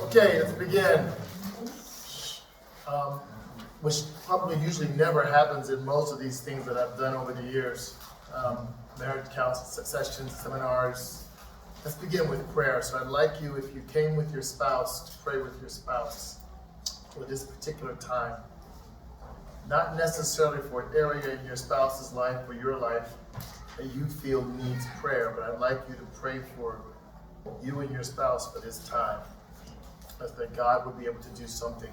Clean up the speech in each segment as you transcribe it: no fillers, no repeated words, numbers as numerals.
Okay, let's begin. Which probably usually never happens in most of these things that I've done over the years. Marriage counseling sessions, seminars. Let's begin with prayer. So I'd like you, if you came with your spouse, to pray with your spouse for this particular time. Not necessarily for an area in your spouse's life or your life that you feel needs prayer, but I'd like you to pray for you and your spouse for this time. That God would be able to do something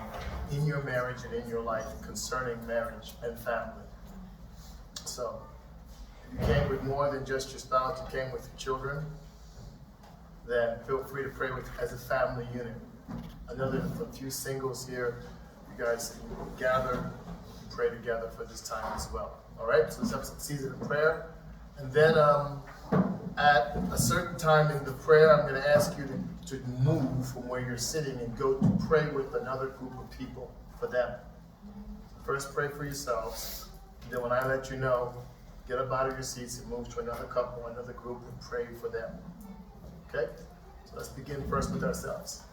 in your marriage and in your life concerning marriage and family. So, if you came with more than just your spouse, you came with your children, then feel free to pray with as a family unit. Another a few singles here, you guys can gather and pray together for this time as well. All right, so let's have some season of prayer. And then at a certain time in the prayer, I'm going to ask you to move from where you're sitting and go to pray with another group of people for them. First, pray for yourselves. And then when I let you know, get up out of your seats and move to another couple, another group, and pray for them. Okay? So let's begin first with ourselves.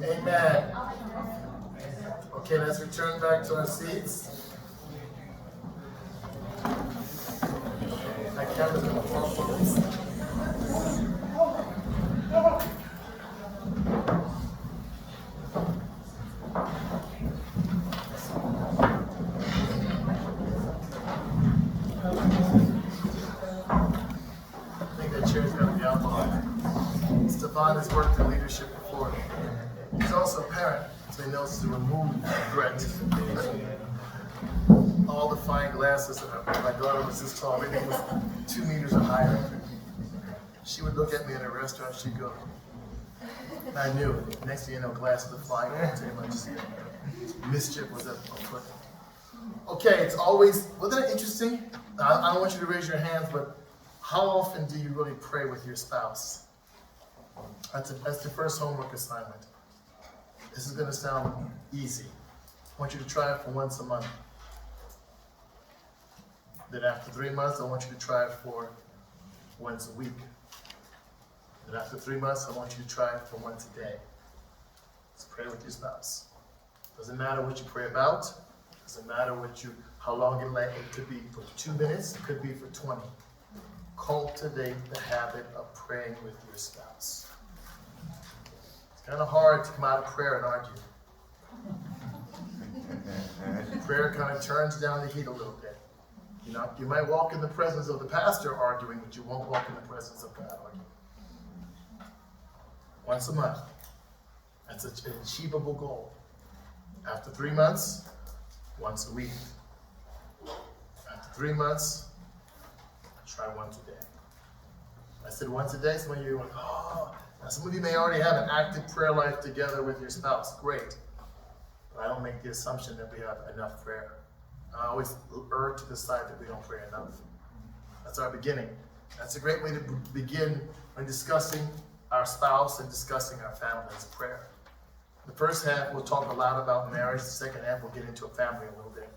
Amen. Okay, let's return back to our seats. My camera's going to fall focus. I think that chair's going to be out long. Stefan has worked in leadership before. He's also a parent, so he knows to remove threat. All the fine glasses, my daughter was this tall, everything was 2 meters or higher. She would look at me in a restaurant, she'd go, I knew it. Next thing you know, glasses are flying all day, like just mischief was afoot. Okay, it's always, wasn't it interesting? I don't want you to raise your hands, but how often do you really pray with your spouse? That's the first homework assignment. This is going to sound easy. I want you to try it for once a month. Then after 3 months, I want you to try it for once a week. Then after 3 months, I want you to try it for once a day. Let's pray with your spouse. Doesn't matter what you pray about. Doesn't matter how long it could be for 2 minutes. It could be for 20. Cultivate the habit of praying with your spouse. Kind of hard to come out of prayer and argue. Prayer kind of turns down the heat a little bit. You know, you might walk in the presence of the pastor arguing, but you won't walk in the presence of God arguing. Once a month. That's an achievable goal. After 3 months, once a week. After 3 months, try once a day. I said once a day, some of you are like, oh. Now, some of you may already have an active prayer life together with your spouse. Great. But I don't make the assumption that we have enough prayer. I always err to the side that we don't pray enough. That's our beginning. That's a great way to begin when discussing our spouse and discussing our family as prayer. The first half, we'll talk a lot about marriage. The second half, we'll get into a family a little bit.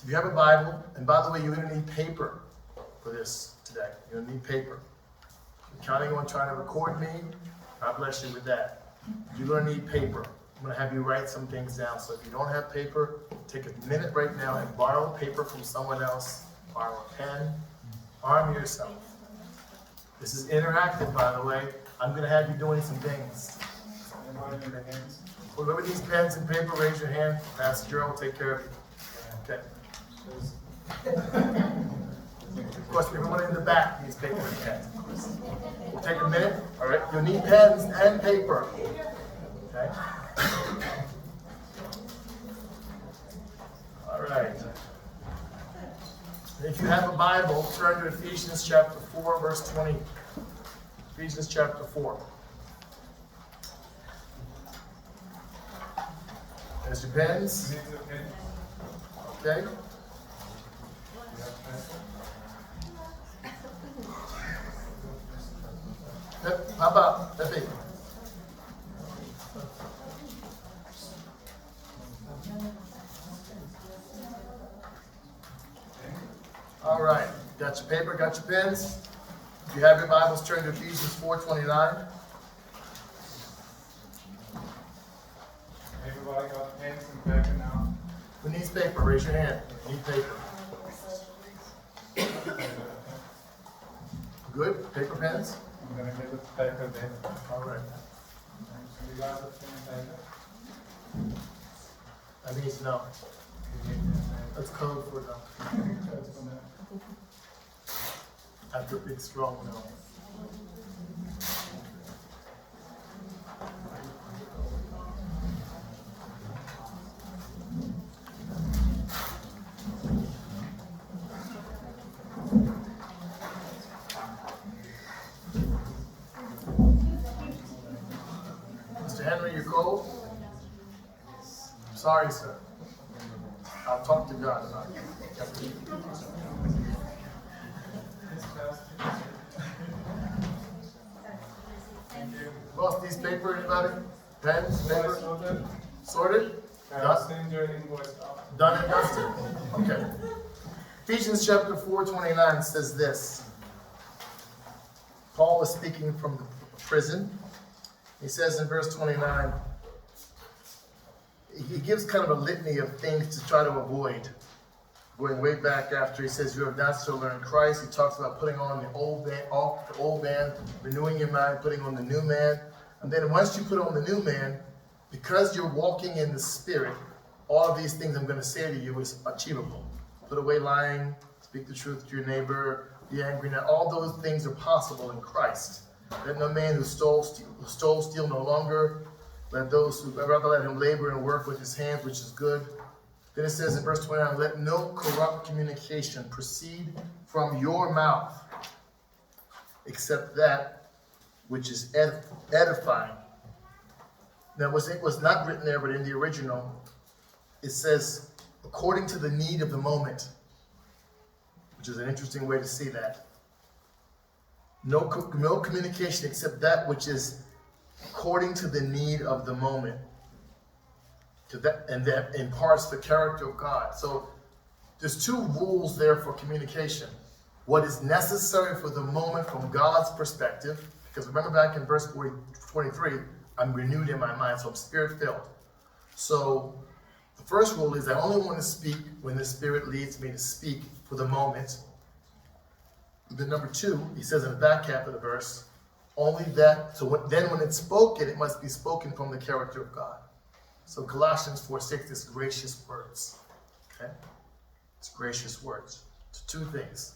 If you have a Bible, and by the way, you're going to need paper for this today. You're going to need paper. Counting on trying to record me, God bless you with that. You're going to need paper. I'm going to have you write some things down. So if you don't have paper, take a minute right now and borrow paper from someone else. Borrow a pen. Arm yourself. This is interactive, by the way. I'm going to have you doing some things. Whoever needs pens and paper, raise your hand. Pastor Gerald will take care of you. Okay. Of course, everyone in the back needs paper and pens. We'll take a minute. All right. You'll need pens and paper. Okay. All right. And if you have a Bible, turn to Ephesians chapter 4, verse 20. Ephesians chapter 4. There's your pens. Okay. How about that big? All right, got your paper, got your pens? If you have your Bibles, turn to Ephesians 4:29. Everybody got pens and paper now? Who needs paper? Raise your hand. Need paper. Good? Paper, pens? I'm gonna get the paper then. All right. You guys have pen and paper? I need to know. You need pen and paper. That's code for no. That's for now. After a big strong no. Mr. Henry, you're cold? Sorry, sir. I'll talk to God about it. Boss, needs paper, anybody? Pens, paper? Sorted? Sorted? I'll send your invoice out. Done and dusted? Okay. Ephesians chapter 4:29 says this. Paul is speaking from the prison. He says in verse 29, he gives kind of a litany of things to try to avoid. Going way back after, he says, you have not still learned Christ. He talks about putting on the old man, off the old man, renewing your mind, putting on the new man. And then once you put on the new man, because you're walking in the Spirit, all of these things I'm going to say to you is achievable. Put away lying, speak the truth to your neighbor, be angry. Now, all those things are possible in Christ. Let no man who stole steal no longer. Let those who rather let him labor and work with his hands, which is good. Then it says in verse 29, let no corrupt communication proceed from your mouth, except that which is edifying. Now, it was not written there, but in the original, it says, according to the need of the moment, which is an interesting way to see that. No communication except that which is according to the need of the moment. And that imparts the character of God. So there's two rules there for communication. What is necessary for the moment from God's perspective, because remember back in verse 43, I'm renewed in my mind, so I'm spirit-filled. So the first rule is I only want to speak when the Spirit leads me to speak for the moment. Then number two, he says in the back half of the verse, only that, so then when it's spoken, it must be spoken from the character of God. So Colossians 4:6 is gracious words. Okay? It's gracious words. It's two things.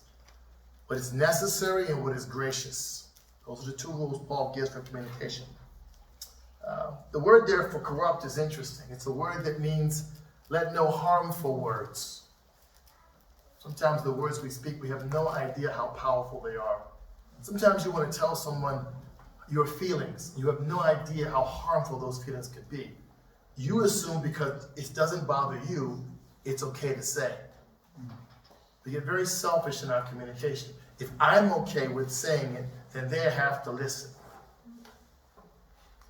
What is necessary and what is gracious. Those are the two rules Paul gives for communication. The word there for corrupt is interesting. It's a word that means let no harmful words. Sometimes the words we speak, we have no idea how powerful they are. Sometimes you want to tell someone your feelings. You have no idea how harmful those feelings could be. You assume because it doesn't bother you, it's okay to say. We get very selfish in our communication. If I'm okay with saying it, then they have to listen.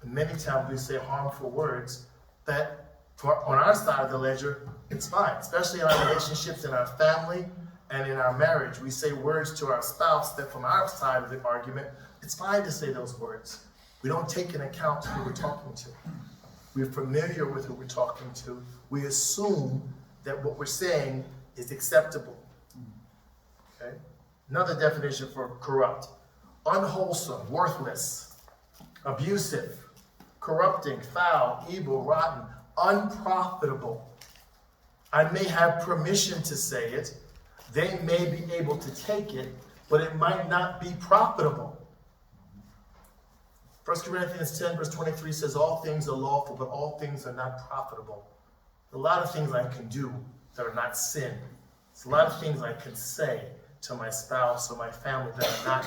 And many times we say harmful words that on our side of the ledger, it's fine, especially in our relationships, in our family, and in our marriage. We say words to our spouse that from our side of the argument, it's fine to say those words. We don't take into account who we're talking to. We're familiar with who we're talking to. We assume that what we're saying is acceptable. Okay? Another definition for corrupt. Unwholesome, worthless, abusive, corrupting, foul, evil, rotten, unprofitable. I may have permission to say it. They may be able to take it, but it might not be profitable. 1 Corinthians 10 verse 23 says all things are lawful, but all things are not profitable. A lot of things I can do that are not sin. There's a lot of things I can say to my spouse or my family that are not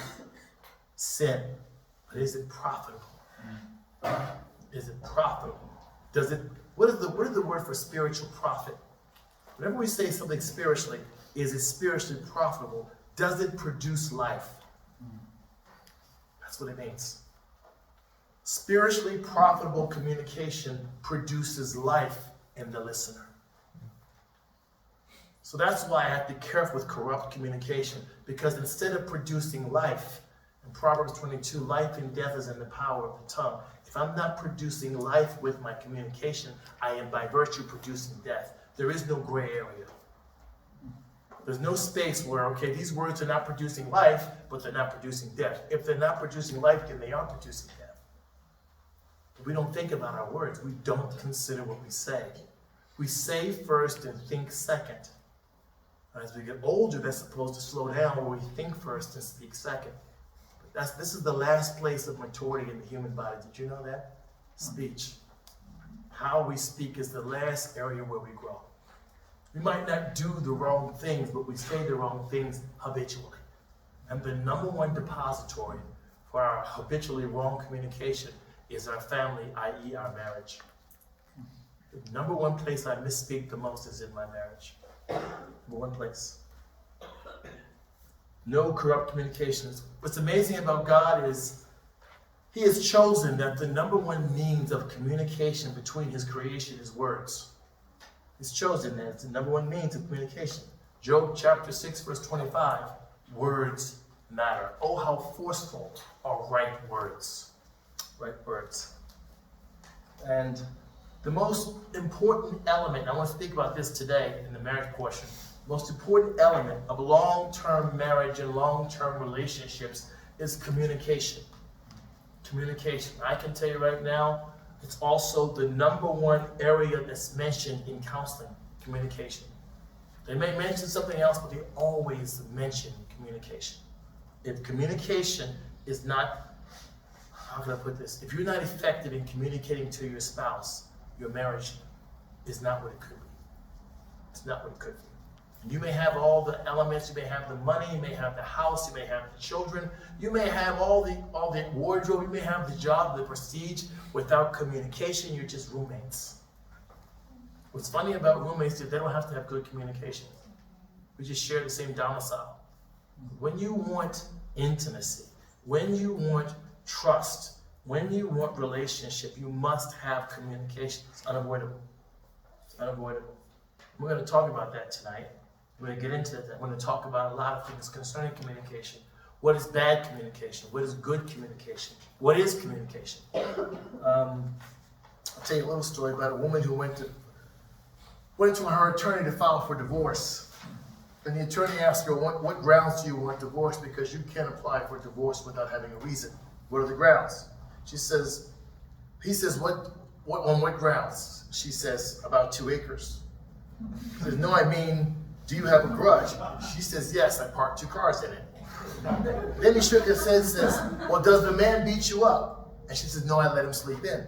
sin. But is it profitable? Is it profitable? What is the word for spiritual profit? Whenever we say something spiritually, is it spiritually profitable? Does it produce life? That's what it means. Spiritually profitable communication produces life in the listener. So that's why I have to be careful with corrupt communication, because instead of producing life, in Proverbs 22, life and death is in the power of the tongue. If I'm not producing life with my communication, I am by virtue producing death. There is no gray area. There's no space where, okay, these words are not producing life, but they're not producing death. If they're not producing life, then they are producing death. But we don't think about our words. We don't consider what we say. We say first and think second. As we get older, that's supposed to slow down, where we think first and speak second. This is the last place of maturity in the human body. Did you know that? Speech. How we speak is the last area where we grow. We might not do the wrong things, but we say the wrong things habitually. And the number one depository for our habitually wrong communication is our family, i.e. our marriage. The number one place I misspeak the most is in my marriage. Number one place. No corrupt communications. What's amazing about God is He has chosen that the number one means of communication between His creation is words. He's chosen that it's the number one means of communication. Job chapter 6, verse 25, words matter. Oh, how forceful are right words. Right words. And the most important element, I want to speak about this today in the marriage portion, most important element of long-term marriage and long-term relationships is communication. Communication. I can tell you right now, it's also the number one area that's mentioned in counseling, communication. They may mention something else, but they always mention communication. If communication is not, how can I put this? If you're not effective in communicating to your spouse, your marriage is not what it could be. It's not what it could be. You may have all the elements, you may have the money, you may have the house, you may have the children, you may have all the wardrobe, you may have the job, the prestige. Without communication, you're just roommates. What's funny about roommates is they don't have to have good communication. We just share the same domicile. When you want intimacy, when you want trust, when you want relationship, you must have communication. It's unavoidable. It's unavoidable. We're going to talk about that tonight. We're going to get into that. We're going to talk about a lot of things concerning communication. What is bad communication? What is good communication? What is communication? I'll tell you a little story about a woman who went to her attorney to file for divorce. And the attorney asked her, what grounds do you want divorce? Because you can't apply for divorce without having a reason. What are the grounds? He says, on what grounds? She says, about 2 acres. He says, no, I mean, do you have a grudge? She says, yes, I parked 2 cars in it. Then he shook his head and says, well, does the man beat you up? And she says, no, I let him sleep in.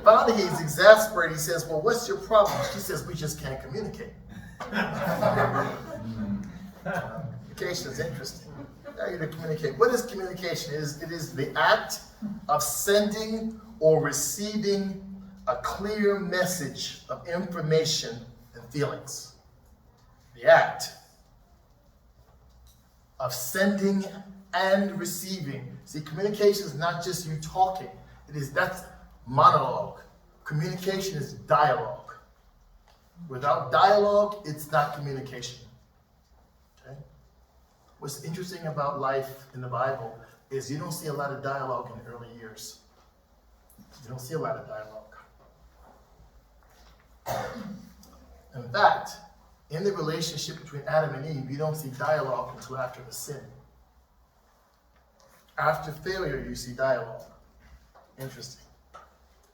Finally, he's exasperated. He says, well, what's your problem? She says, we just can't communicate. Communication is interesting. How you to communicate. What is communication? It is the act of sending or receiving a clear message of information and feelings. The act of sending and receiving. See, communication is not just you talking. That's monologue. Communication is dialogue. Without dialogue, it's not communication. Okay? What's interesting about life in the Bible is you don't see a lot of dialogue in the early years. You don't see a lot of dialogue. In fact, in the relationship between Adam and Eve, you don't see dialogue until after the sin. After failure, you see dialogue. Interesting.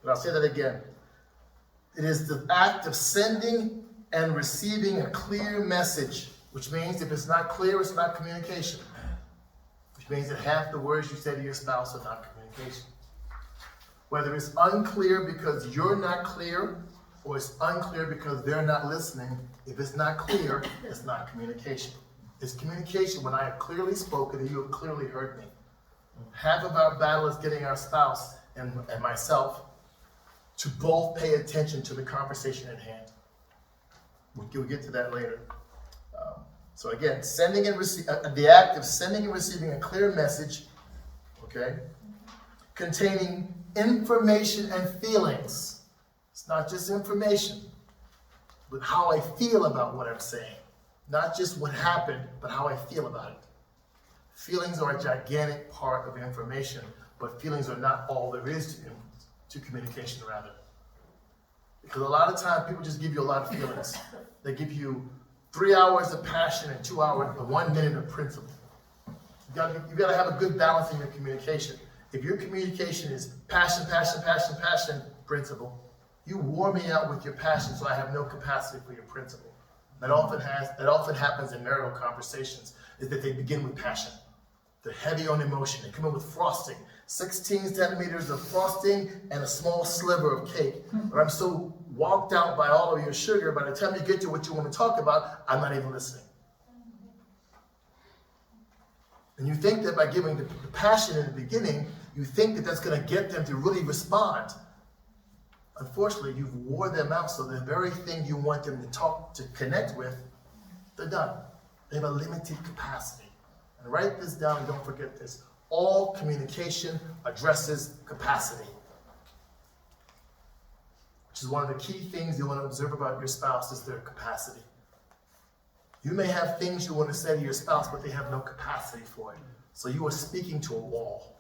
But I'll say that again. It is the act of sending and receiving a clear message, which means if it's not clear, it's not communication. Which means that half the words you say to your spouse are not communication. Whether it's unclear because you're not clear, or it's unclear because they're not listening, if it's not clear, it's not communication. It's communication when I have clearly spoken and you have clearly heard me. Half of our battle is getting our spouse and myself to both pay attention to the conversation at hand. We'll get to that later. So again, sending and the act of sending and receiving a clear message, okay, containing information and feelings. It's not just information. but how I feel about what I'm saying. Not just what happened, but how I feel about it. Feelings are a gigantic part of information, but feelings are not all there is to communication, rather. Because a lot of times people just give you a lot of feelings. They give you 3 hours of passion and 2 hours, 1 minute of principle. You gotta have a good balance in your communication. If your communication is passion, passion, passion, passion, principle, you wore me out with your passion, so I have no capacity for your principle. That often happens in marital conversations, is that they begin with passion. They're heavy on emotion. They come in with frosting, 16 centimeters of frosting and a small sliver of cake. But I'm so walked out by all of your sugar, by the time you get to what you want to talk about, I'm not even listening. And you think that by giving the passion in the beginning, you think that that's going to get them to really respond. Unfortunately, you've wore them out, so the very thing you want them to talk, to connect with, they're done. They have a limited capacity. And write this down and don't forget this. All communication addresses capacity. Which is one of the key things you want to observe about your spouse is their capacity. You may have things you want to say to your spouse, but they have no capacity for it. So you are speaking to a wall.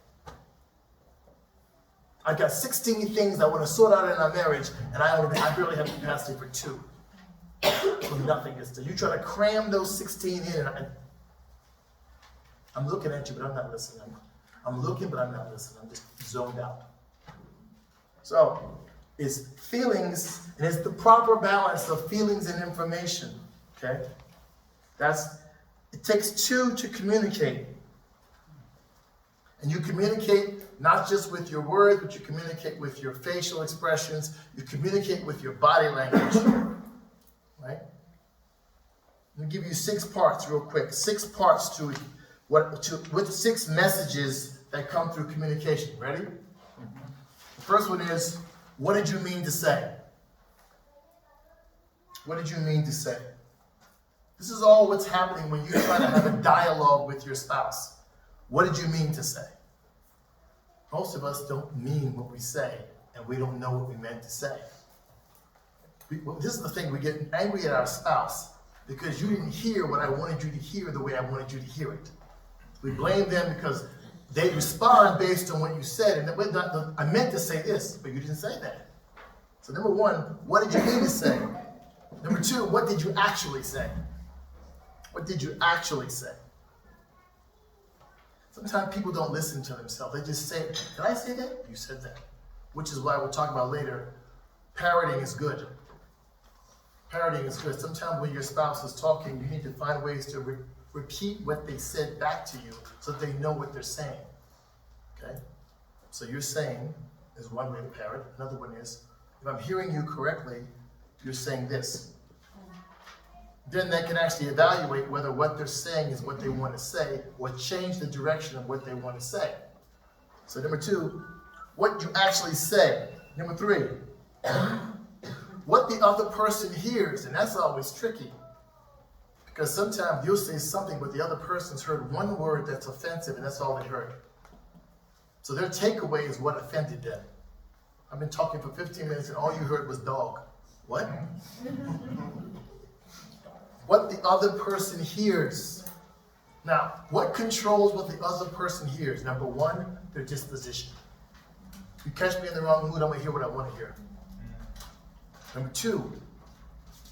I've got 16 things I want to sort out in our marriage, and I barely have capacity for 2. So nothing is done. You try to cram those 16 in, and I'm looking at you, but I'm not listening. I'm looking, but I'm not listening. I'm just zoned out. So, it's feelings, and it's the proper balance of feelings and information, okay? It takes 2 to communicate. And you communicate not just with your words, but you communicate with your facial expressions. You communicate with your body language, right? Let me give you 6 parts real quick. 6 parts with 6 messages that come through communication. Ready? The first one is, what did you mean to say? What did you mean to say? This is all what's happening when you try to have a dialogue with your spouse. What did you mean to say? Most of us don't mean what we say, and we don't know what we meant to say. This is the thing, we get angry at our spouse because you didn't hear what I wanted you to hear the way I wanted you to hear it. We blame them because they respond based on what you said, and I meant to say this, but you didn't say that. So number 1, what did you mean to say? Number 2, what did you actually say? What did you actually say? Sometimes people don't listen to themselves. They just say, did I say that? You said that. Which is why we'll talk about later, parroting is good. Parroting is good. Sometimes when your spouse is talking, you need to find ways to repeat what they said back to you so that they know what they're saying. Okay? So you're saying is one way to parrot. Another one is, if I'm hearing you correctly, you're saying this. Then they can actually evaluate whether what they're saying is what they want to say or change the direction of what they want to say. So number 2, what you actually say. Number 3, what the other person hears, and that's always tricky. Because sometimes you'll say something, but the other person's heard one word that's offensive, and that's all they heard. So their takeaway is what offended them. I've been talking for 15 minutes, and all you heard was dog. What? What the other person hears. Now, what controls what the other person hears? Number 1, their disposition. You catch me in the wrong mood, I'm going to hear what I want to hear. Number 2,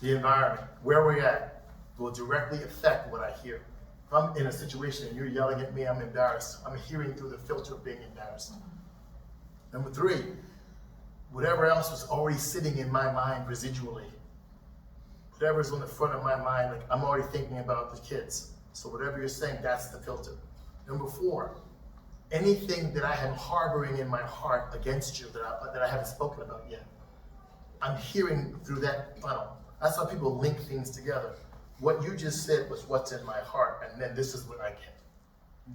the environment. Where we're at will directly affect what I hear. If I'm in a situation and you're yelling at me, I'm embarrassed. I'm hearing through the filter of being embarrassed. Number 3, whatever else was already sitting in my mind residually. Whatever's on the front of my mind, like I'm already thinking about the kids. So whatever you're saying, that's the filter. Number 4, anything that I am harboring in my heart against you that I haven't spoken about yet, I'm hearing through that funnel. That's how people link things together. What you just said was what's in my heart, and then this is what I get.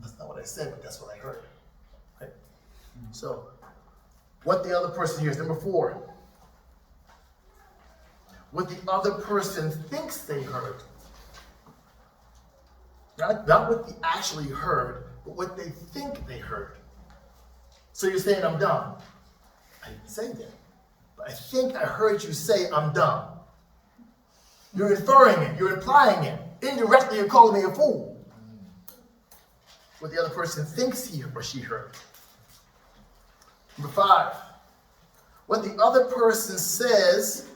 That's not what I said, but that's what I heard. Right? So, what the other person hears. Number 4, what the other person thinks they heard. Not what they actually heard, but what they think they heard. So you're saying, I'm dumb. I didn't say that. But I think I heard you say, I'm dumb. You're inferring it. You're implying it. Indirectly, you're calling me a fool. What the other person thinks he or she heard. Number 5. What the other person says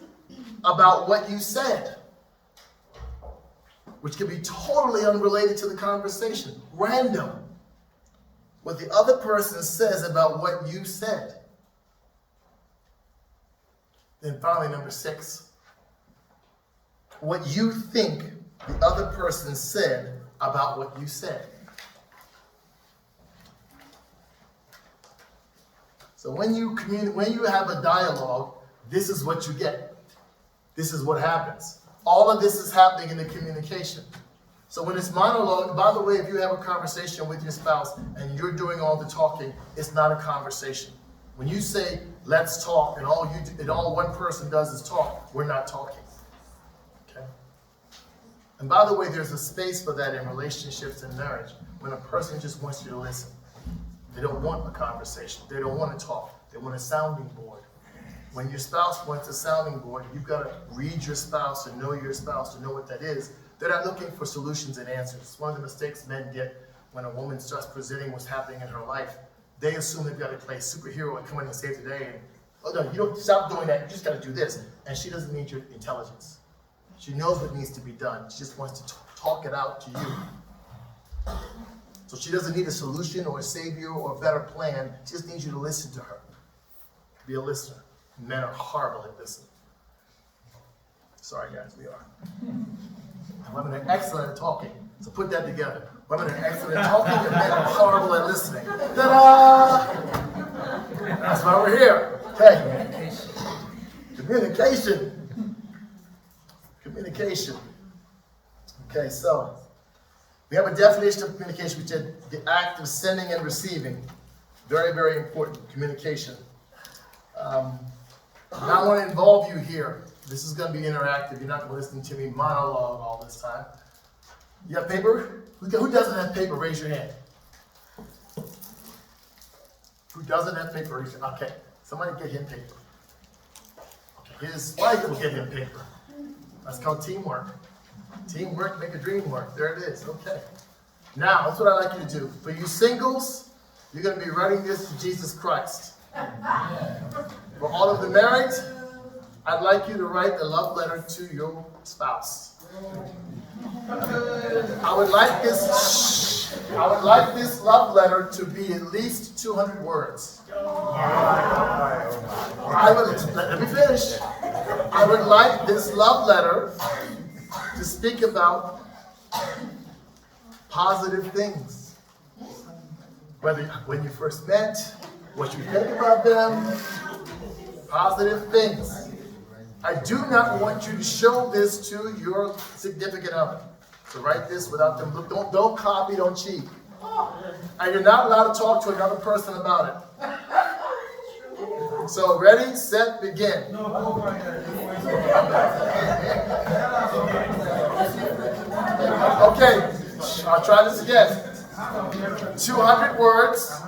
about what you said, which can be totally unrelated to the conversation. Random. What the other person says about what you said. Then finally, number 6. What you think the other person said about what you said. So when you have a dialogue, this is what you get. This is what happens. All of this is happening in the communication. So when it's monologue, by the way, if you have a conversation with your spouse and you're doing all the talking, it's not a conversation. When you say, let's talk, and all one person does is talk, we're not talking. Okay? And by the way, there's a space for that in relationships and marriage, when a person just wants you to listen. They don't want a conversation. They don't want to talk. They want a sounding board. When your spouse wants a sounding board, you've got to read your spouse and know your spouse to know what that is. They're not looking for solutions and answers. It's one of the mistakes men get when a woman starts presenting what's happening in her life. They assume they've got to play superhero and come in and save the day. And, oh no, you don't stop doing that. You just got to do this. And she doesn't need your intelligence. She knows what needs to be done. She just wants to talk it out to you. So she doesn't need a solution or a savior or a better plan. She just needs you to listen to her. Be a listener. Men are horrible at listening. Sorry guys, we are. Women are excellent at talking. So put that together. Women are excellent at talking and men are horrible at listening. Ta-da! That's why we're here. Okay. Communication. Communication. Okay, so we have a definition of communication, which is the act of sending and receiving. Very, very important. Communication. Now I want to involve you here. This is going to be interactive. You're not going to listen to me monologue all this time. You have paper? Who doesn't have paper? Raise your hand. Who doesn't have paper? Raise your hand. Okay. Somebody get him paper. Okay. His wife will get him paper. That's called teamwork. Teamwork make a dream work. There it is. Okay. Now, that's what I'd like you to do. For you singles, you're going to be writing this to Jesus Christ. For all of the married, I'd like you to write a love letter to your spouse. I would like this love letter to be at least 200 words. Let me finish. I would like this love letter to speak about positive things. Whether when you first met, what you think about them, positive things. I do not want you to show this to your significant other. So write this without them. Don't copy, don't cheat. And you're not allowed to talk to another person about it. So ready, set, begin. Okay, I'll try this again. 200 words.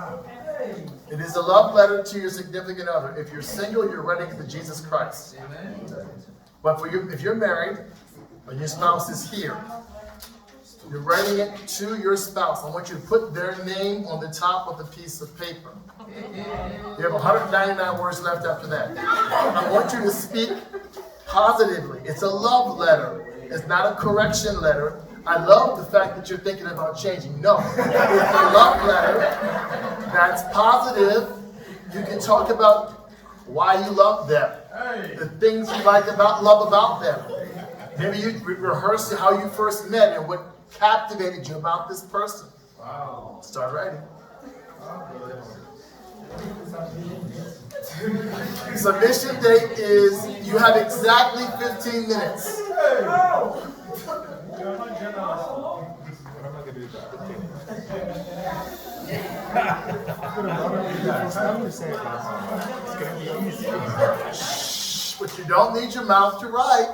It is a love letter to your significant other. If you're single, you're writing it to Jesus Christ. But if you're married and your spouse is here, you're writing it to your spouse. I want you to put their name on the top of the piece of paper. You have 199 words left after that. I want you to speak positively. It's a love letter. It's not a correction letter. I love the fact that you're thinking about changing. No, it's a love letter that's positive. You can talk about why you love them, the things you like love about them. Maybe you rehearse how you first met and what captivated you about this person. Wow. Start writing. Submission date is, you have exactly 15 minutes. But you don't need your mouth to write.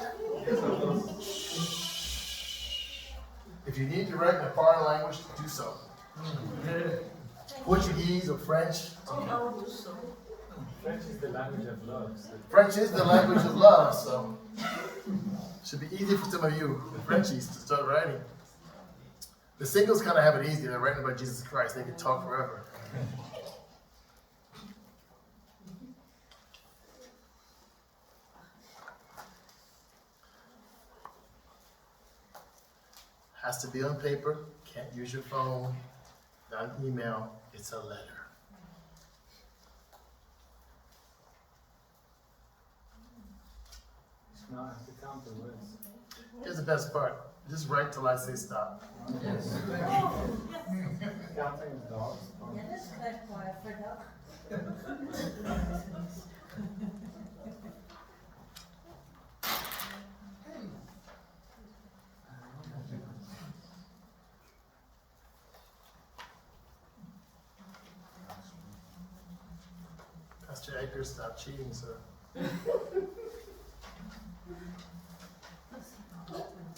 If you need to write in a foreign language, do so. Portuguese or French. French is the language of love. French is the language of love, so Should be easy for some of you Frenchies to start writing. The singles kind of have it easy. They're writing about Jesus Christ. They can talk forever. Has to be on paper. Can't use your phone. Not an email. It's a letter. Now I have to count the words. Here's the best part. Just write till I say stop. Yes. Counting is dogs. Ja, dat is gelijk maar verdacht. Pastor Edgar, stop cheating, sir.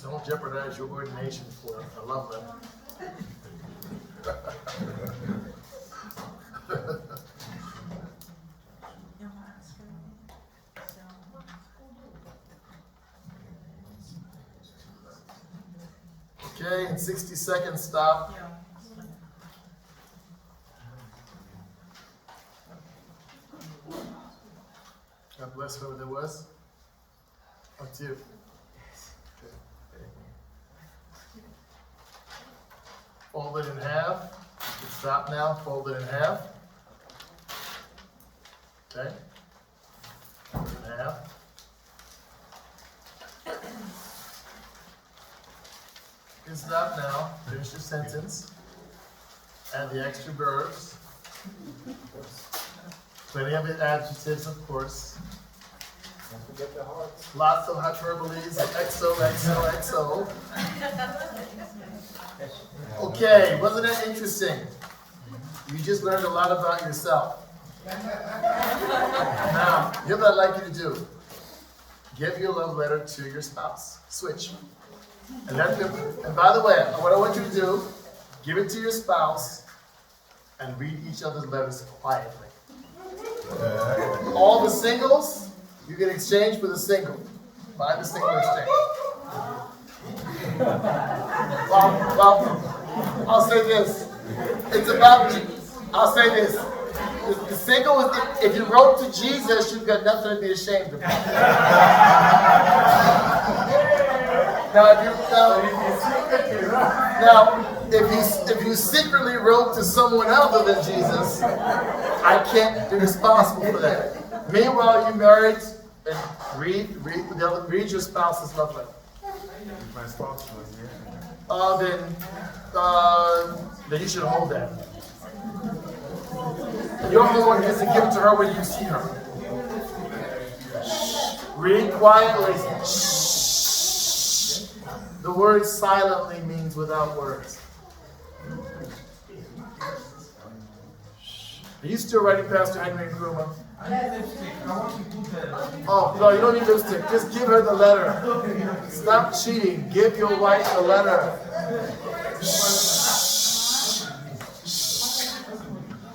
Don't jeopardize your ordination for a love letter. Okay, in 60 seconds, stop. God bless whoever there was. Up to you. Fold it in half. You can stop now. Fold it in half. Okay. Fold it in half. You can stop now. Finish your sentence. Add the extra verbs. Plenty of adjectives, of course. Don't forget the hearts. Lots of hyperboles. XOXOXO. Okay, wasn't that interesting? You just learned a lot about yourself. Now, here's what I'd like you to do. Give your love letter to your spouse. Switch. And by the way, what I want you to do, give it to your spouse and read each other's letters quietly. All the singles, you can exchange with a single. Buy the single exchange. Well, I'll say this. It's about you. I'll say this. The single is, if you wrote to Jesus, you've got nothing to be ashamed of. If you secretly wrote to someone other than Jesus, I can't be responsible for that. Meanwhile, you married, and read your spouse's love letter. My spouse was here. Then you should hold that. Your homework is to give it to her when you see her. Read quietly. The word silently means without words. Are you still writing Pastor Henry and Kruma? Oh, no, you don't need lipstick. Just give her the letter. Stop cheating. Give your wife the letter.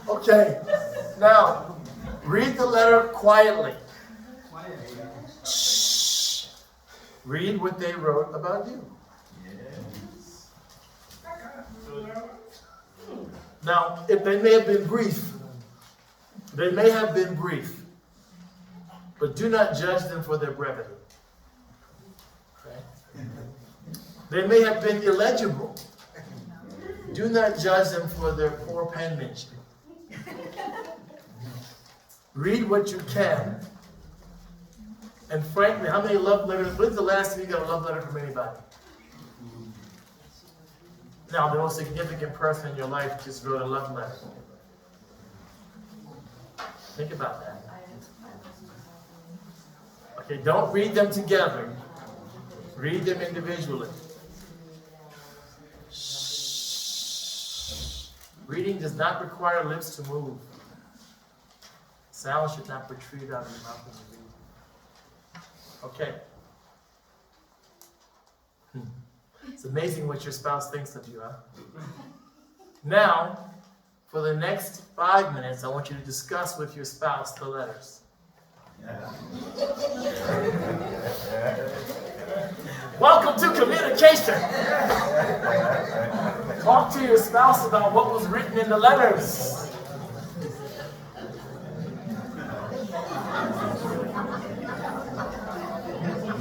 Okay. Now, read the letter quietly. Read what they wrote about you. Now, if they may have been brief, but do not judge them for their brevity. Okay? They may have been illegible. Do not judge them for their poor penmanship. Read what you can. And frankly, how many love letters? When's the last time you got a love letter from anybody? Now, the most significant person in your life just wrote a love letter. Think about that. Okay, don't read them together. Read them individually. Shh. Reading does not require lips to move. Sound should not protrude out of your mouth when you read. Okay. It's amazing what your spouse thinks of you, huh? Now, for the next 5 minutes, I want you to discuss with your spouse the letters. Welcome to communication. Talk to your spouse about what was written in the letters.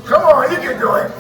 Come on, you can do it.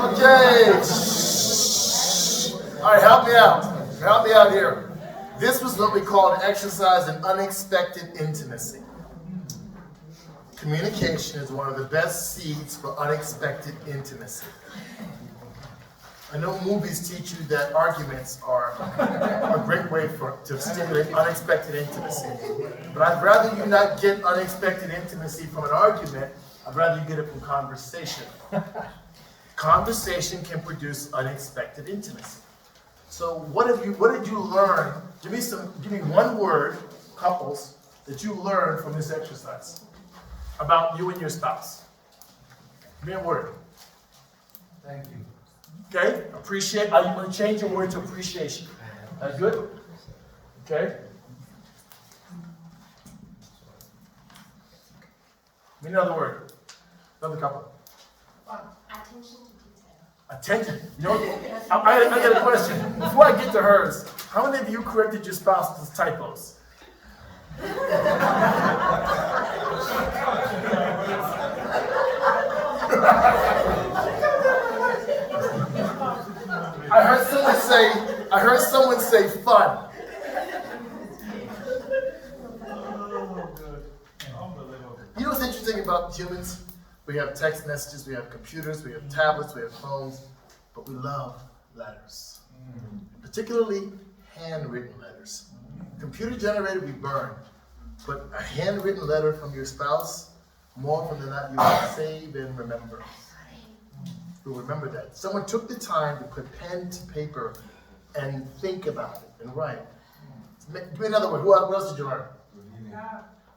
Okay. All right, help me out. Help me out here. This was what we call an exercise in unexpected intimacy. Communication is one of the best seeds for unexpected intimacy. I know movies teach you that arguments are a great way to stimulate unexpected intimacy. But I'd rather you not get unexpected intimacy from an argument. I'd rather you get it from conversation. Conversation can produce unexpected intimacy. So what did you learn? Give me one word, couples, that you learned from this exercise about you and your spouse. Give me a word. Thank you. Okay? Appreciate. I'm going to change your word to appreciation. That's good? Okay? Give me another word. Another couple. Attention to detail. Attention. You know, I got a question. Before I get to hers, how many of you corrected your spouse's typos? I heard someone say fun. You know what's interesting about humans? We have text messages, we have computers, we have tablets, we have phones, but we love letters. Particularly handwritten letters. Computer generated, we burn. But a handwritten letter from your spouse, more often than not, you will save and remember. You'll remember that. Someone took the time to put pen to paper and think about it and write. Give me another word. What else did you learn?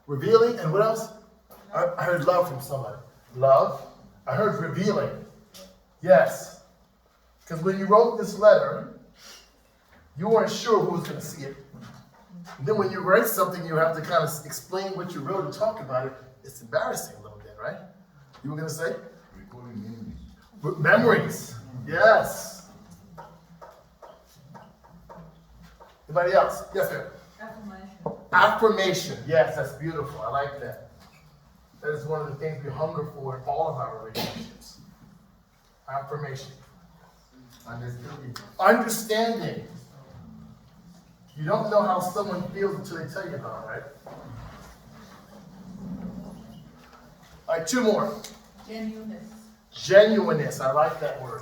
Revealing. And what else? I heard love from somebody. Love. I heard revealing. Yes. Because when you wrote this letter, you weren't sure who was going to see it. And then when you write something, you have to kind of explain what you wrote and talk about it. It's embarrassing a little bit, right? You were going to say? Recording memories. Memories. Yes. Anybody else? Yes, sir. Affirmation. Affirmation. Yes, that's beautiful. I like that. That is one of the things we hunger for in all of our relationships. Affirmation. Understanding. Understanding. You don't know how someone feels until they tell you about it, right? All right, two more. Genuineness. Genuineness. I like that word.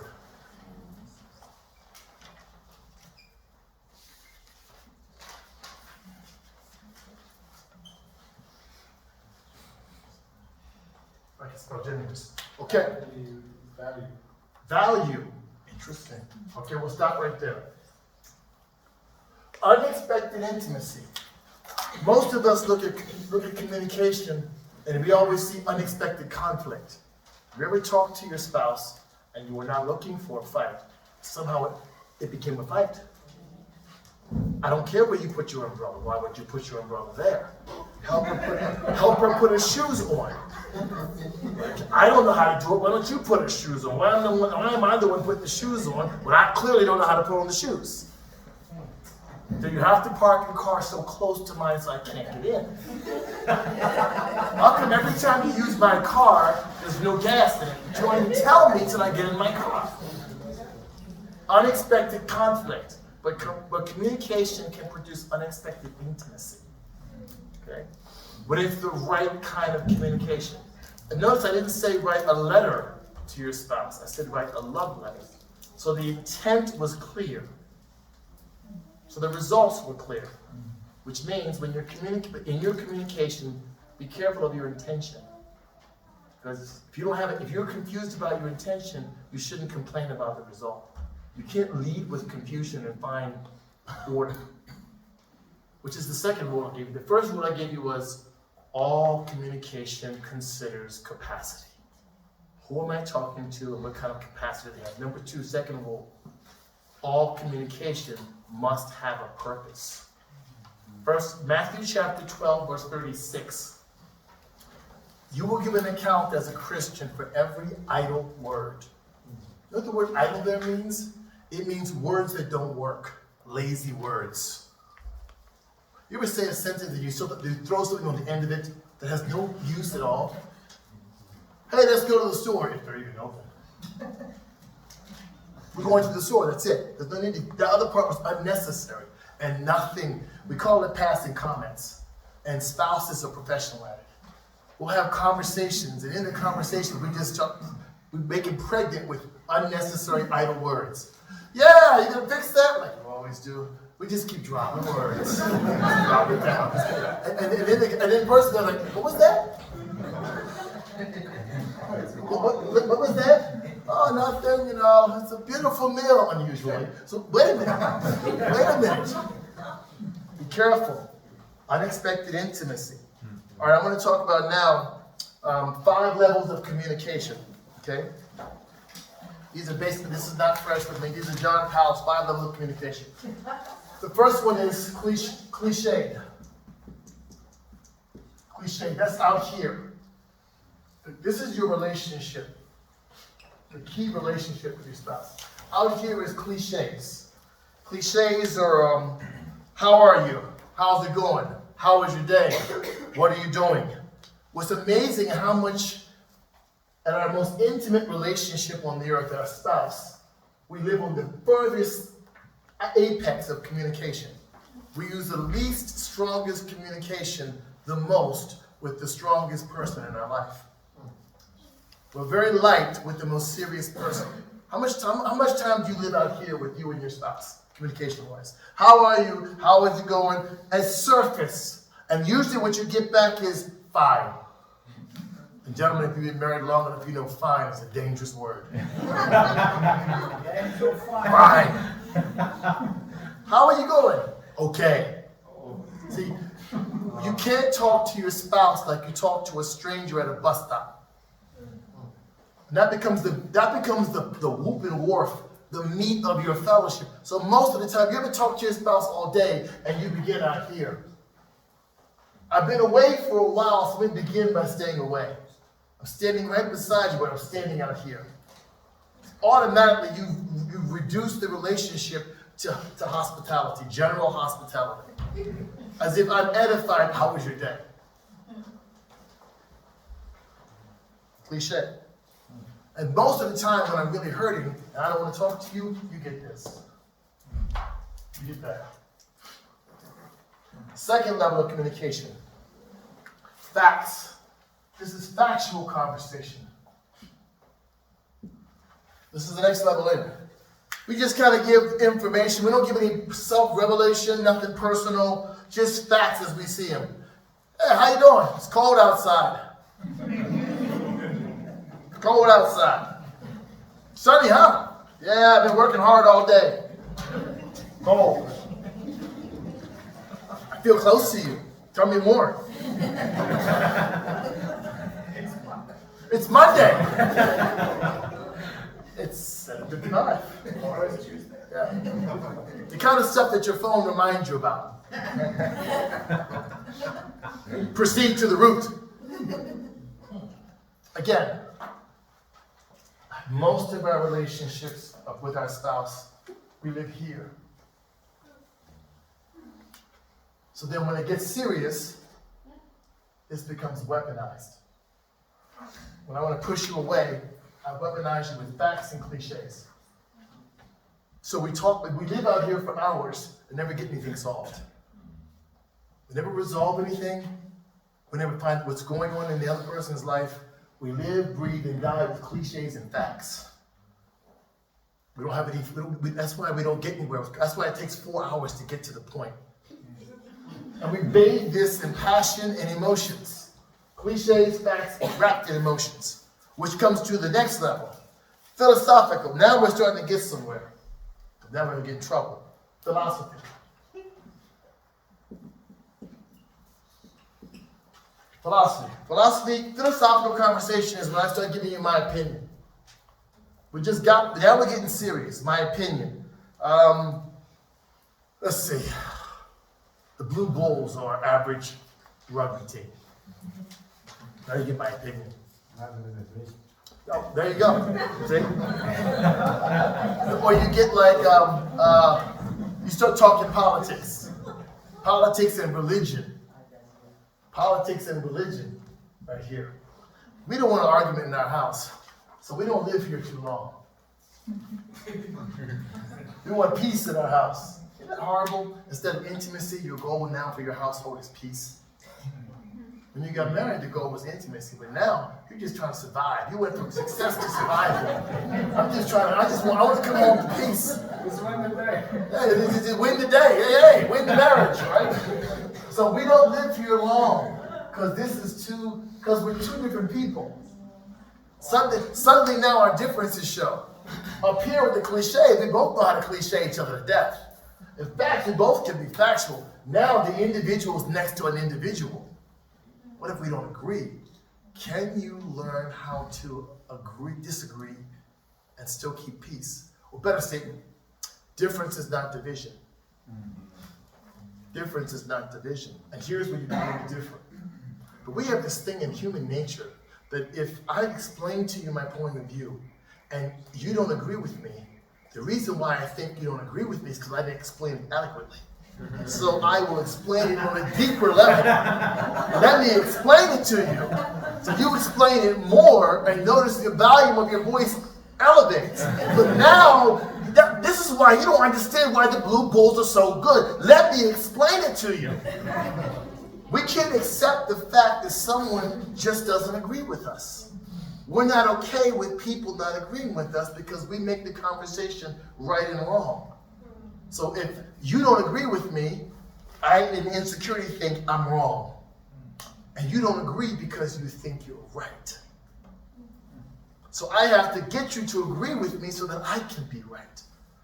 spell genuineness. Okay. Value. Value. Interesting. Okay, we'll stop right there. Unexpected intimacy. Most of us look at communication and we always see unexpected conflict. Have you ever talked to your spouse and you were not looking for a fight? Somehow it became a fight. I don't care where you put your umbrella. Why would you put your umbrella there? Help her put her shoes on. I don't know how to do it. Why don't you put her shoes on? Why am I the one putting the shoes on when I clearly don't know how to put on the shoes? Do you have to park your car so close to mine so I can't get in? How come every time you use my car, there's no gas in it? You don't even tell me till I get in my car. Unexpected conflict. But communication can produce unexpected intimacy. Okay? But it's the right kind of communication. And notice I didn't say write a letter to your spouse. I said write a love letter. So the intent was clear. So the results were clear. Which means when you're in your communication, be careful of your intention. Because if you're confused about your intention, you shouldn't complain about the result. You can't lead with confusion and find order. Which is the second rule I gave you. The first rule I gave you was all communication considers capacity. Who am I talking to and what kind of capacity they have? Number two, second rule, all communication must have a purpose. First, Matthew chapter 12, verse 36. You will give an account as a Christian for every idle word. You know what the word idle there means? It means words that don't work. Lazy words. You ever say a sentence and you throw something on the end of it that has no use at all? Hey, let's go to the store, if they're even open. We're going to the store, that's it. There's no need to, the other part was unnecessary and nothing. We call it passing comments. And spouses are professional at it. We'll have conversations, and in the conversation, we make it pregnant with unnecessary idle words. Yeah, you gonna fix that? Like you always do. We just keep dropping words. Drop it down. And then the person goes like, what was that? What was that? Oh, nothing, it's a beautiful meal, unusually. So wait a minute. Be careful. Unexpected intimacy. All right, I'm going to talk about now 5 levels of communication, okay? These are basically, this is not fresh with me, these are John Powell's 5 levels of communication. The first one is cliched. Cliche, that's out here. This is your relationship, the key relationship with your spouse. Out here is cliches. Cliches are, how are you? How's it going? How was your day? What are you doing? What's amazing how much in our most intimate relationship on the earth, our spouse, we live on the furthest apex of communication. We use the least strongest communication the most with the strongest person in our life. We're very light with the most serious person. How much time do you live out here with you and your spouse, communication-wise? How are you? How is it going? As surface. And usually what you get back is fine. And gentlemen, if you've been married long enough, you know fine is a dangerous word. Fine. How are you going? Okay. See, you can't talk to your spouse like you talk to a stranger at a bus stop. And that becomes the whoop and wharf, the meat of your fellowship. So most of the time, you ever talk to your spouse all day and you begin out here. I've been away for a while, so we begin by staying away. I'm standing right beside you, but I'm standing out here. Automatically, you've reduced the relationship to hospitality, general hospitality. As if I'm edified, how was your day? Cliche. And most of the time when I'm really hurting, and I don't want to talk to you, you get this. You get that. Second level of communication. Facts. This is factual conversation. This is the next level in. We just kind of give information. We don't give any self-revelation, nothing personal, just facts as we see them. Hey, how you doing? It's cold outside. Cold outside. Sunny, huh? Yeah, I've been working hard all day. Cold. I feel close to you. Tell me more. It's Monday. It's 7:55. Yeah. The kind of stuff that your phone reminds you about. Proceed to the root. Again, most of our relationships with our spouse, we live here. So then when it gets serious, this becomes weaponized. When I want to push you away, I weaponize you with facts and cliches. So we live out here for hours and never get anything solved. We never resolve anything. We never find what's going on in the other person's life. We live, breathe, and die with cliches and facts. We don't have any, that's why we don't get anywhere. That's why it takes 4 hours to get to the point. And we bathe this in passion and emotions. Cliches, facts, wrapped in emotions. Which comes to the next level. Philosophical. Now we're starting to get somewhere. But now we're going to get in trouble. Philosophy. Philosophical conversation is when I start giving you my opinion. Now we're getting serious. My opinion. Let's see. The Blue Bulls are our average rugby team. Now you get my opinion. Oh, there you go. See? Or you get like, you start talking politics. Politics and religion. Politics and religion, right here. We don't want an argument in our house, so we don't live here too long. We want peace in our house. Isn't that horrible? Instead of intimacy, your goal now for your household is peace. When you got married, the goal was intimacy, but now you're just trying to survive. You went from success to survival. I want to come home to peace. It's win the day. Yeah, win the day. Hey, win the marriage, right? So we don't live here long because we're two different people. Suddenly now our differences show. Up here with the cliche, we both know how to cliche each other to death. In fact, we both can be factual. Now the individual is next to an individual. What if we don't agree? Can you learn how to disagree, and still keep peace? Or better statement, difference is not division. Difference is not division. And here's where you become different. But we have this thing in human nature that if I explain to you my point of view and you don't agree with me, the reason why I think you don't agree with me is because I didn't explain it adequately. So I will explain it on a deeper level. Let me explain it to you. So you explain it more and notice the volume of your voice elevates. But now, this is why you don't understand why the Blue Bulls are so good. Let me explain it to you. We can't accept the fact that someone just doesn't agree with us. We're not okay with people not agreeing with us because we make the conversation right and wrong. So if you don't agree with me, I in insecurity think I'm wrong. And you don't agree because you think you're right. So I have to get you to agree with me so that I can be right.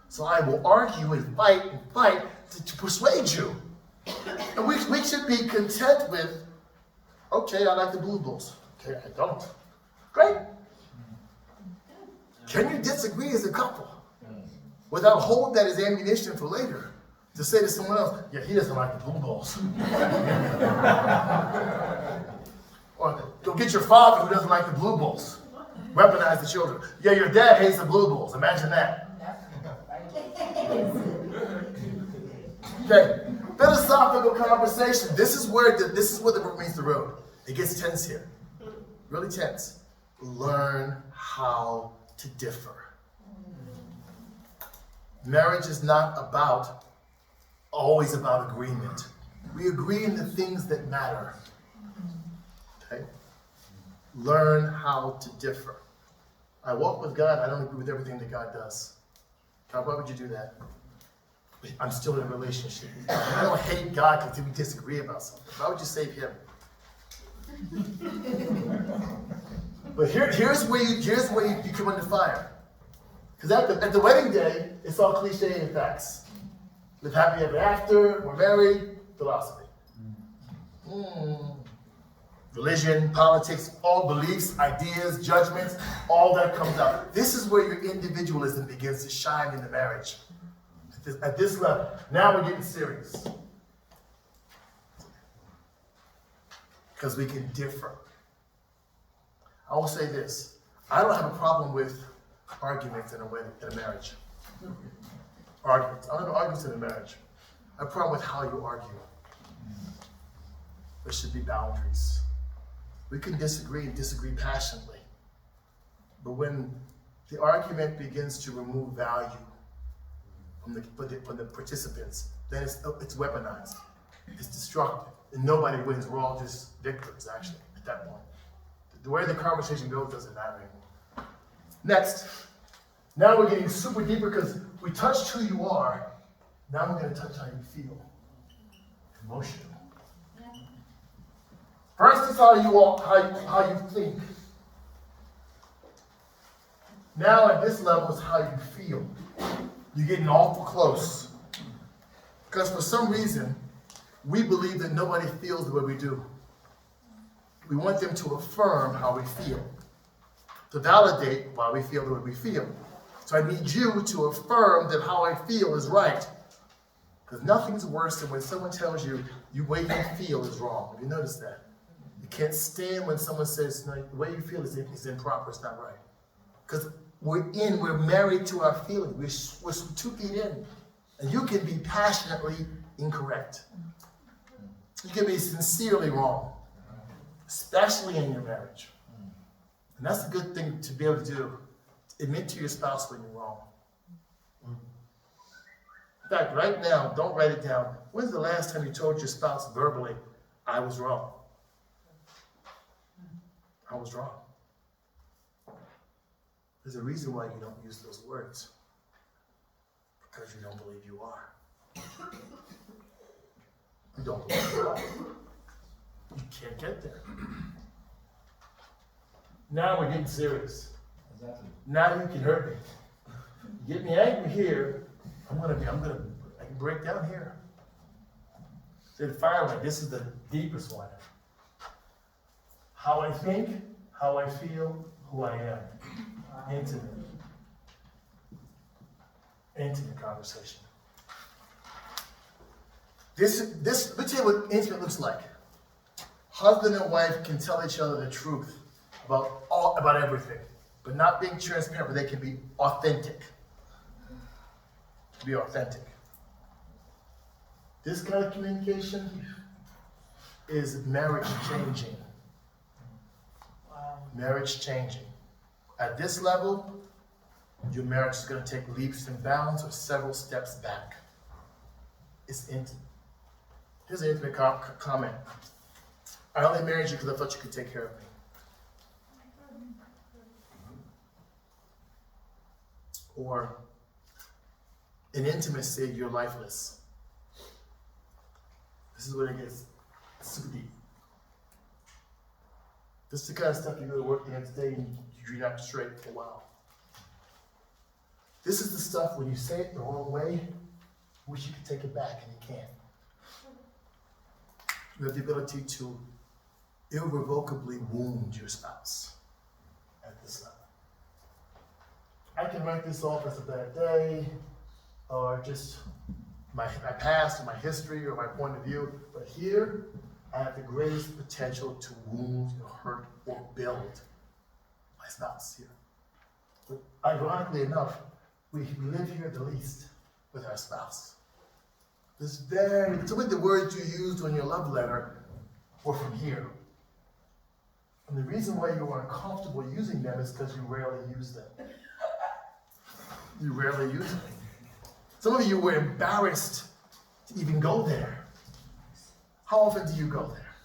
So I will argue and fight to persuade you. And we should be content with, okay, I like the Blue Bulls. Okay, I don't. Great. Can you disagree as a couple? Without holding that as ammunition for later. To say to someone else, yeah, he doesn't like the Blue Bulls. Or go get your father who doesn't like the Blue Bulls. Weaponize the children. Yeah, your dad hates the Blue Bulls. Imagine that. Okay, philosophical conversation. This is where the book meets the road. It gets tense here. Really tense. Learn how to differ. Marriage is not always about agreement. We agree in the things that matter. Okay? Learn how to differ. I walk with God, I don't agree with everything that God does. God, why would you do that? I'm still in a relationship. I don't hate God because we disagree about something. Why would you save him? But here's where you come under fire. Because at the wedding day, it's all cliche and facts. Live happy ever after, we're married, philosophy. Religion, politics, all beliefs, ideas, judgments, all that comes out. This is where your individualism begins to shine in the marriage. At this level. Now we're getting serious. Because we can differ. I will say this. I don't have a problem with arguments in a wedding, in a marriage. Arguments. I don't have arguments in a marriage. I have a problem with how you argue. There should be boundaries. We can disagree and disagree passionately. But when the argument begins to remove value from the participants, then it's weaponized. It's destructive. And nobody wins. We're all just victims, actually, at that point. The way the conversation goes doesn't matter anymore. Next. Now we're getting super deeper because we touched who you are. Now we're going to touch how you feel. Emotional. First is how you think. Now at this level is how you feel. You're getting awful close. Because for some reason, we believe that nobody feels the way we do. We want them to affirm how we feel. To validate why we feel the way we feel. So I need you to affirm that how I feel is right. Because nothing's worse than when someone tells you the way you feel is wrong. Have you noticed that? You can't stand when someone says, no, the way you feel is improper, it's not right. Because we're married to our feelings. We're 2 feet in. And you can be passionately incorrect. You can be sincerely wrong. Especially in your marriage. And that's a good thing to be able to do. Admit to your spouse when you're wrong. In fact, right now, don't write it down. When's the last time you told your spouse verbally, I was wrong? I was wrong. There's a reason why you don't use those words. Because you don't believe you are. You don't believe you are. You can't get there. Now we're getting serious. Exactly. Now you can hurt me. You get me angry here, I can break down here. Then finally, this is the deepest one. How I think, how I feel, who I am. Intimate. Intimate conversation. Let me tell you what intimate looks like. Husband and wife can tell each other the truth about everything, but not being transparent, but they can be authentic. Be authentic. This kind of communication is marriage changing. Wow. Marriage changing. At this level, your marriage is going to take leaps and bounds or several steps back. It's intimate. Here's an intimate comment. I only married you because I thought you could take care of me. Or in intimacy, you're lifeless. This is where it gets super deep. This is the kind of stuff you go to work the next day and you're not straight for a while. This is the stuff when you say it the wrong way, you wish you could take it back and you can't. You have the ability to irrevocably wound your spouse at this level. I can write this off as a bad day, or just my past, or my history, or my point of view, but here, I have the greatest potential to wound, or hurt, or build my spouse here. But ironically enough, we live here the least with our spouse. Some of the words you used on your love letter were from here. And the reason why you were uncomfortable using them is because you rarely use them. You rarely use them. Some of you were embarrassed to even go there. How often do you go there?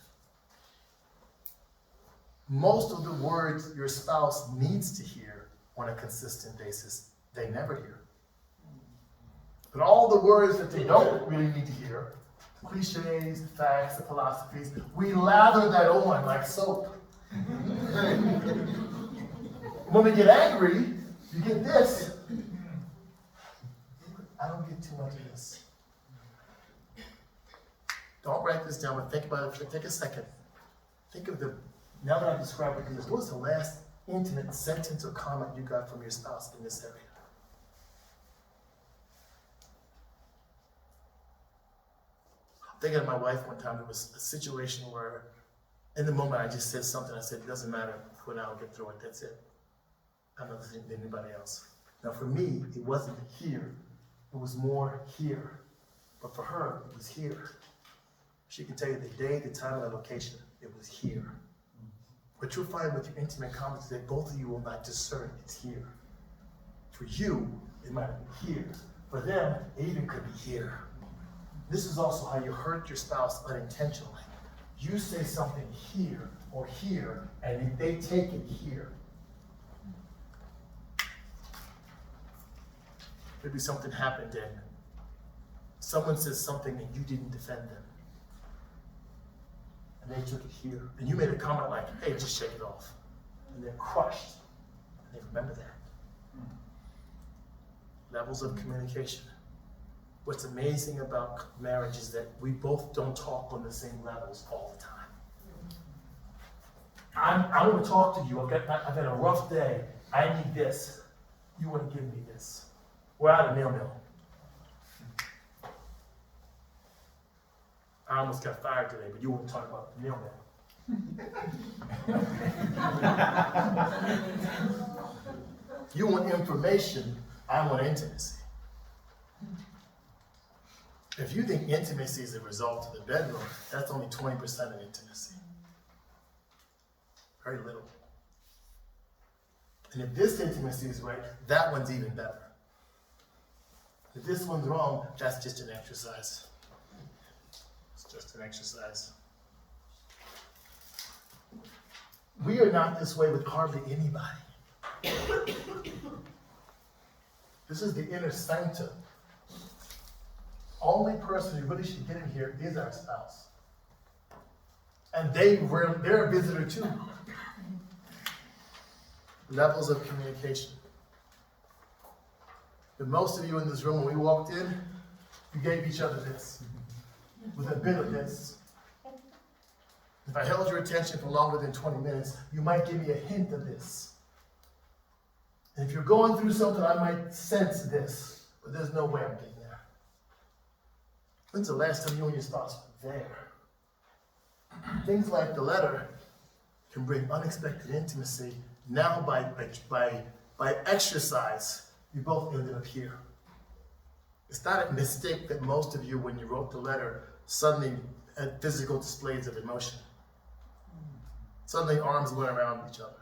Most of the words your spouse needs to hear on a consistent basis, they never hear. But all the words that they don't really need to hear, the cliches, the facts, the philosophies, we lather that on like soap. When we get angry, you get this. I don't get too much of this. Don't write this down, but think about it. Take a second. Think of now that I've described it, what was the last intimate sentence or comment you got from your spouse in this area? I'm thinking of my wife one time. There was a situation where, in the moment, I just said something. I said, it doesn't matter. When I'll get through it. That's it. I'm not listening to anybody else. Now, for me, it wasn't here. It was more here. But for her, it was here. She can tell you the day, the time, and the location. It was here. What you'll find with your intimate comments is that both of you will not discern it's here. For you, it might be here. For them, it even could be here. This is also how you hurt your spouse unintentionally. You say something here or here, and they take it here. Maybe something happened and someone says something and you didn't defend them. And they took it here. And you made a comment like, hey, just shake it off. And they're crushed. And they remember that. Levels of communication. What's amazing about marriage is that we both don't talk on the same levels all the time. I want to talk to you. I've had a rough day. I need this. You want to give me this. We're out of nil-nil. I almost got fired today, but you want to talk about nil-nil. You want information. I want intimacy. If you think intimacy is a result of the bedroom, that's only 20% of intimacy. Very little. And if this intimacy is right, that one's even better. If this one's wrong, that's just an exercise. It's just an exercise. We are not this way with hardly anybody. This is the inner sanctum. Only person who really should get in here is our spouse. And they're a visitor too. Levels of communication. But most of you in this room, when we walked in, you gave each other this, with a bit of this. If I held your attention for longer than 20 minutes, you might give me a hint of this. And if you're going through something, I might sense this, but there's no way I'm getting there. When's the last time you and your spouse were there? Things like the letter can bring unexpected intimacy. Now by exercise, you both ended up here. It's not a mistake that most of you, when you wrote the letter, suddenly had physical displays of emotion. Suddenly arms went around each other.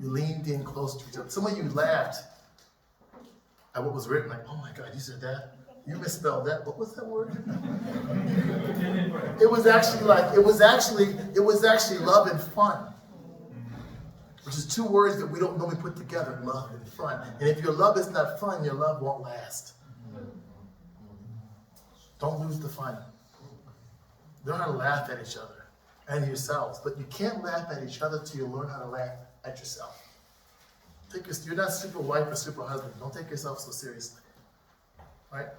You leaned in close to each other. Some of you laughed at what was written, like, oh my God, you said that? You misspelled that. What was that word? It was actually love and fun. Which is two words that we don't normally put together, love and fun. And if your love is not fun, your love won't last. Don't lose the fun. Learn how to laugh at each other and yourselves. But you can't laugh at each other till you learn how to laugh at yourself. You're not super wife or super husband. Don't take yourself so seriously. Right?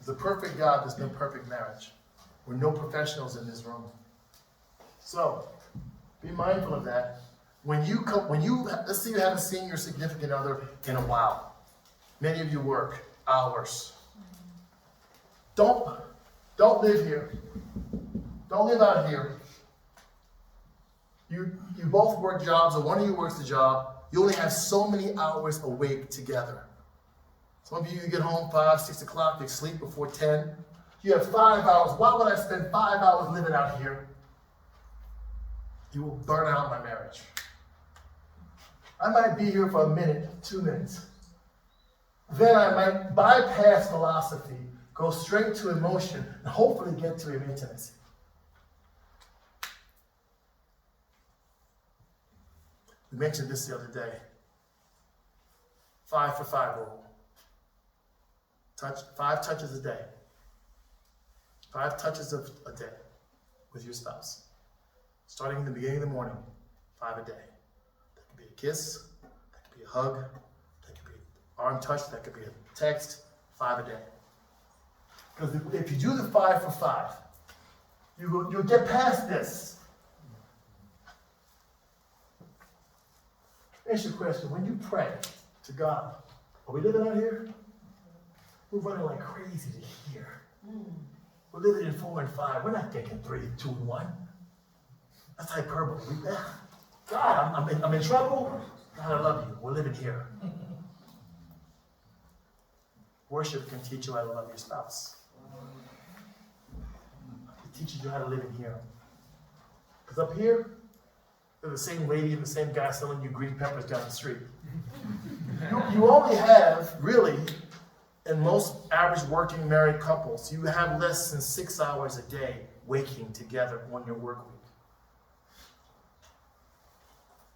There's a perfect God, there's no perfect marriage. We're no professionals in this room. So, be mindful of that. Let's say you haven't seen your significant other in a while. Many of you work hours. Don't live here. Don't live out here. You both work jobs, or one of you works a job. You only have so many hours awake together. Some of you get home 5, 6 o'clock, they sleep before 10. You have 5 hours. Why would I spend 5 hours living out here? You will burn out my marriage. I might be here for a minute, 2 minutes. Then I might bypass philosophy, go straight to emotion, and hopefully get to intimacy. We mentioned this the other day. 5 for 5 rule. 5 touches a day. 5 touches a day with your spouse. Starting in the beginning of the morning, 5 a day. That could be a kiss, be a hug, that could be an arm touch, that could be a text, 5 a day. Because if you do the 5 for 5, you'll get past this. Answer your question, when you pray to God, are we living out here? We're running like crazy to here. We're living in 4 and 5. We're not thinking 3, 2, and 1. That's hyperbole. God, I'm in trouble. God, I love you. We're living here. Worship can teach you how to love your spouse. It teaches you how to live in here. Because up here, they're the same lady and the same guy selling you green peppers down the street. You only have, really, in most average working married couples, you have less than 6 hours a day waking together on your work week.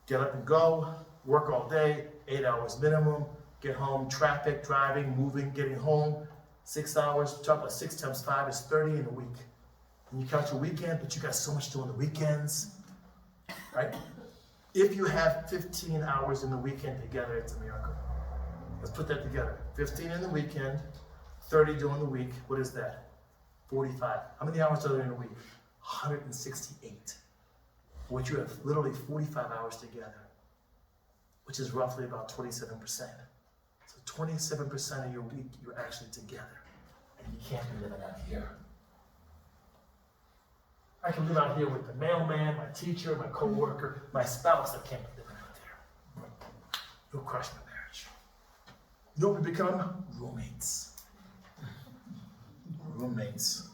Get up and go, work all day, 8 hours minimum, get home, traffic, driving, moving, getting home, 6 hours, talk about 6 times 5 is 30 in a week. And you count your weekend, but you got so much to do on the weekends, right? If you have 15 hours in the weekend together, it's a miracle. Let's put that together. 15 in the weekend, 30 during the week. What is that? 45. How many hours are there in a week? 168. Which you have literally 45 hours together, which is roughly about 27%. So 27% of your week, you're actually together. And you can't be living out here. I can live out here with the mailman, my teacher, my coworker, my spouse. I can't be living out there. You'll crush my marriage. You know what we become? Roommates. Roommates.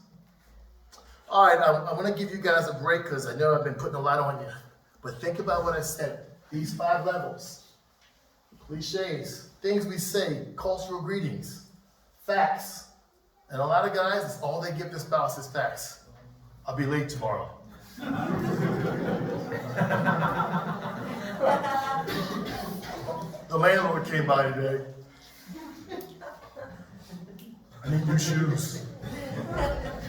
All right, I want to give you guys a break because I know I've been putting a lot on you. But think about what I said. These 5 levels, cliches, things we say, cultural greetings, facts. And a lot of guys, it's all they give their spouse is facts. I'll be late tomorrow. The landlord came by today. I need new shoes.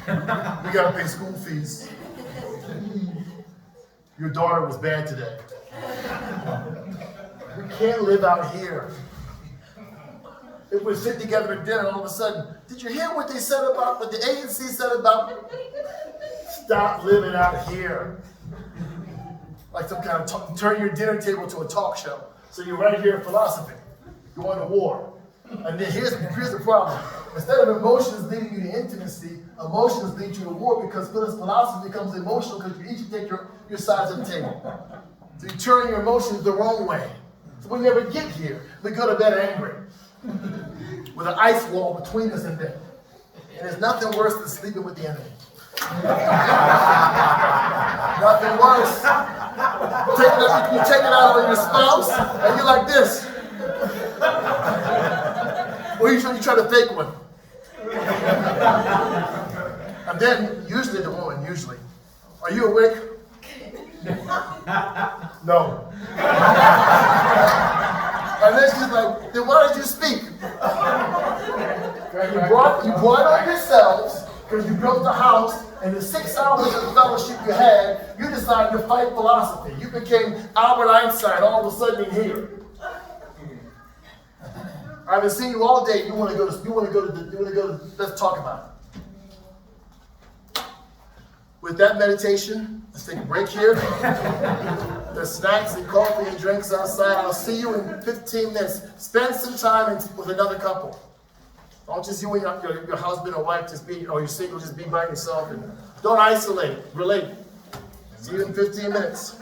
We gotta pay school fees. Your daughter was bad today. We can't live out here. If we sit together at dinner, all of a sudden, did you hear what they said about, what the agency said about? Stop living out here. Like some kind of turn your dinner table to a talk show. So you're right here in philosophy. Going to war. And then here's the problem. Instead of emotions leading you to intimacy, emotions lead you to war because philosophy becomes emotional because you each take your sides of the table. So you turn your emotions the wrong way. So we never get here. We go to bed angry. With an ice wall between us and them. And there's nothing worse than sleeping with the enemy. Nothing worse. You take it out on your spouse and you're like this. Or you try to fake one. And then, usually the woman, are you awake? No. And then she's like, then why did you speak? You brought on yourselves because you built the house, and the 6 hours of fellowship you had, you decided to fight philosophy. You became Albert Einstein all of a sudden in here. I haven't seen you all day. You want to go to, let's talk about it. With that meditation, let's take a break here. There's snacks and coffee and drinks outside. I'll see you in 15 minutes. Spend some time with another couple. Don't just you and your husband or wife or you're single, just be by yourself. And don't isolate, relate. See you in 15 minutes.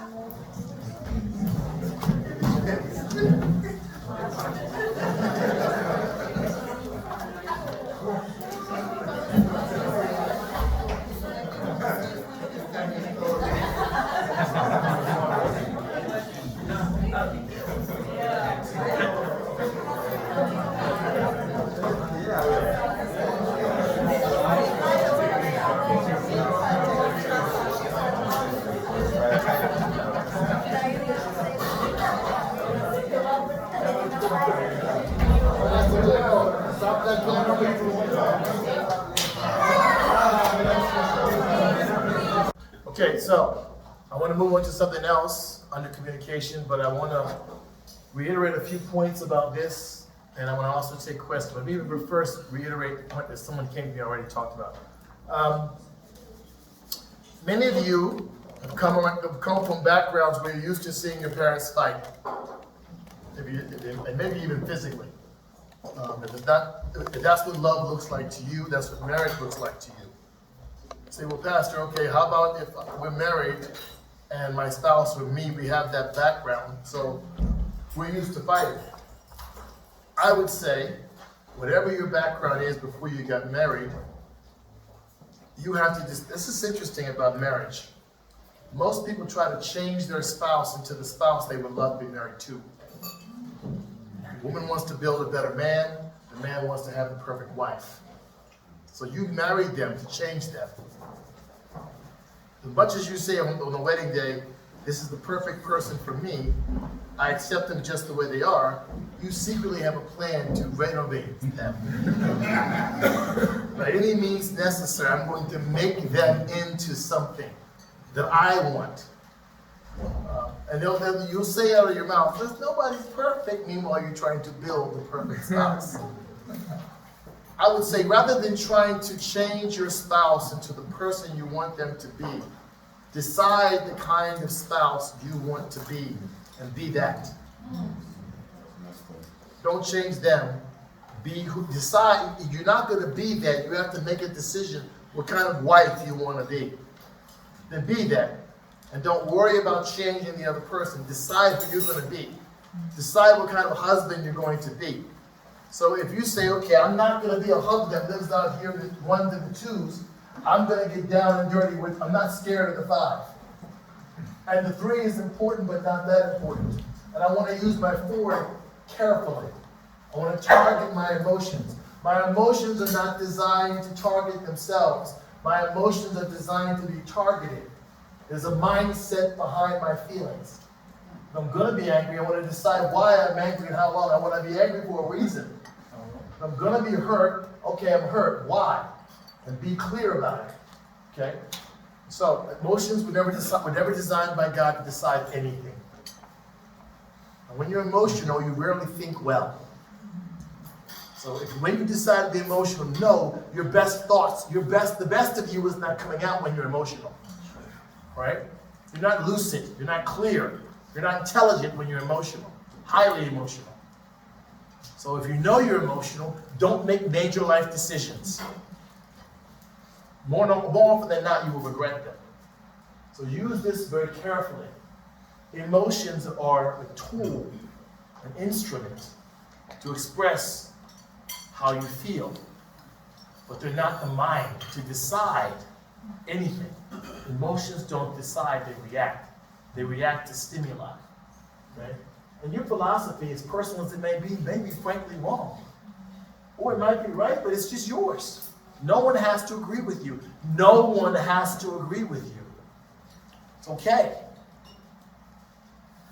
Okay, so I want to move on to something else under communication, but I want to reiterate a few points about this, and I want to also take questions. But maybe we'll first reiterate the point that someone came to me already talked about. Many of you have come from backgrounds where you're used to seeing your parents fight, and maybe even physically. If that's what love looks like to you, that's what marriage looks like to you. You say, well, Pastor, okay, how about if we're married and my spouse or me, we have that background, so we're used to fighting. I would say, whatever your background is before you got married, you have to this is interesting about marriage. Most people try to change their spouse into the spouse they would love to be married to. The woman wants to build a better man, the man wants to have the perfect wife. So you married them to change them. As much as you say on the wedding day, this is the perfect person for me, I accept them just the way they are, you secretly have a plan to renovate them. By any means necessary, I'm going to make them into something that I want. And you'll say out of your mouth, nobody's perfect, meanwhile you're trying to build the perfect spouse. I would say, rather than trying to change your spouse into the person you want them to be, decide the kind of spouse you want to be, and be that. Don't change them. Decide, you're not going to be that. You have to make a decision what kind of wife you want to be. Then be that. And don't worry about changing the other person. Decide who you're going to be. Decide what kind of husband you're going to be. So if you say, okay, I'm not going to be a husband that lives out here with ones and the twos, I'm going to get down and dirty with, I'm not scared of the 5. And the 3 is important, but not that important. And I want to use my 4 carefully. I want to target my emotions. My emotions are not designed to target themselves. My emotions are designed to be targeted. There's a mindset behind my feelings. If I'm going to be angry, I want to decide why I'm angry and how long. I want to be angry for a reason. If I'm going to be hurt, okay, I'm hurt. Why? And be clear about it. Okay? So, emotions were never designed by God to decide anything. And when you're emotional, you rarely think well. So, when you decide to be emotional, know your best thoughts, the best of you is not coming out when you're emotional. Right? You're not lucid. You're not clear. You're not intelligent when you're emotional. Highly emotional. So, if you know you're emotional, don't make major life decisions. More often than not, you will regret them. So use this very carefully. Emotions are a tool, an instrument to express how you feel. But they're not the mind to decide anything. Emotions don't decide, they react. They react to stimuli. Right? And your philosophy, as personal as it may be frankly wrong. Or it might be right, but it's just yours. No one has to agree with you. No one has to agree with you. It's okay.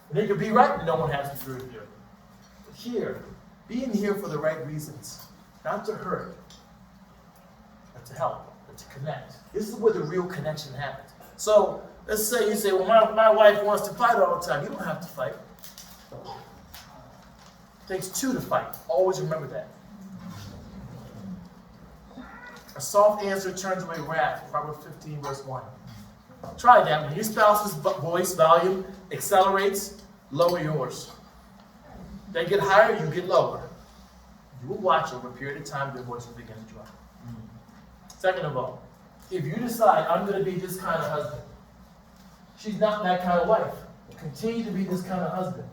And it could be right and no one has to agree with you. But here, be in here for the right reasons. Not to hurt, but to help, but to connect. This is where the real connection happens. So, let's say you say, well, my wife wants to fight all the time. You don't have to fight. It takes 2 to fight. Always remember that. A soft answer turns away wrath. Proverbs 15, verse 1. Try that. When your spouse's voice volume accelerates, lower yours. They get higher, you get lower. You will watch over a period of time, their voice will begin to drop. Second of all, if you decide, I'm going to be this kind of husband, she's not that kind of wife. Continue to be this kind of husband.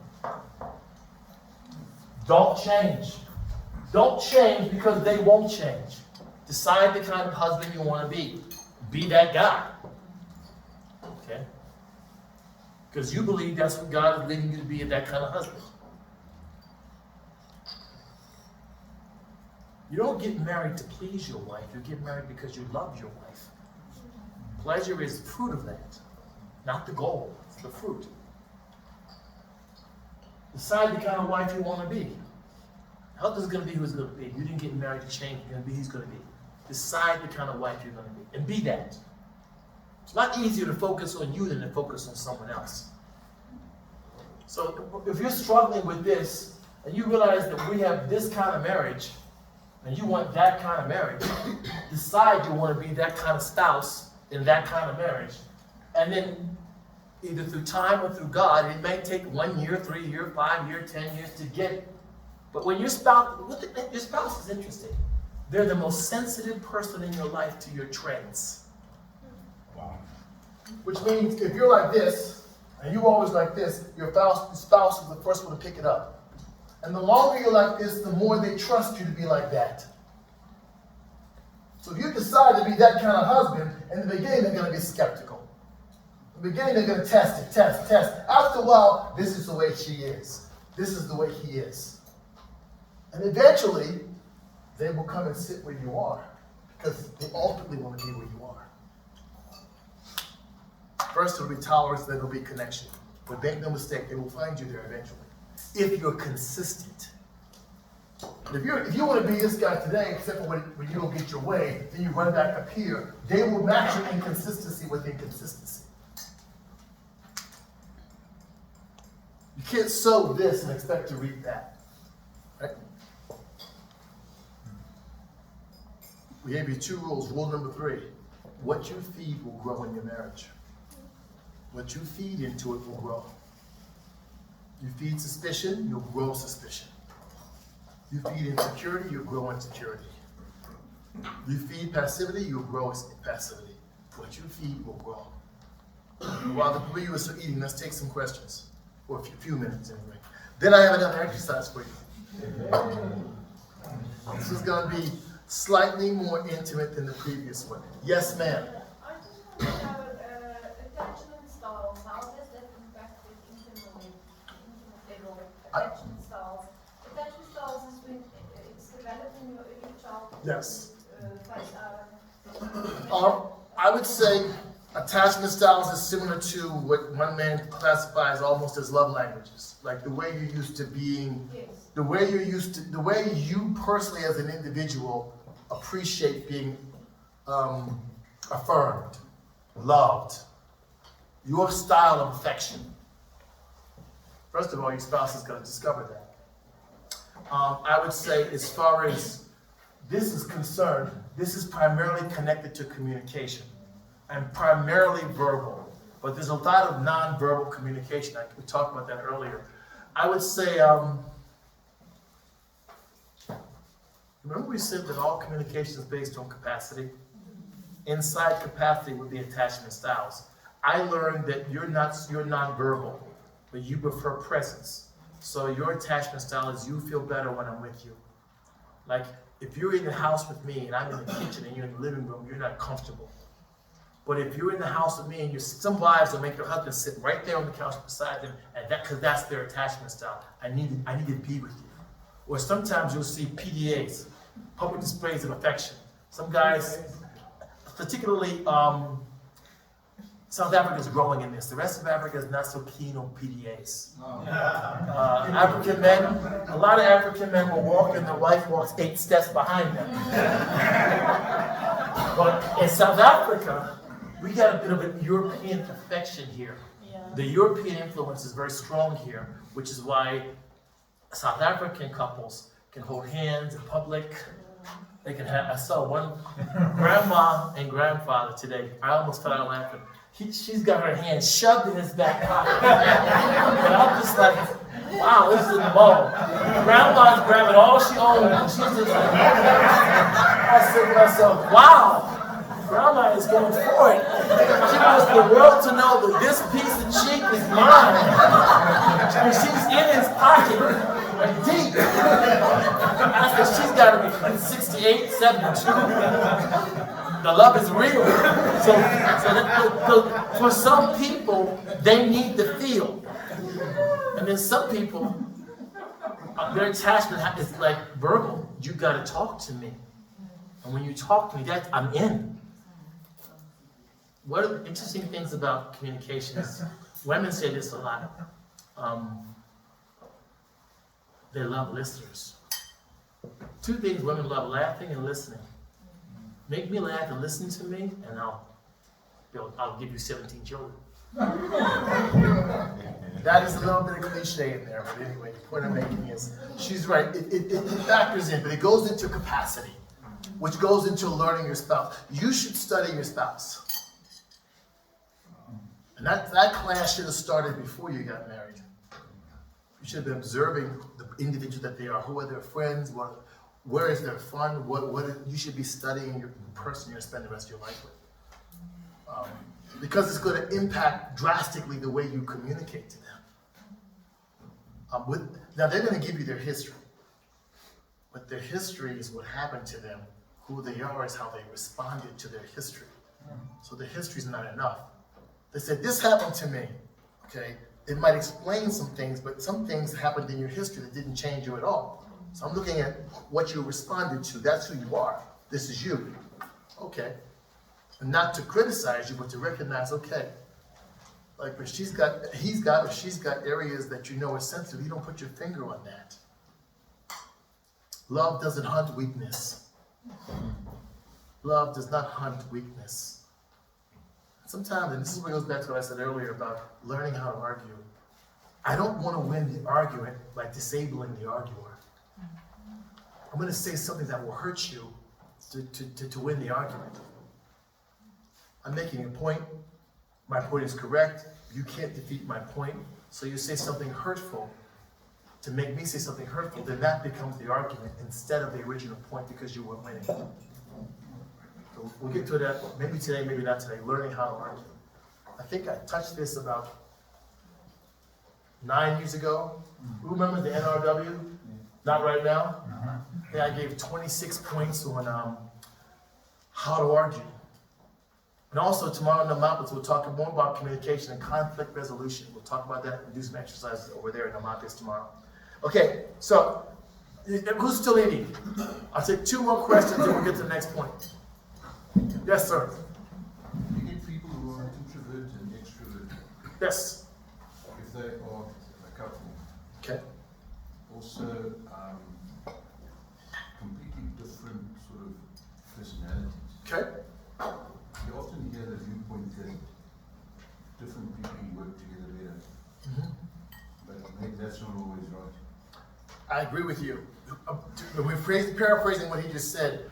Don't change. Don't change because they won't change. Decide the kind of husband you want to be. Be that guy. Okay? Because you believe that's what God is leading you to be, that kind of husband. You don't get married to please your wife. You get married because you love your wife. Pleasure is the fruit of that, not the goal. It's the fruit. Decide the kind of wife you want to be. Husband's going to be who he's going to be. You didn't get married to change. You're going to be who he's going to be. Decide the kind of wife you're going to be. And be that. It's a lot easier to focus on you than to focus on someone else. So if you're struggling with this, and you realize that we have this kind of marriage, and you want that kind of marriage, decide you want to be that kind of spouse in that kind of marriage. And then either through time or through God, it may take 1 year, 3 years, 5 years, 10 years to get. But when your spouse is interesting. They're the most sensitive person in your life to your trends. Wow. Which means if you're like this, and you're always like this, your spouse is the first one to pick it up. And the longer you're like this, the more they trust you to be like that. So if you decide to be that kind of husband, in the beginning they're going to be skeptical. In the beginning they're going to test. After a while, this is the way she is. This is the way he is. And eventually, they will come and sit where you are. Because they ultimately want to be where you are. First it'll be tolerance, then it'll be connection. But make no mistake, they will find you there eventually. If you're consistent. If you want to be this guy today, except for when you don't get your way, then you run back up here, they will match your inconsistency with inconsistency. You can't sow this and expect to reap that. Right? We gave you 2 rules. Rule number 3, what you feed will grow in your marriage. What you feed into it will grow. You feed suspicion, you'll grow suspicion. You feed insecurity, you'll grow insecurity. You feed passivity, you'll grow passivity. What you feed will grow. While the three of us are eating, let's take some questions. For a few minutes anyway. Then I have another exercise for you. This is going to be slightly more intimate than the previous one. Yes, ma'am. I just want to know attachment styles. How does that impact with intimate attachment styles? Attachment styles is when it's developed in your early childhood. Yes. Phase out. I would say attachment styles is similar to what one man classifies almost as love languages. Like the way you're used to being, Yes. the way you personally as an individual appreciate being affirmed, loved, your style of affection. First of all, your spouse is going to discover that. I would say as far as this is concerned, this is primarily connected to communication and primarily verbal. But there's a lot of nonverbal communication. We talked about that earlier. I would say, remember we said that all communication is based on capacity? Inside capacity would be attachment styles. I learned that you're nonverbal, but you prefer presence. So your attachment style is you feel better when I'm with you. Like if you're in the house with me and I'm in the kitchen and you're in the living room, you're not comfortable. But if you're in the house with me and some wives will make their husband sit right there on the couch beside them, and because that's their attachment style. I need to be with you. Or sometimes you'll see PDAs, public displays of affection. Some guys, particularly South Africa is growing in this. The rest of Africa is not so keen on PDAs. African men, a lot of African men will walk and their wife walks 8 steps behind them. But in South Africa, we got a bit of a European affection here. The European influence is very strong here, which is why South African couples can hold hands in public. They can have, I saw one grandma and grandfather today. I almost fell out laughing. She's got her hand shoved in his back pocket. And I'm just like, wow, this is the mall. Grandma's grabbing all she owns. And she's just like, I said to myself, wow, Grandma is going for it. She wants the world to know that this piece of cheek is mine. And she's in his pocket, deep. I said, she's got to be 68, 72. The love is real. So for some people, they need to feel. And then some people, their attachment is like verbal. You got to talk to me. And when you talk to me, I'm in. One of the interesting things about communication is, women say this a lot, they love listeners. 2 things women love, laughing and listening. Make me laugh and listen to me, and I'll give you 17 children. That is a little bit of cliche in there, but anyway, the point I'm making is, she's right, it factors in, but it goes into capacity, which goes into learning your spouse. You should study your spouse. And that class should have started before you got married. You should have been observing the individual that they are. Who are their friends? Where is their fun? You should be studying your person you're going to spend the rest of your life with. Because it's going to impact drastically the way you communicate to them. Now, they're going to give you their history. But their history is what happened to them. Who they are is how they responded to their history. So the history is not enough. They said, this happened to me. Okay? It might explain some things, but some things happened in your history that didn't change you at all. So I'm looking at what you responded to. That's who you are. This is you. Okay. And not to criticize you, but to recognize, okay, like when he's got or she's got areas that you know are sensitive, you don't put your finger on that. Love doesn't hunt weakness. Love does not hunt weakness. Sometimes, and this is what goes back to what I said earlier about learning how to argue. I don't want to win the argument by disabling the arguer. I'm going to say something that will hurt you to win the argument. I'm making a point. My point is correct. You can't defeat my point. So you say something hurtful to make me say something hurtful, then that becomes the argument instead of the original point because you were winning. So we'll get to that maybe today, maybe not today, learning how to argue. I think I touched this about 9 years ago. Who remembers the NRW? Not right now? Yeah, I gave 26 points on how to argue. And also tomorrow in the Mapas, we'll talk more about communication and conflict resolution. We'll talk about that and do some exercises over there in the Mapas tomorrow. Okay, so who's still eating? I'll take 2 more questions and we'll get to the next point. Yes, sir. You get people who are introvert and extrovert. Yes. If they are a couple. Okay. Also, completely different sort of personalities. Okay. You often hear the viewpoint that different people work together better. But maybe that's not always right. I agree with you. We're paraphrasing what he just said.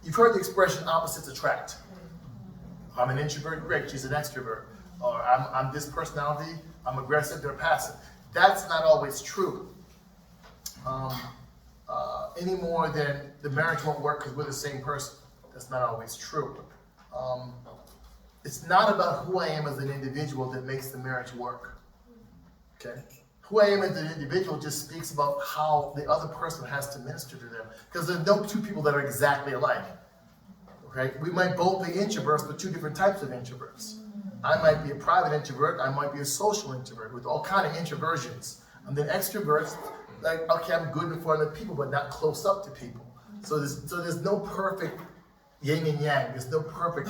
You've heard the expression opposites attract. I'm an introvert, great, she's an extrovert. Or I'm this personality, I'm aggressive, they're passive. That's not always true. Any more than the marriage won't work because we're the same person. That's not always true. It's not about who I am as an individual that makes the marriage work. Okay? Who I am as an individual just speaks about how the other person has to minister to them. Because there's no 2 people that are exactly alike. Okay? We might both be introverts, but 2 different types of introverts. I might be a private introvert, I might be a social introvert with all kind of introversions. And then extroverts, like, okay, I'm good in front of people, but not close up to people. So there's no perfect yin and yang. There's no perfect,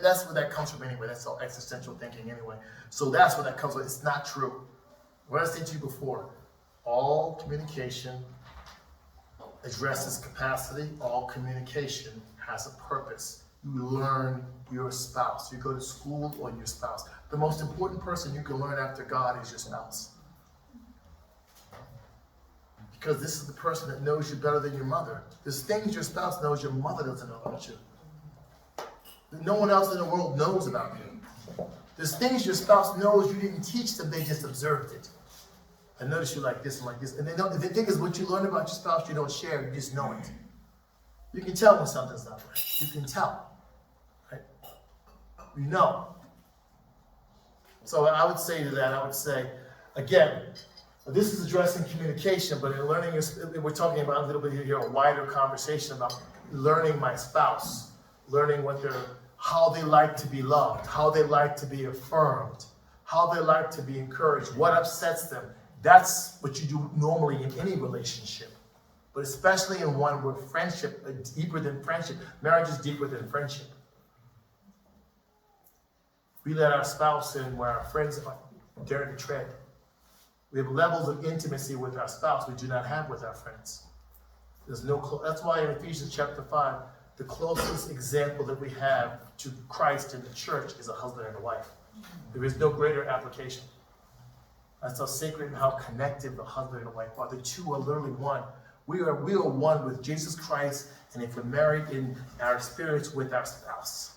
that's where that comes from anyway. That's all existential thinking anyway. So that's where that comes from. It's not true. What I said to you before, all communication addresses capacity. All communication has a purpose. You learn your spouse. You go to school on your spouse. The most important person you can learn after God is your spouse. Because this is the person that knows you better than your mother. There's things your spouse knows your mother doesn't know about you. That no one else in the world knows about you. There's things your spouse knows you didn't teach them, they just observed it. I notice you like this and like this. And the thing is, what you learn about your spouse, you don't share, you just know it. You can tell when something's not right. You can tell. Right? You know. So I would say to that, again, this is addressing communication, but in learning, we're talking about a little bit here, a wider conversation about learning my spouse, learning how they like to be loved, how they like to be affirmed, how they like to be encouraged, what upsets them. That's what you do normally in any relationship, but especially in one where friendship is deeper than friendship. Marriage is deeper than friendship. We let our spouse in where our friends dare to tread. We have levels of intimacy with our spouse we do not have with our friends. That's why in Ephesians chapter 5, the closest example that we have to Christ in the church is a husband and a wife. There is no greater application. That's how sacred and how connected the husband and wife are. The two are literally one. We are one with Jesus Christ, and if we're married in our experience with our spouse.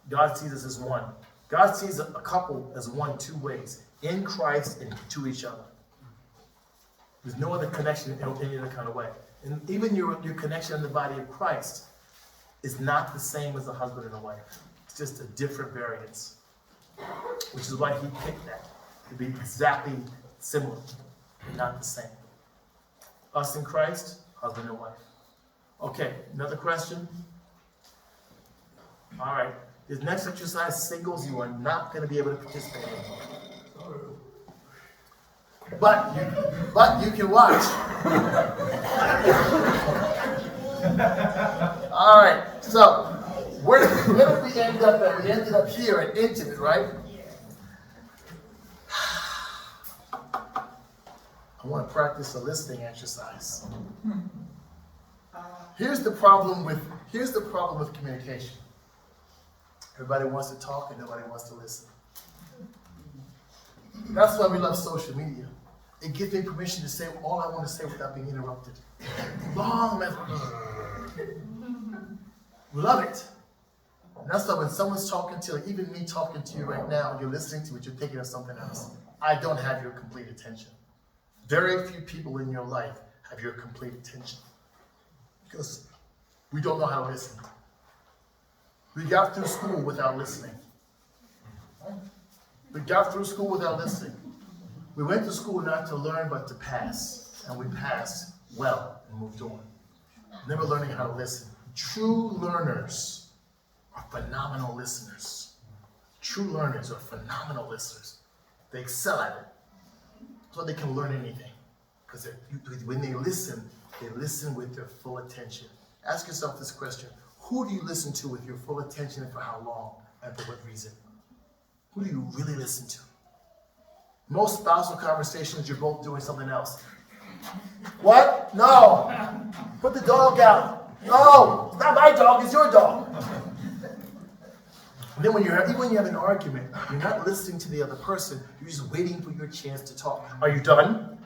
God sees us as one. God sees a couple as one, two ways, in Christ and to each other. There's no other connection in any other kind of way. And even your connection in the body of Christ is not the same as a husband and a wife. It's just a different variance, which is why he picked that, to be exactly similar and not the same. Us in Christ, husband and wife. Okay, another question? All right. This next exercise, singles, you are not going to be able to participate in. But you can watch. All right. So where did we end up at? We ended up here at intimate, right? I want to practice a listening exercise. Here's the problem with communication. Everybody wants to talk and nobody wants to listen. That's why we love social media. It gives me permission to say all I want to say without being interrupted. Long message. We love it. And that's why when someone's talking to you, like even me talking to you right now, you're listening to it, you're thinking of something else. I don't have your complete attention. Very few people in your life have your complete attention. Because we don't know how to listen. We got through school without listening. We got through school without listening. We went to school not to learn but to pass. And we passed well and moved on. Never learning how to listen. True learners are phenomenal listeners. True learners are phenomenal listeners. They excel at it. So they can learn anything. Because when they listen with their full attention. Ask yourself this question. Who do you listen to with your full attention and for how long and for what reason? Who do you really listen to? Most spousal conversations, you're both doing something else. What? No. Put the dog out. No. It's not my dog, it's your dog. And then even when you have an argument, you're not listening to the other person, you're just waiting for your chance to talk. Are you done?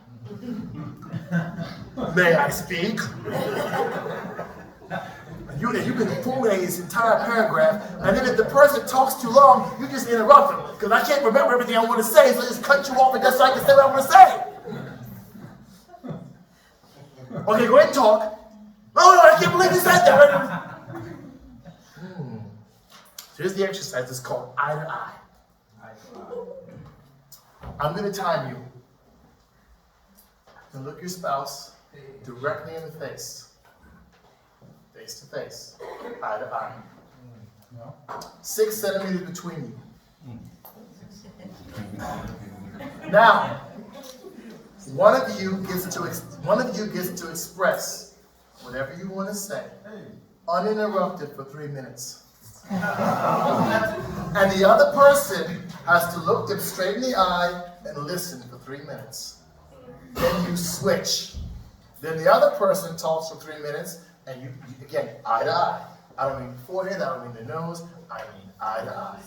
May I speak? You can formulate this entire paragraph, and then if the person talks too long, you just interrupt them. Because I can't remember everything I want to say, so I just cut you off and just so I can say what I want to say. Okay, go ahead and talk. Oh, no, I can't believe you said that. So here's the exercise. It's called eye to eye. I'm going to time you. And look your spouse directly in the face. Face to face. Eye to eye. 6 centimeters between you. Now, one of you gets to express whatever you want to say, uninterrupted for 3 minutes. And the other person has to look them straight in the eye and listen for 3 minutes. Then you switch. Then the other person talks for 3 minutes, and you again, eye to eye. I don't mean the forehead, I don't mean the nose, I mean eye to eye.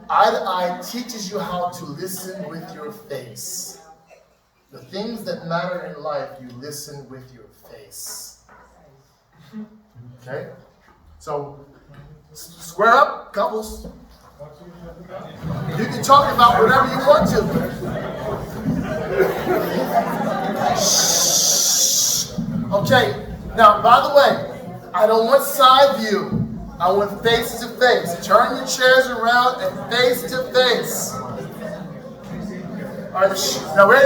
Eye to eye teaches you how to listen with your face. The things that matter in life, you listen with your face. Okay? So, square up, couples. You can talk about whatever you want to. Shh. Okay. Now, by the way, I don't want side view. I want face to face. Turn your chairs around and face to face. All right. Now, wait.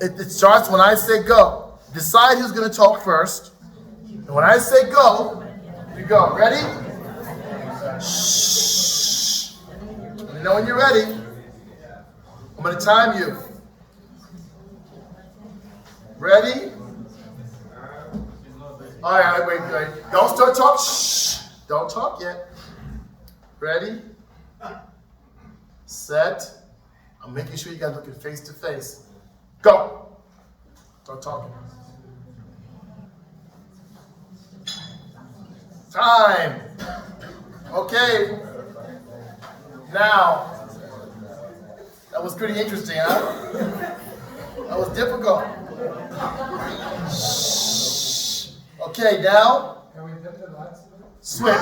It starts when I say go. Decide who's going to talk first. And when I say go, you go. Ready? Shh. Let me know when you're ready. I'm going to time you. Ready? All right, wait. Don't start talking. Shh. Don't talk yet. Ready? Set. I'm making sure you guys looking face to face. Go. Start talking. Time. Okay. Now, that was pretty interesting, huh? That was difficult. Shh. Okay, now, Can we dim the lights a bit? switch.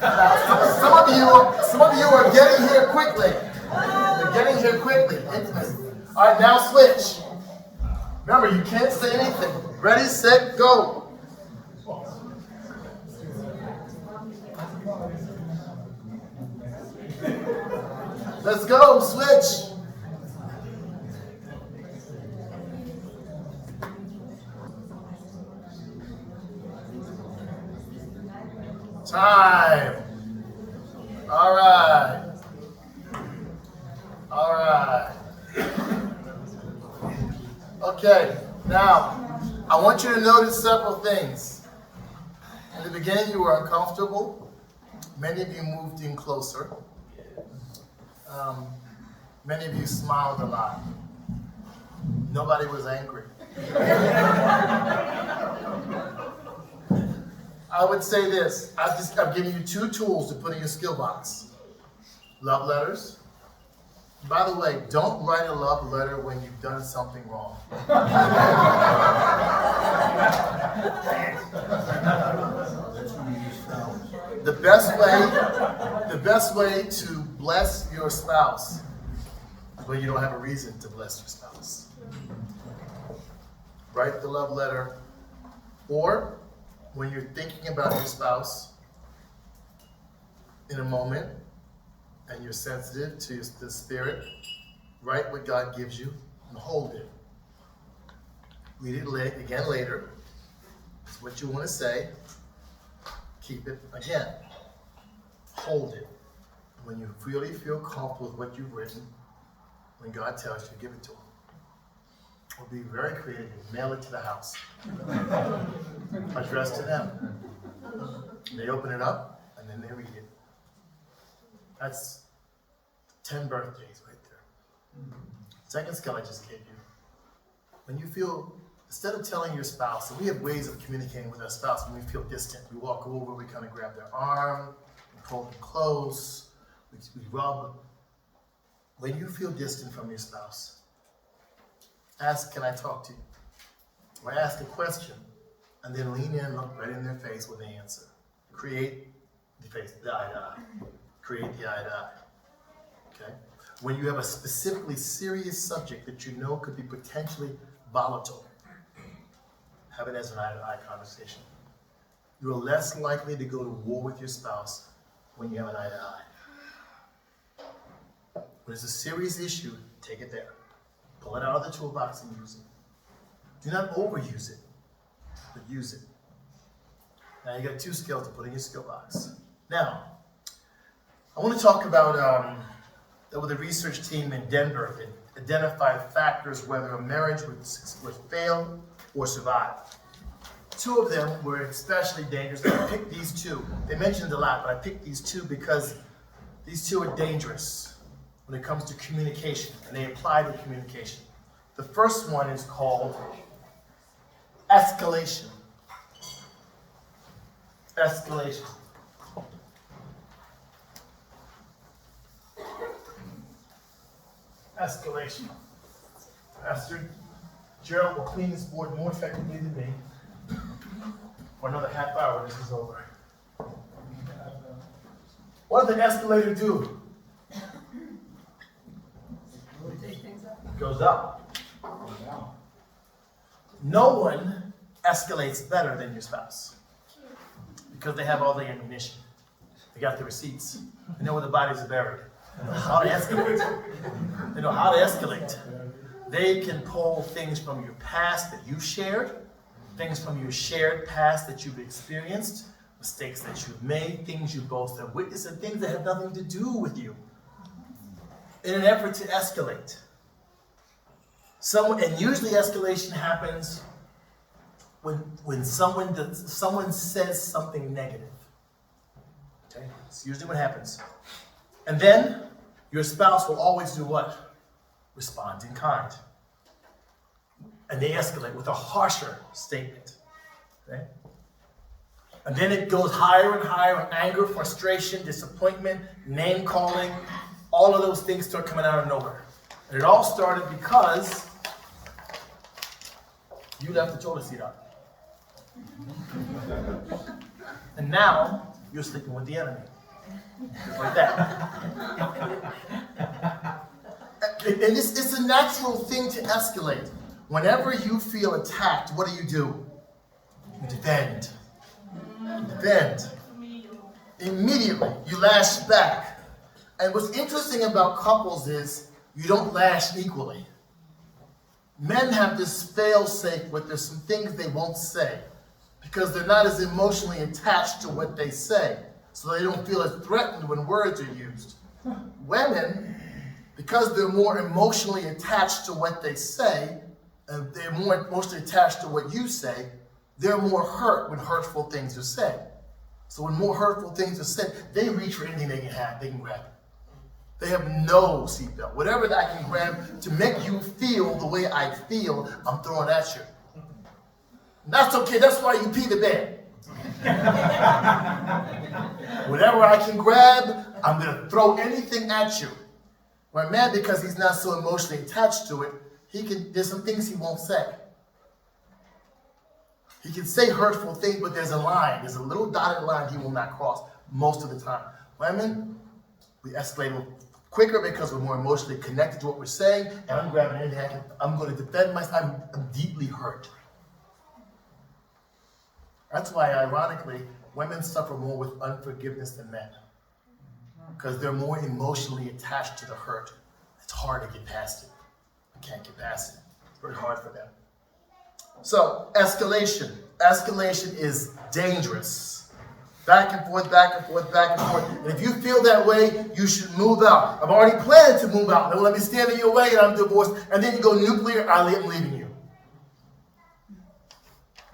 Now, some of you are getting here quickly. They're getting here quickly. All right, now switch. Remember, you can't say anything. Ready, set, go. Let's go, switch. Time. All right. All right. Okay, now, I want you to notice several things. In the beginning, you were uncomfortable. Many of you moved in closer. Many of you smiled a lot. Nobody was angry. I would say this. I've given you 2 tools to put in your skill box. Love letters. By the way, don't write a love letter when you've done something wrong. The best way to bless your spouse is when you don't have a reason to bless your spouse. Write the love letter, or when you're thinking about your spouse in a moment and you're sensitive to the spirit, write what God gives you and hold it. Read it again later. It's what you want to say. Keep it again. Hold it. When you really feel comfortable with what you've written, when God tells you, give it to him. Or be very creative and mail it to the house. Addressed to them. They open it up and then they read it. That's 10 birthdays right there. Second skill I just gave you. When you feel, instead of telling your spouse, and we have ways of communicating with our spouse when we feel distant. We walk over, we kind of grab their arm, we pull them close, we rub. When you feel distant from your spouse, ask, can I talk to you? Or ask a question, and then lean in, look right in their face when they answer. Create the face, the eye to eye. Create the eye to eye. Okay? When you have a specifically serious subject that you know could be potentially volatile, have it as an eye-to-eye conversation. You are less likely to go to war with your spouse when you have an eye-to-eye. When it's a serious issue, take it there. Pull it out of the toolbox and use it. Do not overuse it, but use it. Now you got 2 skills to put in your skill box. Now, I want to talk about with a research team in Denver that identified factors whether a marriage would fail or survive. 2 of them were especially dangerous. I picked these 2. They mentioned a lot, but I picked these 2 because these 2 are dangerous when it comes to communication, and they apply to communication. The first one is called escalation. Escalation. Escalation. Pastor Gerald will clean this board more effectively than me. For another half hour, this is over. What does an escalator do? It goes up. No one escalates better than your spouse because they have all the ammunition. They got the receipts. They know where the bodies are buried. They know how to escalate. They know how to escalate. They can pull things from your past that you shared, things from your shared past that you've experienced, mistakes that you've made, things you both have witnessed, and things that have nothing to do with you, in an effort to escalate. And usually escalation happens when someone says something negative. Okay? It's usually what happens. And then your spouse will always do what? Respond in kind. And they escalate with a harsher statement. Okay? And then it goes higher and higher in anger, frustration, disappointment, name calling. All of those things start coming out of nowhere. And it all started because you left the toilet seat on. And now you're sleeping with the enemy. Just like that. And it's a natural thing to escalate. Whenever you feel attacked, what do? You defend. You defend. Immediately, you lash back. And what's interesting about couples is you don't lash equally. Men have this fail-safe where there's some things they won't say because they're not as emotionally attached to what they say, so they don't feel as threatened when words are used. Women, because they're more emotionally attached to what they say, and they're more emotionally attached to what you say, they're more hurt when hurtful things are said. So when more hurtful things are said, they reach for anything they can have, they can grab it. They have no seatbelt. Whatever that I can grab to make you feel the way I feel, I'm throwing at you. And that's okay, that's why you pee the bed. Whatever I can grab, I'm gonna throw anything at you. My man, because he's not so emotionally attached to it, there's some things he won't say. He can say hurtful things, but there's a a little dotted line he will not cross most of the time. Women, we escalate a little quicker because we're more emotionally connected to what we're saying, and I'm grabbing anything I can. I'm going to defend myself. I'm deeply hurt. That's why, ironically, women suffer more with unforgiveness than men. Because they're more emotionally attached to the hurt. It's hard to get past it. I can't get past it. It's very hard for them. So, escalation. Escalation is dangerous. Back and forth, back and forth, back and forth. And if you feel that way, you should move out. I'm already planning to move out. Don't let me stand in your way and I'm divorced. And then you go nuclear, I'm leaving you.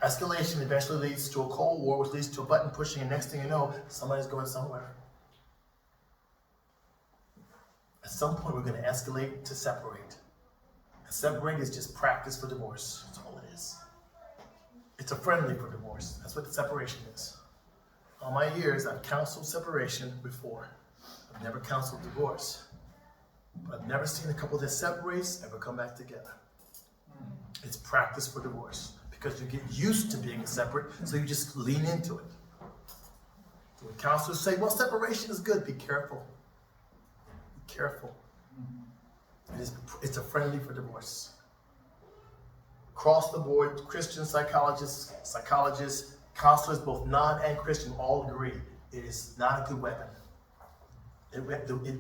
Escalation eventually leads to a Cold War, which leads to a button pushing, and next thing you know, somebody's going somewhere. At some point, we're going to escalate to separate. And separate is just practice for divorce. That's all it is. It's a friendly for divorce. That's what separation is. All my years, I've counseled separation before. I've never counseled divorce. But I've never seen a couple that separates ever come back together. It's practice for divorce. Because you get used to being separate, so you just lean into it. So when counselors say, well, separation is good, be careful. Be careful. It's a friendly for divorce. Across the board, Christian psychologists, counselors, both non and Christian, all agree it is not a good weapon. It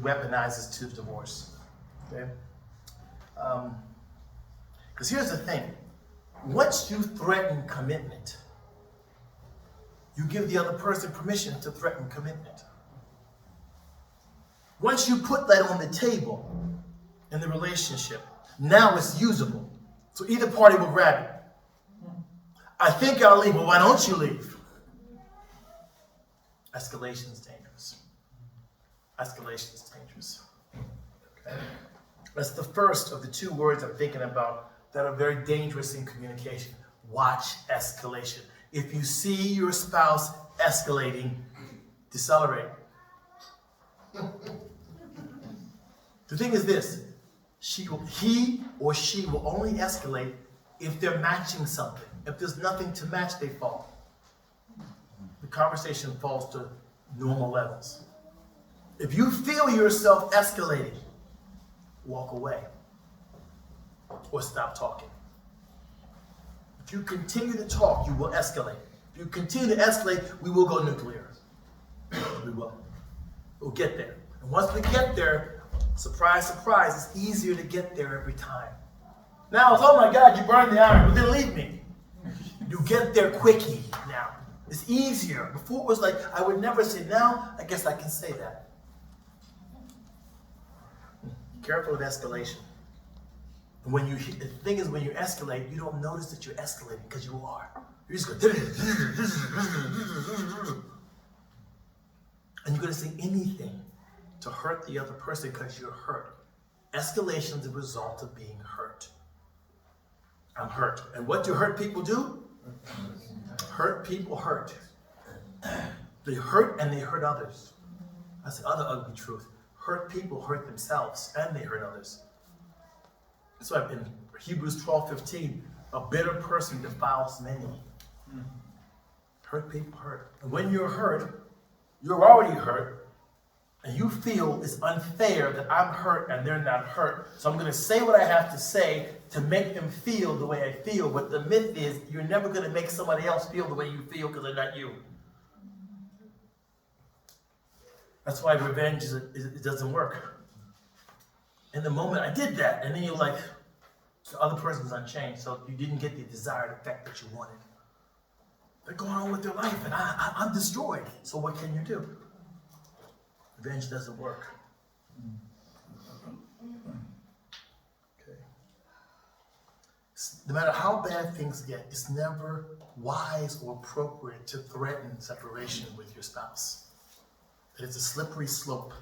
weaponizes to divorce. Okay? Because here's the thing. Once you threaten commitment, you give the other person permission to threaten commitment. Once you put that on the table in the relationship, now it's usable. So either party will grab it. I think I'll leave. Well, why don't you leave? Escalation is dangerous. Escalation is dangerous. Okay? That's the first of the two words I'm thinking about that are very dangerous in communication. Watch escalation. If you see your spouse escalating, decelerate. The thing is this, he or she will only escalate if they're matching something. If there's nothing to match, they fall. The conversation falls to normal levels. If you feel yourself escalating, walk away. Or stop talking. If you continue to talk, you will escalate. If you continue to escalate, we will go nuclear. We will. We'll get there. And once we get there, surprise, surprise, it's easier to get there every time. Now it's, oh my God, you burned the iron. Well, then leave me. You get there quickie now. It's easier. Before it was like, I would never say, now I guess I can say that. Careful with escalation. And the thing is, when you escalate, you don't notice that you're escalating because you are. You just go, and you're going to say anything to hurt the other person because you're hurt. Escalation is the result of being hurt. I'm hurt. And what do hurt people do? Hurt people hurt. They hurt and they hurt others. That's the other ugly truth. Hurt people hurt themselves and they hurt others. That's why in Hebrews 12:15, a bitter person defiles many. Hurt people hurt. And when you're hurt, you're already hurt, and you feel it's unfair that I'm hurt and they're not hurt. So I'm going to say what I have to say to make them feel the way I feel. But the myth is you're never going to make somebody else feel the way you feel because they're not you. That's why revenge it doesn't work. In the moment I did that, and then you're like, the other person's unchanged, so you didn't get the desired effect that you wanted. They're going on with their life, and I'm destroyed. So what can you do? Revenge doesn't work. Okay. No matter how bad things get, it's never wise or appropriate to threaten separation with your spouse. It's a slippery slope.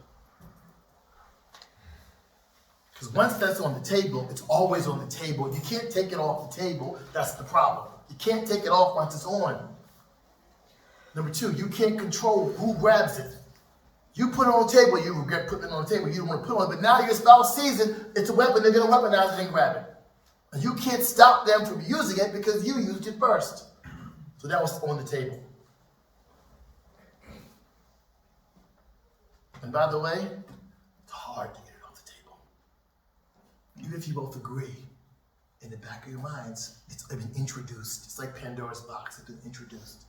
Because once that's on the table, it's always on the table. You can't take it off the table. That's the problem. You can't take it off once it's on. Number two, you can't control who grabs it. You put it on the table, you regret putting it on the table. You don't want to put it on it, but now your spouse sees it. It's a weapon. They're going to weaponize it and grab it. And you can't stop them from using it because you used it first. So that was on the table. And by the way, it's hard to get it off the table. Even if you both agree, in the back of your minds, it's been introduced. It's like Pandora's box. It's been introduced.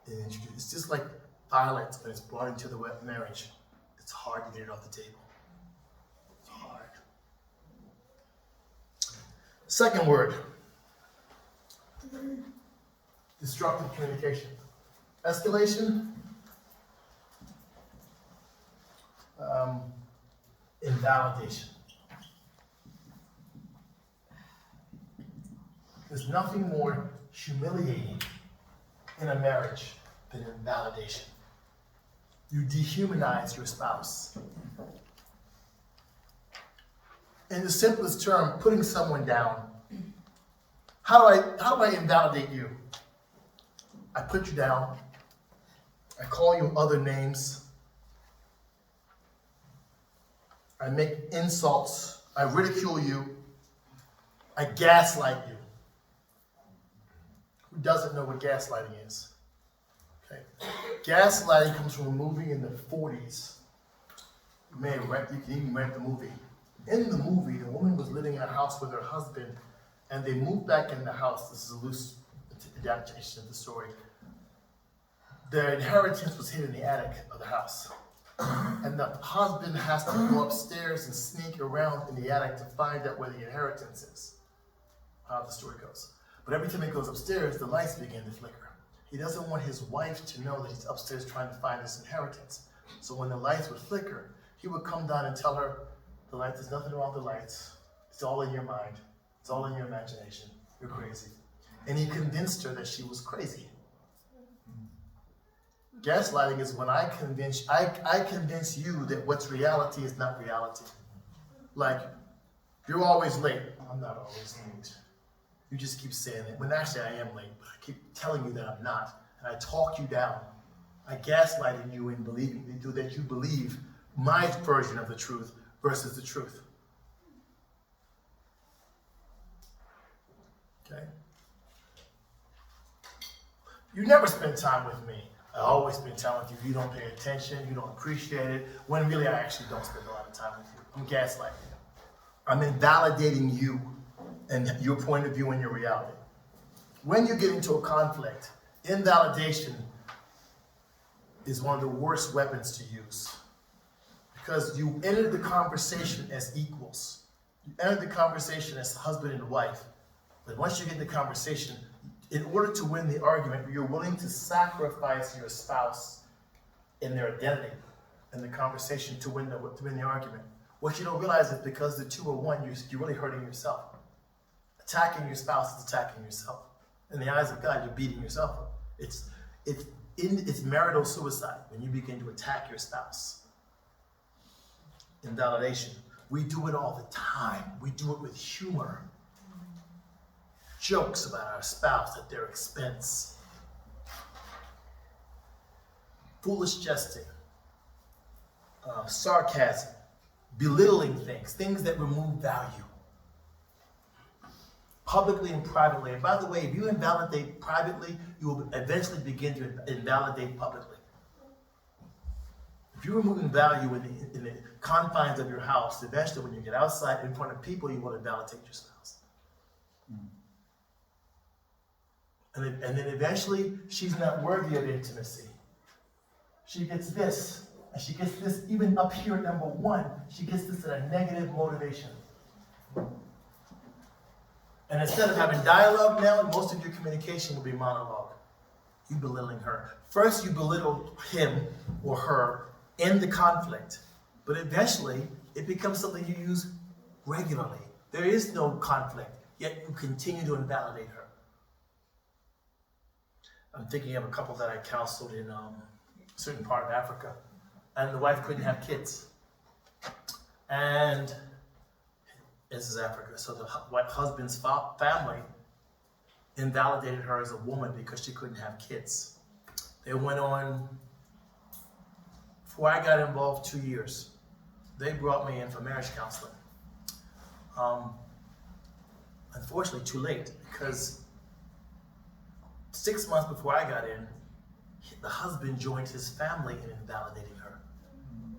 It's just like violence when it's brought into the marriage. It's hard to get it off the table. It's hard. Second word. Destructive communication. Escalation. Invalidation. There's nothing more humiliating in a marriage than invalidation. You dehumanize your spouse. In the simplest term, putting someone down. How do I invalidate you? I put you down. I call you other names. I make insults. I ridicule you. I gaslight you. Who doesn't know what gaslighting is? Okay. Gaslighting comes from a movie in the 40s. You can even rent the movie. In the movie, the woman was living in a house with her husband, and they moved back in the house. This is a loose adaptation of the story. Their inheritance was hid in the attic of the house. And the husband has to go upstairs and sneak around in the attic to find out where the inheritance is. How the story goes. But every time he goes upstairs, the lights begin to flicker. He doesn't want his wife to know that he's upstairs trying to find his inheritance. So when the lights would flicker, he would come down and tell her, the light, there's nothing wrong with the lights. It's all in your mind. It's all in your imagination. You're crazy. And he convinced her that she was crazy. Gaslighting is when I convince you that what's reality is not reality. Like, you're always late. I'm not always late. You just keep saying it. When actually I am late, but I keep telling you that I'm not. And I talk you down. I gaslighted you in believing that you believe my version of the truth versus the truth. Okay? You never spend time with me. I always spend time with you. You don't pay attention. You don't appreciate it. When really I actually don't spend a lot of time with you. I'm gaslighting you. I'm invalidating you and your point of view and your reality. When you get into a conflict, invalidation is one of the worst weapons to use. Because you entered the conversation as equals. You entered the conversation as husband and wife. But once you get in the conversation, in order to win the argument, you're willing to sacrifice your spouse in their identity in the conversation to win the argument. What you don't realize is because the two are one, you're really hurting yourself. Attacking your spouse is attacking yourself. In the eyes of God, you're beating yourself up. It's marital suicide when you begin to attack your spouse. Invalidation. We do it all the time. We do it with humor. jokes about our spouse at their expense, foolish jesting, sarcasm, belittling things, things that remove value, publicly and privately. And by the way, if you invalidate privately, you will eventually begin to invalidate publicly. If you're removing value in the confines of your house, eventually when you get outside in front of people, you will invalidate your spouse. And then eventually, she's not worthy of intimacy. She gets this, and she gets this even up here at number 1, she gets this at a negative motivation. And instead of having dialogue now, most of your communication will be monologue. You belittling her. First, you belittle him or her in the conflict, but eventually, it becomes something you use regularly. There is no conflict, yet you continue to invalidate her. I'm thinking of a couple that I counseled in a certain part of Africa, and the wife couldn't have kids. And this is Africa, so the husband's family invalidated her as a woman because she couldn't have kids. They went on, before I got involved, 2 years. They brought me in for marriage counseling. Unfortunately, too late, because 6 months before I got in, the husband joined his family in invalidating her.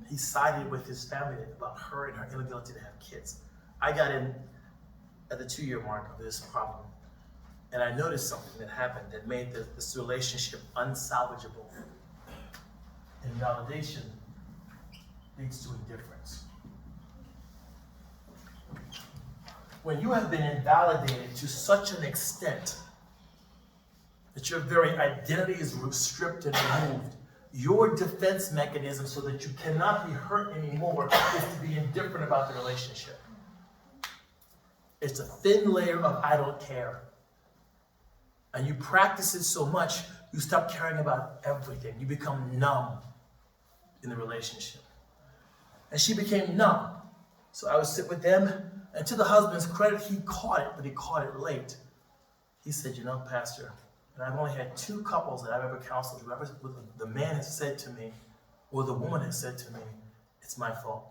He sided with his family about her and her inability to have kids. I got in at the 2-year mark of this problem, and I noticed something that happened that made this relationship unsalvageable. Invalidation leads to indifference. When you have been invalidated to such an extent that your very identity is stripped and removed, your defense mechanism so that you cannot be hurt anymore is to be indifferent about the relationship. It's a thin layer of I don't care. And you practice it so much, you stop caring about everything. You become numb in the relationship. And she became numb. So I would sit with them, and to the husband's credit, he caught it, but he caught it late. He said, you know, Pastor, and I've only had 2 couples that I've ever counseled where the man has said to me, or the woman has said to me, it's my fault.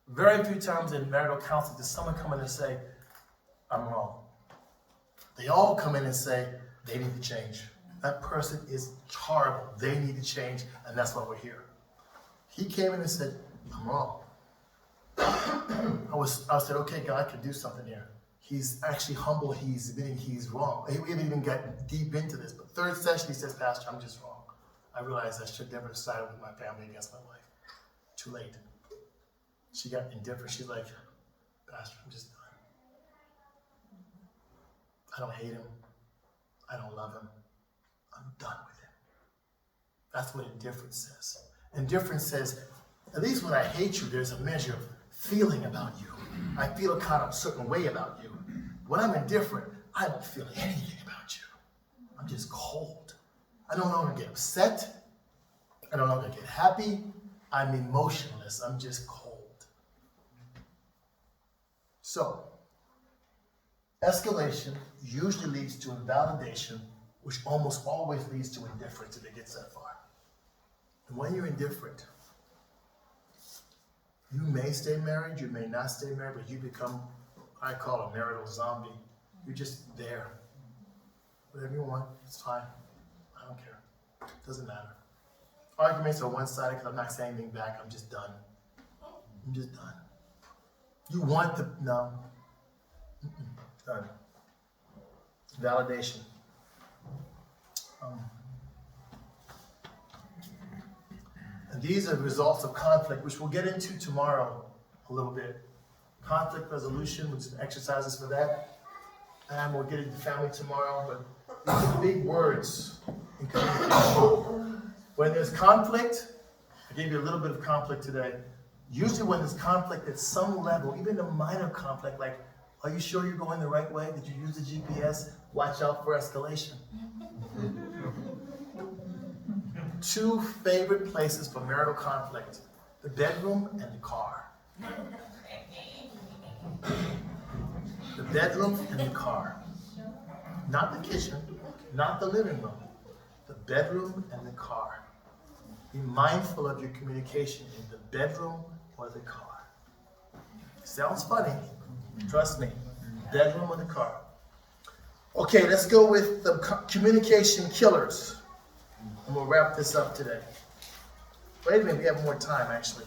Very few times in marital counseling does someone come in and say, I'm wrong. They all come in and say, they need to change. That person is horrible. They need to change, and that's why we're here. He came in and said, I'm wrong. I said, okay, God can do something here. He's actually humble. He's admitting he's wrong. We haven't even got deep into this, but 3rd session, he says, Pastor, I'm just wrong. I realized I should never have sided with my family against my wife. Too late. She got indifferent. She's like, Pastor, I'm just done. I don't hate him. I don't love him. I'm done with him. That's what indifference says. Indifference says, at least when I hate you, there's a measure of feeling about you. I feel a kind of certain way about you. When I'm indifferent, I don't feel anything about you. I'm just cold. I no longer get upset. I no longer get happy. I'm emotionless. I'm just cold. So, escalation usually leads to invalidation, which almost always leads to indifference if it gets that far. And when you're indifferent, you may stay married, you may not stay married, but you become, I call a marital zombie. You're just there. Whatever you want, it's fine. I don't care. It doesn't matter. Arguments are one-sided because I'm not saying anything back. I'm just done. I'm just done. You want the, no. Done. Validation. And these are the results of conflict, which we'll get into tomorrow a little bit. Conflict resolution, which is exercises for that. And we'll get into family tomorrow, but these are big words in communication. When there's conflict, I gave you a little bit of conflict today. Usually when there's conflict at some level, even a minor conflict, like, are you sure you're going the right way? Did you use the GPS? Watch out for escalation. 2 favorite places for marital conflict: the bedroom and the car. The bedroom and the car. Not the kitchen, not the living room, the bedroom and the car. Be mindful of your communication in the bedroom or the car. Sounds funny, trust me. Bedroom or the car. Okay, let's go with the communication killers. And we'll wrap this up today. Wait a minute, we have more time actually.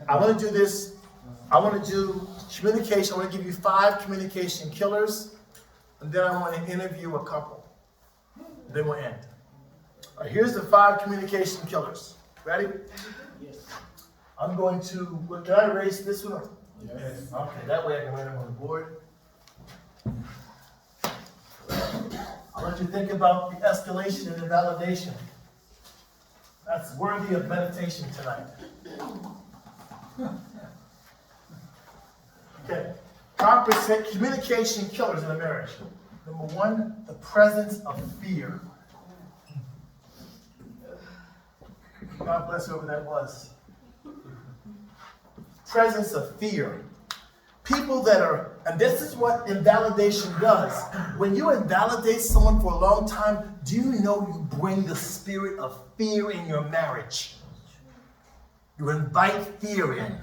I want to do this. I want to do communication. I want to give you 5 communication killers, and then I want to interview a couple. Then we'll end. All right, here's the 5 communication killers. Ready? Yes. I'm going to, can I erase this one? Yes. Okay, that way I can write them on the board. I want you to think about the escalation and the validation. That's worthy of meditation tonight. Okay, communication killers in a marriage. Number 1, the presence of fear. God bless whoever that was. Presence of fear. People that are, and this is what invalidation does. When you invalidate someone for a long time, do you know you bring the spirit of fear in your marriage? You invite fear in.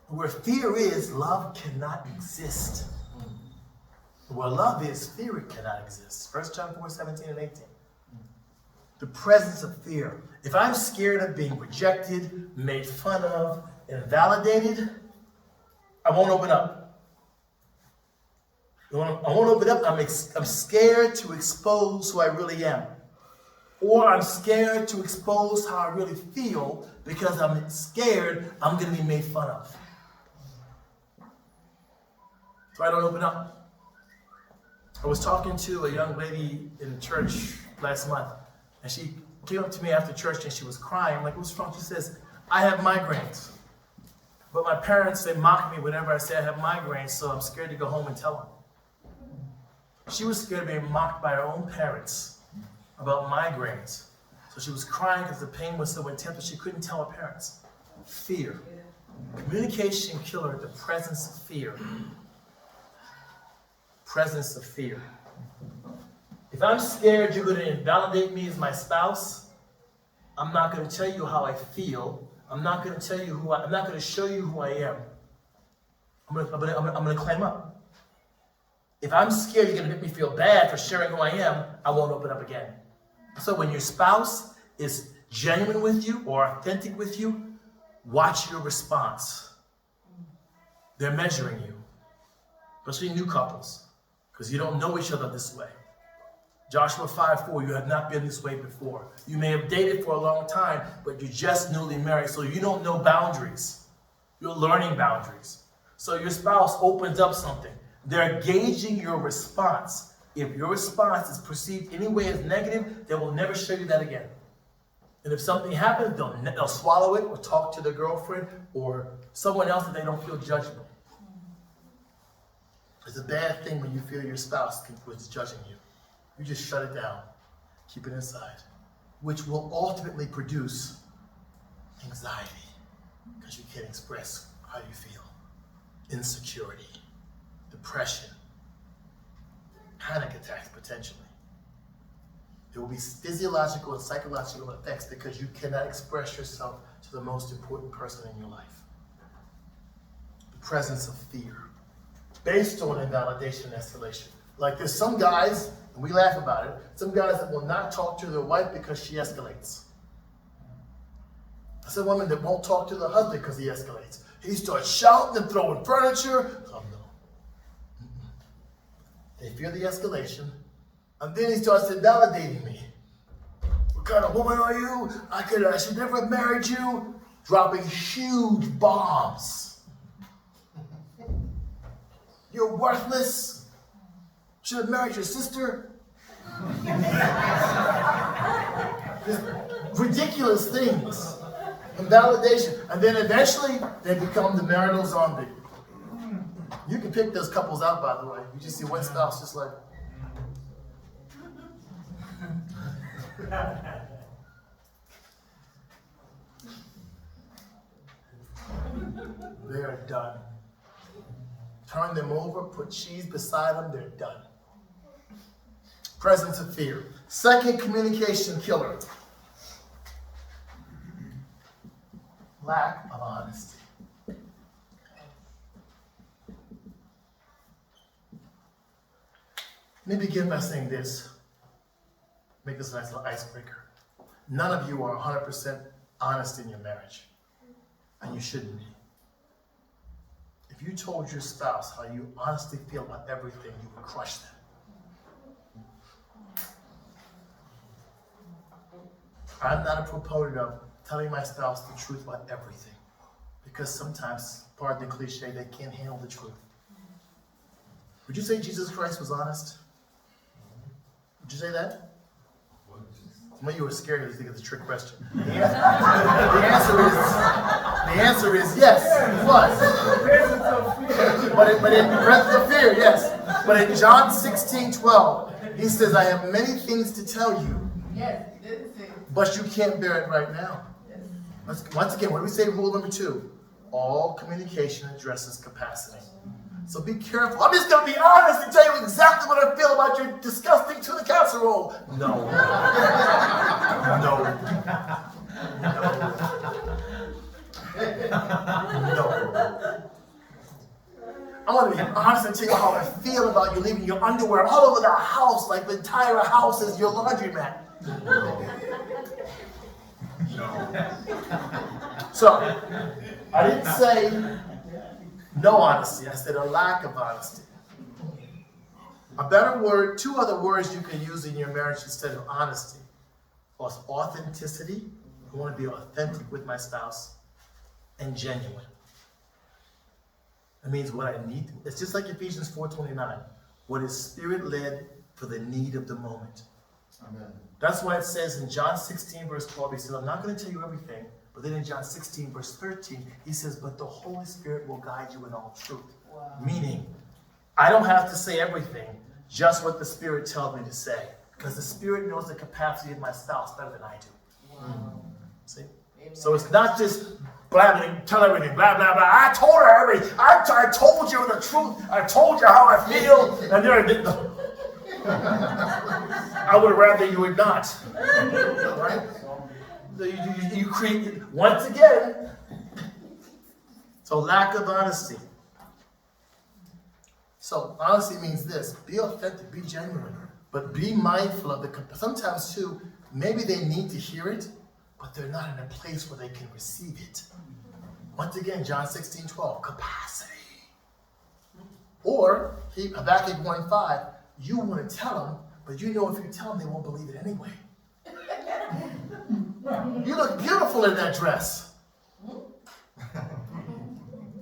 Where fear is, love cannot exist. Where love is, fear cannot exist. 1 John 4:17 and 18. The presence of fear. If I'm scared of being rejected, made fun of, invalidated, I won't open up. I won't open up. I'm scared to expose who I really am. Or I'm scared to expose how I really feel because I'm scared I'm going to be made fun of. So I don't open up. I was talking to a young lady in church last month, and she came up to me after church and she was crying. I'm like, what's wrong? She says, I have migraines. But my parents, they mock me whenever I say I have migraines, so I'm scared to go home and tell them. She was scared of being mocked by her own parents about migraines. So she was crying because the pain was so intense, but she couldn't tell her parents. Fear. Communication killer, the presence of fear. Presence of fear. If I'm scared you're going to invalidate me as my spouse, I'm not going to tell you how I feel. I'm not going to tell you I'm not going to show you who I am. I'm going to climb up. If I'm scared you're going to make me feel bad for sharing who I am, I won't open up again. So when your spouse is genuine with you or authentic with you, watch your response. They're measuring you, especially new couples, because you don't know each other this way. Joshua 5:4, you have not been this way before. You may have dated for a long time, but you're just newly married, so you don't know boundaries. You're learning boundaries. So your spouse opens up something. They're gauging your response. If your response is perceived any way as negative, they will never show you that again. And if something happens, they'll swallow it or talk to their girlfriend or someone else that they don't feel judgment. It's a bad thing when you feel your spouse was judging you. You just shut it down, keep it inside, which will ultimately produce anxiety because you can't express how you feel, insecurity, depression, panic attacks potentially. There will be physiological and psychological effects because you cannot express yourself to the most important person in your life. The presence of fear, based on invalidation and escalation. Like there's some guys, and we laugh about it, some guys that will not talk to their wife because she escalates. There's a woman that won't talk to the husband because he escalates. He starts shouting and throwing furniture. Oh no. They fear the escalation, and then he starts invalidating me. What kind of woman are you? I should never have married you. Dropping huge bombs. You're worthless. Should have married your sister. Ridiculous things. Invalidation. And then eventually they become the marital zombie. You can pick those couples out, by the way. You just see one spouse just like. They are done. turn them over, put cheese beside them, they're done. Presence of fear. Second communication killer. Lack of honesty. Let me begin by saying this. Make this a nice little icebreaker. None of you are 100% honest in your marriage, and you shouldn't be. If you told your spouse how you honestly feel about everything, you would crush them. I'm not a proponent of telling my spouse the truth about everything, because sometimes, pardon the cliche, they can't handle the truth. Would you say Jesus Christ was honest? Would you say that? Some of you were scared to think it's a trick question. The answer is yes, he was. But in presence of fear, yes. But in John 16:12, he says, I have many things to tell you, Yes, he didn't say. but you can't bear it right now. Yes. Once again, what do we say? Rule number 2. All communication addresses capacity. So be careful. I'm just going to be honest and tell you exactly what I feel about your disgusting tuna casserole. No. No. No. I want to be honest and tell you how I feel about you leaving your underwear all over the house, like the entire house is your laundromat. No. So, I didn't say no honesty. I said a lack of honesty. A better word, 2 other words you can use in your marriage instead of honesty was authenticity. I want to be authentic with my spouse, and genuine. That means what I need. It's just like Ephesians 4:29. What is spirit-led for the need of the moment. Amen. That's why it says in John 16, verse 12, he said, I'm not going to tell you everything. But then in John 16, verse 13, he says, but the Holy Spirit will guide you in all truth. Wow. Meaning, I don't have to say everything, just what the Spirit tells me to say. Because the Spirit knows the capacity of my spouse better than I do. Wow. See? Amen. So it's not just blabbing, tell everything, blah, blah, blah. I told her everything. I told you the truth. I told you how I feel. And there I did. I would rather you would not. Right? You create, once again, so lack of honesty. So honesty means this: be authentic, be genuine, but be mindful of sometimes too, maybe they need to hear it, but they're not in a place where they can receive it. Once again, John 16:12, capacity. Or, Habakkuk 1:5, you want to tell them, but you know if you tell them, they won't believe it anyway. You look beautiful in that dress. You're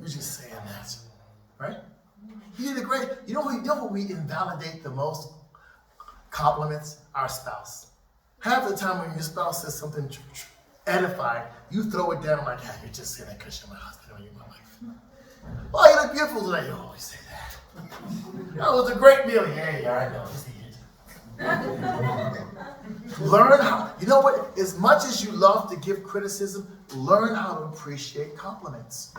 just saying that, right? You did a great. You know what we invalidate the most? Compliments, our spouse. Half the time when your spouse says something edifying, you throw it down like, you're just saying that because you're my husband or you're my wife. Oh, you look beautiful today. You always say that. That was a great meal. Yeah, I know. Just eat it. Learn how, you know what? As much as you love to give criticism, learn how to appreciate compliments.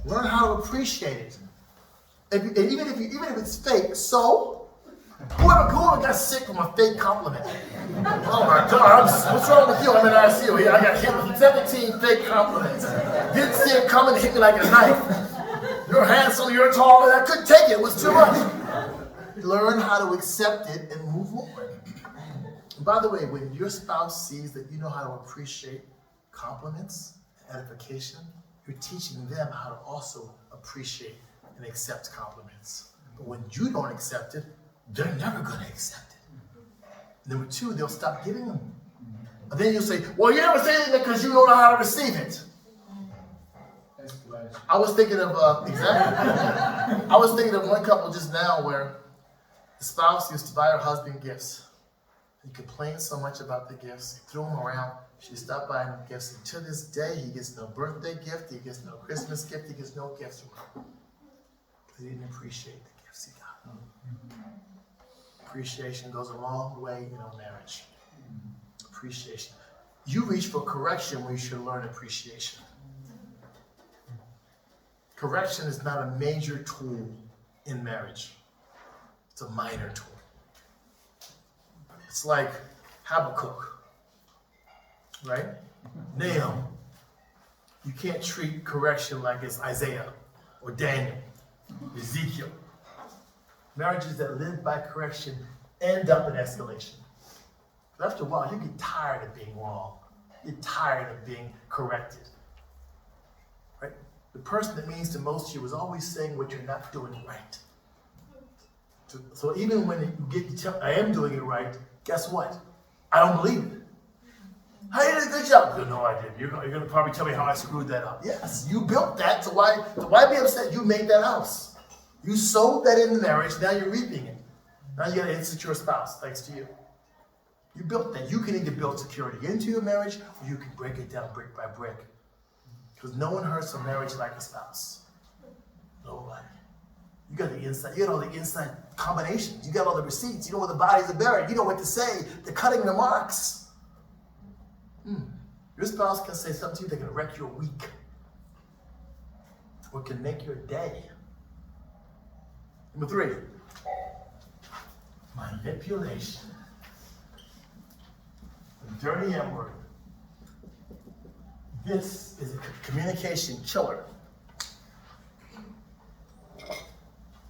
Learn how to appreciate it. And even if it's fake, so whoever got sick from a fake compliment. Oh my God, what's wrong with you? I'm in ICU. I got hit with 17 fake compliments. Didn't see it coming, hit me like a knife. You're handsome, you're tall, I couldn't take it. It was too much. Learn how to accept it and move on. And by the way, when your spouse sees that you know how to appreciate compliments and edification, you're teaching them how to also appreciate and accept compliments. But when you don't accept it, they're never going to accept it. Number 2, they'll stop giving them. And then you'll say, well, you never say anything because you don't know how to receive it. I was thinking of, I was thinking of one couple just now where the spouse used to buy her husband gifts. He complained so much about the gifts. He threw them around. She stopped buying him gifts. And to this day, he gets no birthday gift. He gets no Christmas gift. He gets no gifts from her. He didn't appreciate the gifts he got. Appreciation goes a long way in a marriage. Appreciation. You reach for correction when you should learn appreciation. correction is not a major tool in marriage. It's a minor tool. It's like Habakkuk, right? Nahum. You can't treat correction like it's Isaiah or Daniel, Ezekiel. Marriages that live by correction end up in escalation. After a while, you get tired of being wrong. You're tired of being corrected. Right? The person that means the most to you is always saying what you're not doing right. So even when you get to tell, I am doing it right, guess what? I don't believe it. Hey, you did a good job. No, I didn't. You're going to probably tell me how I screwed that up. Yes, you built that, so why be upset? You made that house. You sowed that in the marriage, now you're reaping it. Now you got an insecure spouse, thanks to you. You built that. You can either build security into your marriage, or you can break it down brick by brick. Because no one hurts a marriage like a spouse. Nobody. You got the inside, you got all the inside combinations. You got all the receipts. You know where the bodies are buried. You know what to say. They're cutting the marks. Your spouse can say something to you that can wreck your week. Or can make your day. Number 3. Manipulation. The dirty M word. This is a communication killer.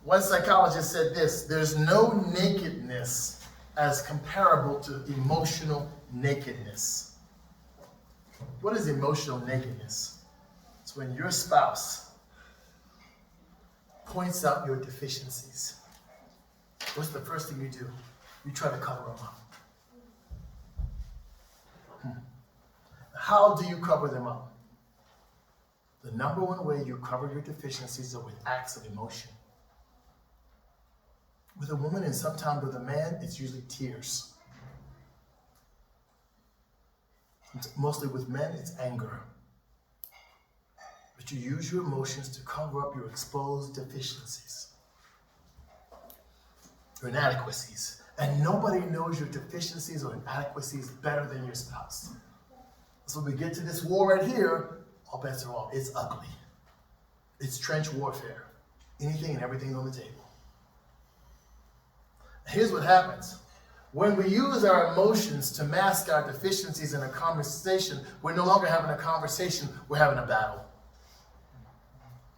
One psychologist said this: there's no nakedness as comparable to emotional nakedness. What is emotional nakedness? It's when your spouse points out your deficiencies. What's the first thing you do? You try to cover them up. How do you cover them up? The number one way you cover your deficiencies are with acts of emotion. With a woman and sometimes with a man, it's usually tears. Mostly with men, it's anger. But you use your emotions to cover up your exposed deficiencies, your inadequacies. And nobody knows your deficiencies or inadequacies better than your spouse. So when we get to this war right here, all bets are off. It's ugly. It's trench warfare. Anything and everything on the table. Here's what happens. When we use our emotions to mask our deficiencies in a conversation, we're no longer having a conversation, we're having a battle.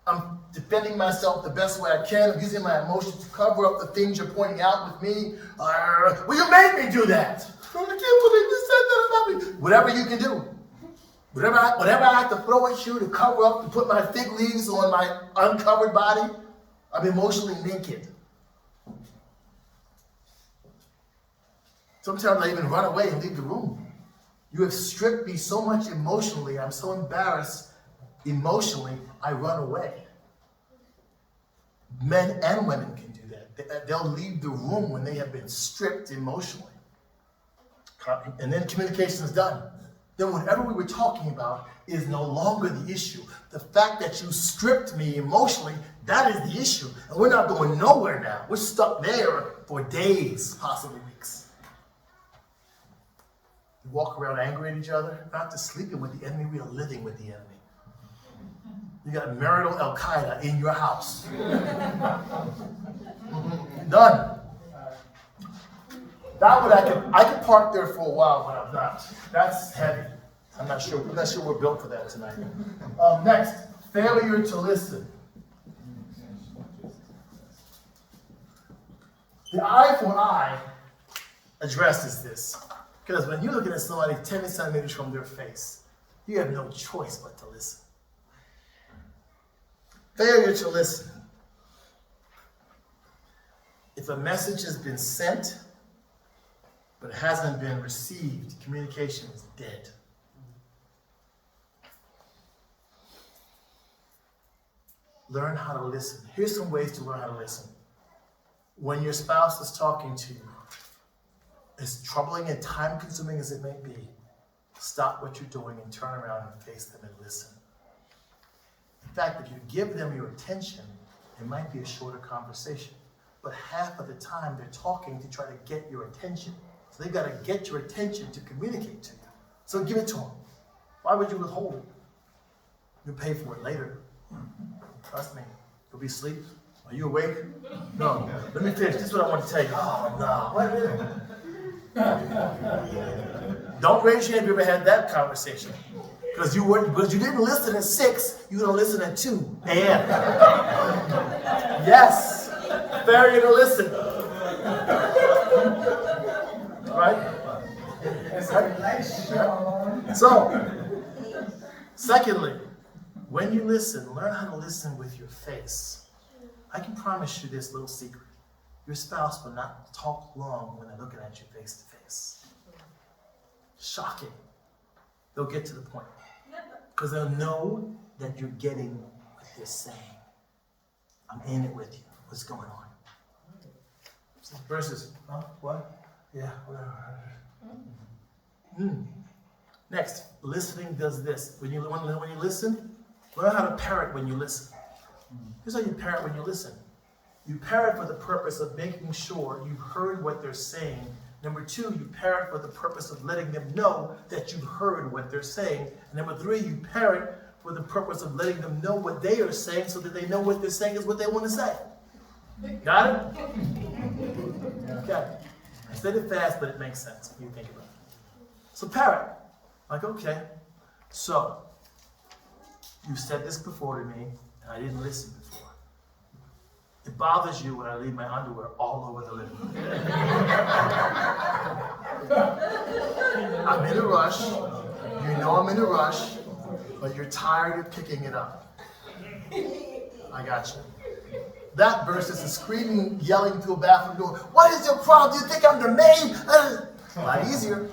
I'm defending myself the best way I can. I'm using my emotions to cover up the things you're pointing out with me. Well, you made me do that. I can't believe you said that about me. Whatever you can do. Whatever I have to throw at you to cover up, to put my fig leaves on my uncovered body, I'm emotionally naked. Sometimes I even run away and leave the room. You have stripped me so much emotionally. I'm so embarrassed emotionally, I run away. Men and women can do that. They'll leave the room when they have been stripped emotionally. And then communication is done. Then whatever we were talking about is no longer the issue. The fact that you stripped me emotionally, that is the issue. And we're not going nowhere now. We're stuck there for days, possibly weeks. We walk around angry at each other, not just sleeping with the enemy, we are living with the enemy. You got marital Al-Qaeda in your house. Done. That would I could park there for a while, but I'm not. That's heavy. I'm not sure we're built for that tonight. Next, failure to listen. The eye for eye addresses this. Because when you're looking at somebody 10 centimeters from their face, you have no choice but to listen. Failure to listen. If a message has been sent, but it hasn't been received, communication is dead. Learn how to listen. Here's some ways to learn how to listen. When your spouse is talking to you, as troubling and time-consuming as it may be, stop what you're doing and turn around and face them and listen. In fact, if you give them your attention, it might be a shorter conversation. But half of the time, they're talking to try to get your attention. So they've got to get your attention to communicate to you. So give it to them. Why would you withhold it? You'll pay for it later. Trust me. You'll be asleep. Are you awake? No. Let me finish. This is what I want to tell you. Oh, no. Wait a minute. Don't raise your hand if you ever had that conversation. Because you didn't listen at 6, you're going to listen at 2 a.m. Yes. Failure to listen. Right? So, secondly, when you listen, learn how to listen with your face. I can promise you this little secret. Your spouse will not talk long when they're looking at you face to face. Shocking. They'll get to the point. Because they'll know that you're getting what they're saying. I'm in it with you. What's going on? Versus, huh? What? Yeah, whatever. Next, listening does this. When you listen, learn how to parrot when you listen. Here's how you parrot when you listen. You parrot for the purpose of making sure you heard what they're saying. Number 2, you parrot for the purpose of letting them know that you heard what they're saying. And number 3, you parrot for the purpose of letting them know what they are saying so that they know what they're saying is what they want to say. Got it? Okay. I said it fast, but it makes sense when you think about it. So parrot. Like, okay, so you said this before to me, and I didn't listen before. It bothers you when I leave my underwear all over the living room. I'm in a rush. You know I'm in a rush, but you're tired of picking it up. I got you. That versus a screaming, yelling through a bathroom door, what is your problem? Do you think I'm the maid? A lot easier.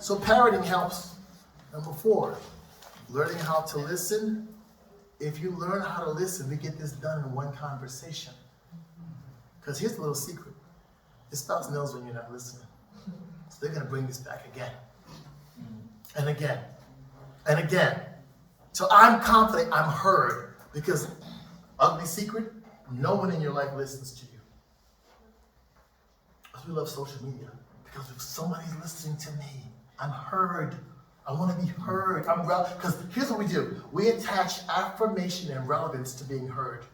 So parroting helps. Number 4, learning how to listen. If you learn how to listen, we get this done in one conversation. Because here's the little secret. Your spouse knows when you're not listening. So they're going to bring this back again. And again. And again. So I'm confident I'm heard. Because, ugly secret, no one in your life listens to you. Because we love social media. Because if somebody's listening to me, I'm heard. I want to be heard. Because here's what we do. We attach affirmation and relevance to being heard.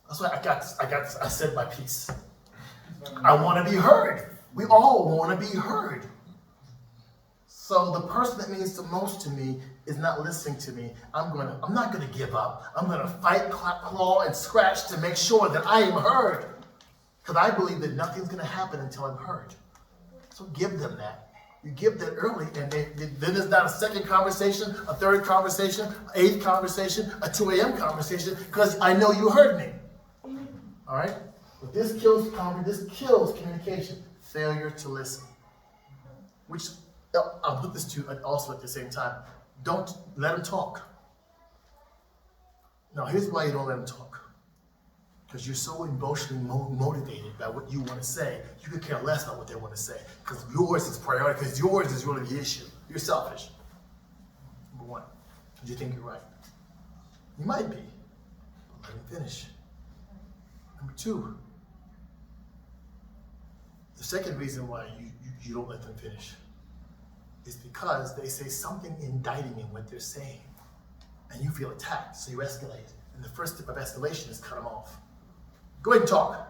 That's why I said my piece. I want to be heard. We all want to be heard. So the person that means the most to me is not listening to me. I'm not going to give up. I'm going to fight, claw, and scratch to make sure that I am heard. Because I believe that nothing's going to happen until I'm heard. So give them that. You give that early, and then there's not a second conversation, a third conversation, an 8th conversation, a 2 a.m. conversation, because I know you heard me. All right? But this kills communication. Failure to listen. Which, I'll put this to also at the same time. Don't let them talk. Now, here's why you don't let them talk. Because you're so emotionally motivated by what you want to say, you could care less about what they want to say. Because yours is priority, because yours is really the issue. You're selfish. Number 1, do you think you're right? You might be, but let me finish. Number 2, the second reason why you don't let them finish is because they say something indicting in what they're saying. And you feel attacked, so you escalate. And the first step of escalation is cut them off. Go ahead and talk.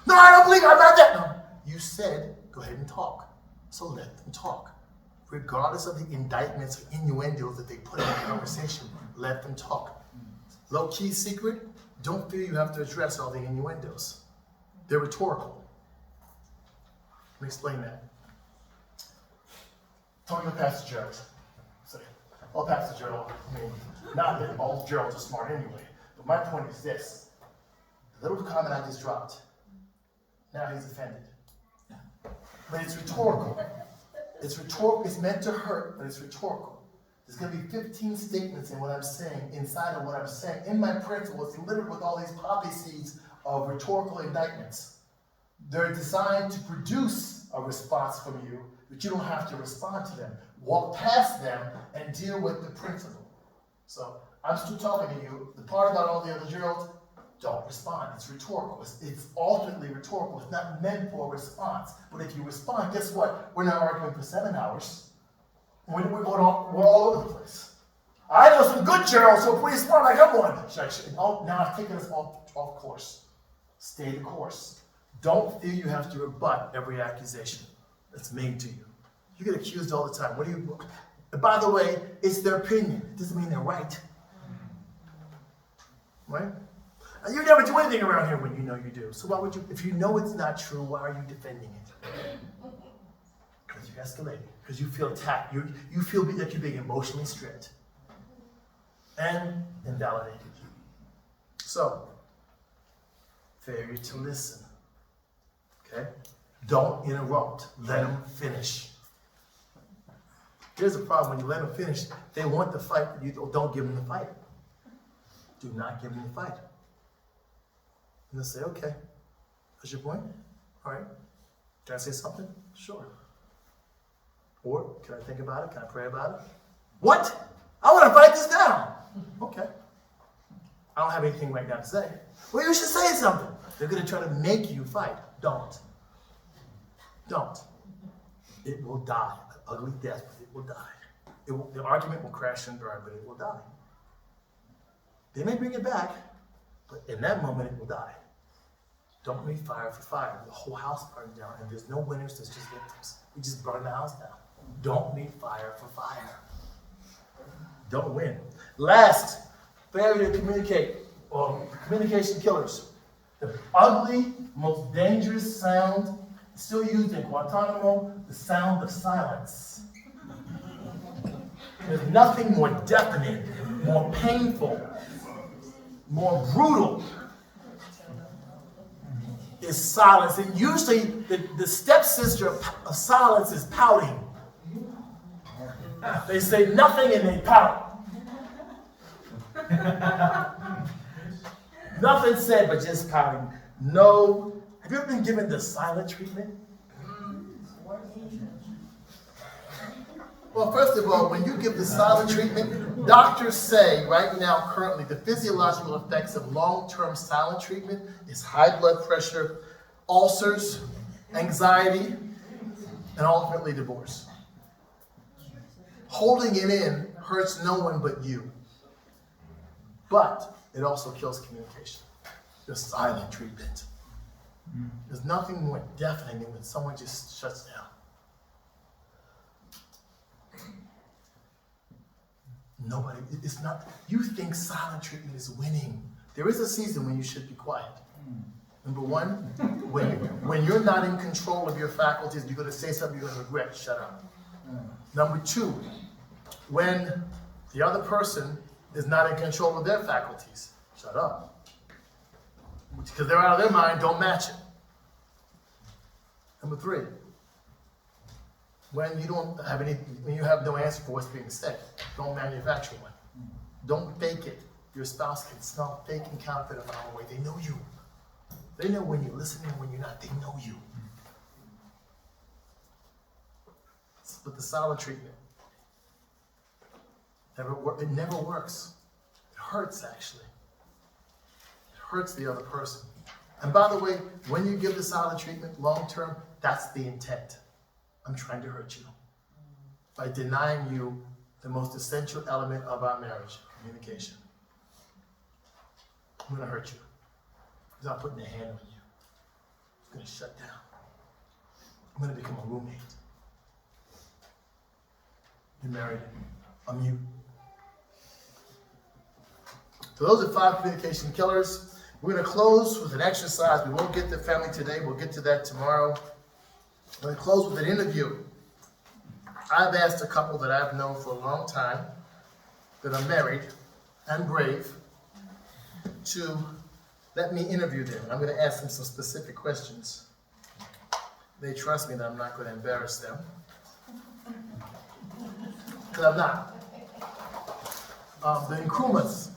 No, I don't believe I'm not that. No. You said, go ahead and talk. So let them talk. Regardless of the indictments or innuendos that they put in the conversation, let them talk. Low-key secret, don't feel you have to address all the innuendos. They're rhetorical. Let me explain that. Talking to Pastor Gerald. Say, oh, Pastor Gerald, not that all Geralds are smart anyway, but my point is this. The little comment I just dropped, now he's offended. But it's rhetorical. It's rhetorical. It's meant to hurt, but it's rhetorical. There's going to be 15 statements in what I'm saying, inside of what I'm saying. In my principle, it's littered with all these poppy seeds of rhetorical indictments. They're designed to produce a response from you, but you don't have to respond to them. Walk past them and deal with the principle. So I'm still talking to you. The part about all the other Geralds, don't respond. It's rhetorical. It's ultimately rhetorical. It's not meant for a response. But if you respond, guess what? We're not arguing for 7 hours. We're all over the place. I know some good journals, so please smart like I'm one. Oh, now I've taken us off course. Stay the course. Don't feel you have to rebut every accusation that's made to you. You get accused all the time. What do you? By the way, it's their opinion. It doesn't mean they're right. Right? And you never do anything around here when you know you do. So why would you? If you know it's not true, why are you defending it? Because you're escalating. Because you feel attacked. You feel like you're being emotionally stripped and invalidated. So, failure to listen. Okay? Don't interrupt. Let them finish. Here's the problem. When you let them finish, they want the fight, but you don't give them the fight. Do not give them the fight. And they'll say, okay, that's your point? All right. Can I say something? Sure. Or, can I think about it? Can I pray about it? What? I want to fight this down. Okay. I don't have anything right now to say. Well, you should say something. They're going to try to make you fight. Don't. Don't. It will die. An ugly death, but it will die. The argument will crash and burn, but it will die. They may bring it back, but in that moment it will die. Don't need fire for fire. The whole house burned down, and there's no winners, there's just victims. We just burned the house down. Don't need fire for fire. Don't win. Last, failure to communicate, or communication killers. The ugly, most dangerous sound still used in Guantanamo, the sound of silence. There's nothing more deafening, more painful, more brutal is silence. And usually the stepsister of silence is pouting. They say nothing and they pout. Nothing said but just pouting. No. Have you ever been given the silent treatment? Well, first of all, when you give the silent treatment, doctors say right now, currently, the physiological effects of long-term silent treatment is high blood pressure, ulcers, anxiety, and ultimately divorce. Holding it in hurts no one but you. But it also kills communication. The silent treatment. There's nothing more deafening than when someone just shuts down. Nobody, it's not, you think silent treatment is winning. There is a season when you should be quiet. Number one, when you're not in control of your faculties, you're going to say something you're going to regret, shut up. Number two, when the other person is not in control of their faculties, shut up. Because they're out of their mind, don't match it. Number three, when you have no answer for what's being said, don't manufacture one. Don't fake it. Your spouse can smell fake and counterfeit a mile away. They know you. They know when you're listening and when you're not. They know you. But the silent treatment, it never works. It hurts, actually. It hurts the other person. And by the way, when you give the silent treatment long term, that's the intent. I'm trying to hurt you by denying you the most essential element of our marriage, communication. I'm going to hurt you because I'm putting a hand on you. I'm going to shut down. I'm going to become a roommate. You're married. I'm you. So those are 5 communication killers. We're going to close with an exercise. We won't get to family today. We'll get to that tomorrow. I'm going to close with an interview. I've asked a couple that I've known for a long time, that are married and brave, to let me interview them. I'm going to ask them some specific questions. They trust me that I'm not going to embarrass them. Because I'm not. The Nkrumahs.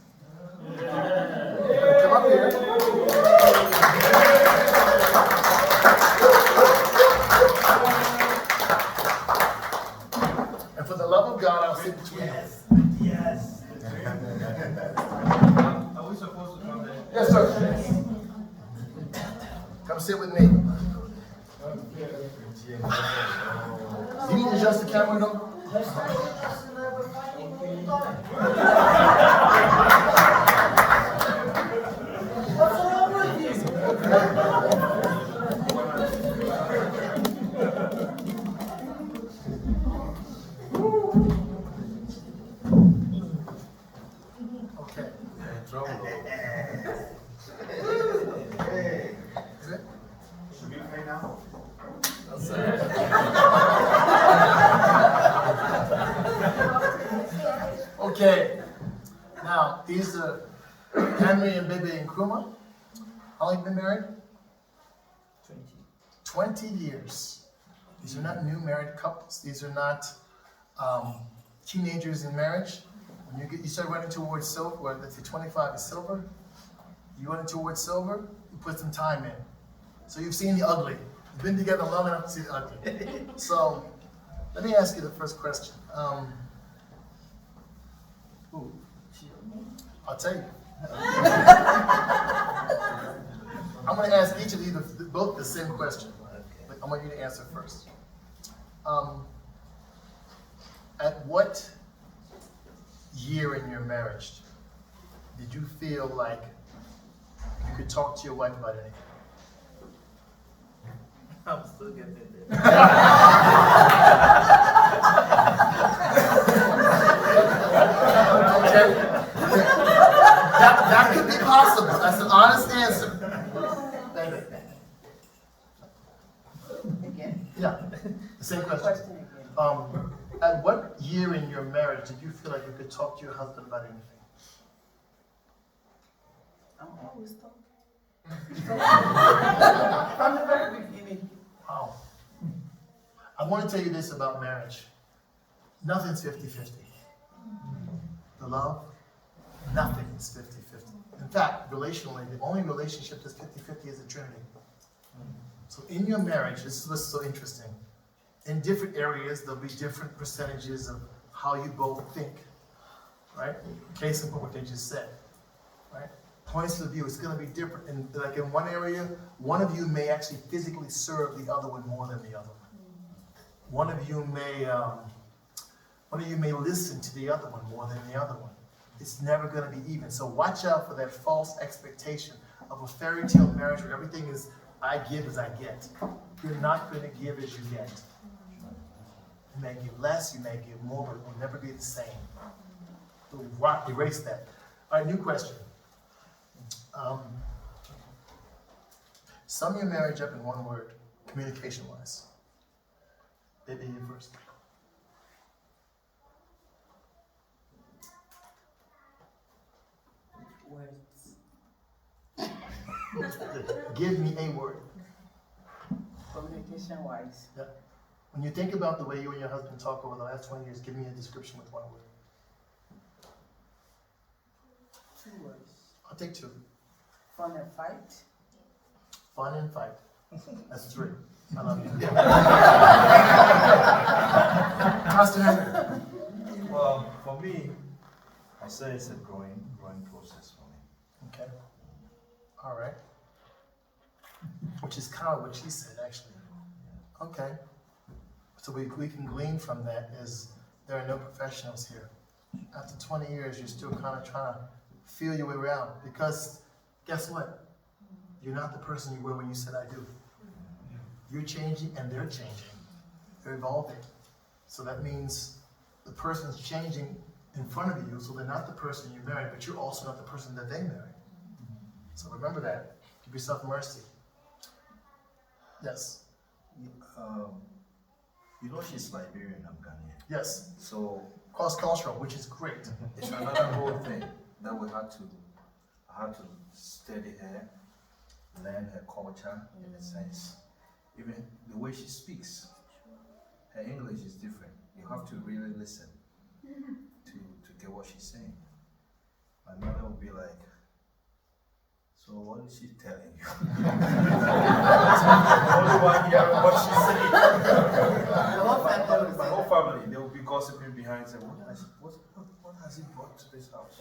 Come up here. And for the love of God, I'll sit between you. Yes. Are we supposed to come there? Yes, sir. Come sit with me. You need to adjust the camera, though? Next time you listen to every fighting all the time. What's wrong with you? Okay. Should we pray now? Okay. Now, these are Henry and Bebe and Kruma. How long have you been married? 20 years. These are not new married couples. These are not teenagers in marriage. When you start running towards silver, where let's say 25 is silver, you run towards silver, you put some time in. So you've seen the ugly. You've been together long enough to see the ugly. So let me ask you the first question. I'll tell you. I'm going to ask each of you both the same question, but I want you to answer first. At what year in your marriage did you feel like you could talk to your wife about anything? I'm still getting it. Okay. That could be possible. That's an honest answer. Thank you. Again? Yeah, the same question. Question again. At what year in your marriage did you feel like you could talk to your husband about anything? I'm always talking. From the very beginning. Wow. I want to tell you this about marriage. Nothing's 50-50. The love, nothing is 50-50. In fact, relationally, the only relationship that's 50-50 is the Trinity. So in your marriage, this is what's so interesting. In different areas, there'll be different percentages of how you both think, right? Case in point, what they just said, right? Points of view, it's going to be different. And like in one area, one of you may actually physically serve the other one more than the other one. One of you may listen to the other one more than the other one. It's never going to be even. So watch out for that false expectation of a fairy tale marriage where everything is I give as I get. You're not going to give as you get. You may give less, you may give more, but it will never be the same. So erase that. All right, new question. Sum your marriage up in one word, communication-wise. Baby, you first. Words. Give me a word. Communication wise. Yeah. When you think about the way you and your husband talk over the last 20 years, give me a description with one word. 2 words. I'll take 2. Fun and fight. Fun and fight. That's 3. I love you. Pastor Henry. Well, for me, I'll say it's a growing process for me. Okay. All right. Which is kind of what she said, actually. Okay. So we can glean from that is there are no professionals here. After 20 years, you're still kind of trying to feel your way around because guess what? You're not the person you were when you said I do. You're changing and they're changing. They're evolving. So that means the person's changing in front of you, so they're not the person you married, but you're also not the person that they married. So remember that. Give yourself mercy. Yes. You know she's Liberian, I'm Ghanaian. Yes. So Cross-cultural, which is great. it's another whole thing that I had to study her, learn her culture in a sense. Even the way she speaks, her English is different. You have to really listen to get what she's saying. My mother will be like, so what is she telling you? Only one hearing what she's saying. My whole family, they will be gossiping behind saying, what has he brought to this house?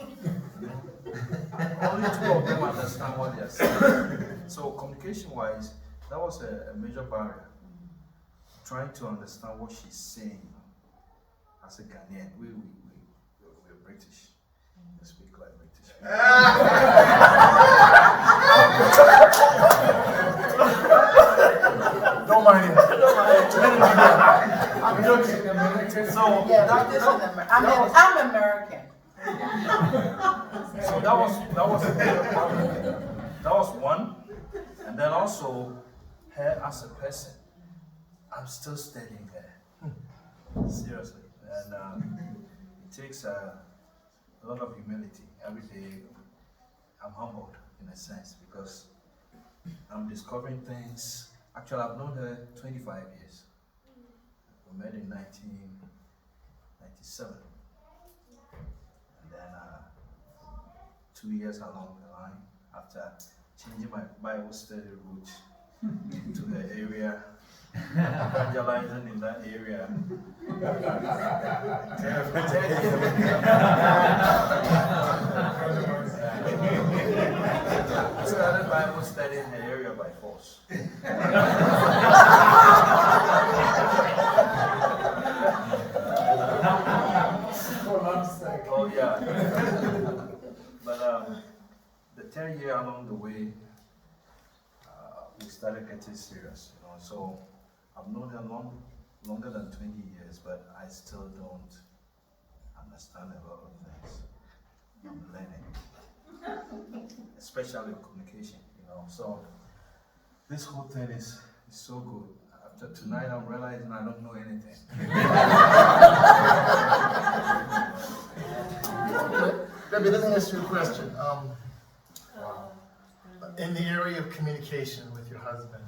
Only 2 of them understand what they are saying. So communication-wise, that was a major barrier. Trying to understand what she's saying as a Ghanaian, we're British. We speak like British. Don't mind him. I'm joking, American. So Yeah, but this is I'm American. So that was one, and then also her as a person. I'm still studying her, seriously, and it takes a lot of humility. Every day, I'm humbled in a sense because I'm discovering things. Actually, I've known her 25 years. We met in 1997. And then 2 years along the line, after changing my Bible study route into the area, evangelizing in that area. I started Bible study in the area by force. Oh yeah. But the 10th year along the way, we started getting serious, you know. So I've known her longer than 20 years, but I still don't understand a lot of things. I'm learning, especially communication, you know. So this whole thing is so good. After tonight, I'm realizing I don't know anything. Debbie, let me ask you a question. In the area of communication with your husband,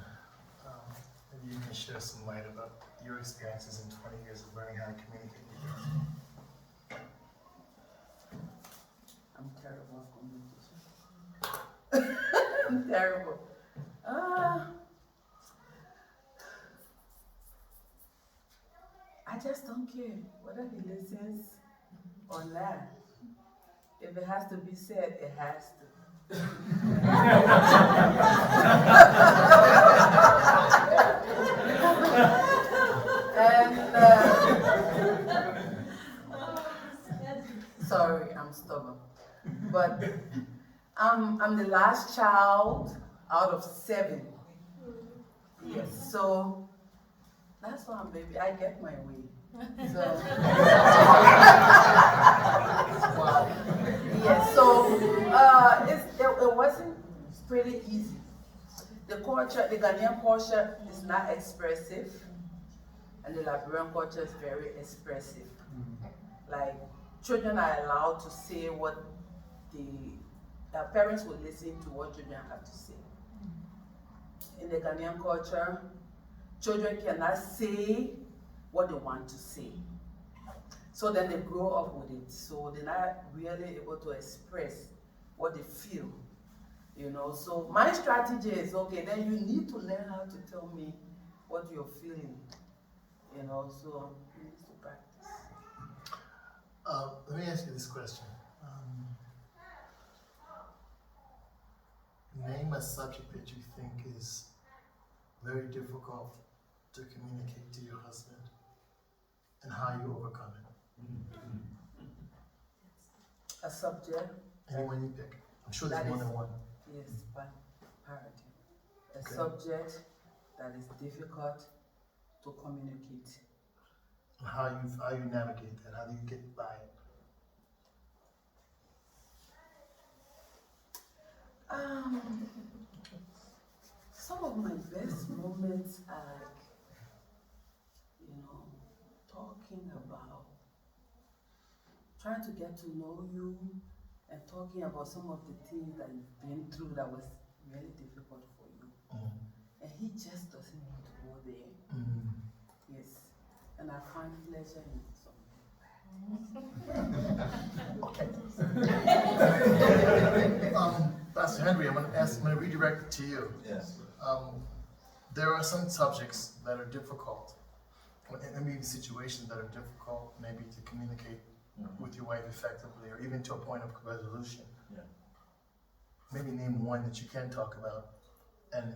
maybe you can share some light about your experiences in 20 years of learning how to communicate with your husband. I'm terrible at communication. I'm terrible. I just don't care whether he listens or not. If it has to be said, it has to. And sorry, I'm stubborn, but I'm the last child out of 7. Yes, so that's why I'm baby. I get my way. So wow. Yes, so it wasn't pretty easy. The culture, the Ghanaian culture is not expressive, and the Liberian culture is very expressive. Like, children are allowed to say what their parents will listen to what children have to say. In the Ghanaian culture, children cannot say what they want to say. So then they grow up with it. So they're not really able to express what they feel, you know. So my strategy is, okay, then you need to learn how to tell me what you're feeling, you know, so you need to practice. Let me ask you this question. Name a subject that you think is very difficult to communicate to your husband and how you overcome it. A subject. Anyone you pick. I'm sure there's more than one. Yes, but parity. A Okay. subject that is difficult to communicate. How you navigate that? How do you get by it? Some of my best moments are like, you know, talking about, trying to get to know you and talking about some of the things that you've been through that was really difficult for you. And he just doesn't want to go there. Yes. And I find pleasure in something. Pastor Henry, I'm going to redirect it to you. Yes. There are some subjects that are difficult, and maybe situations that are difficult, maybe to communicate with your wife effectively, or even to a point of resolution. Yeah. Maybe name one that you can talk about, and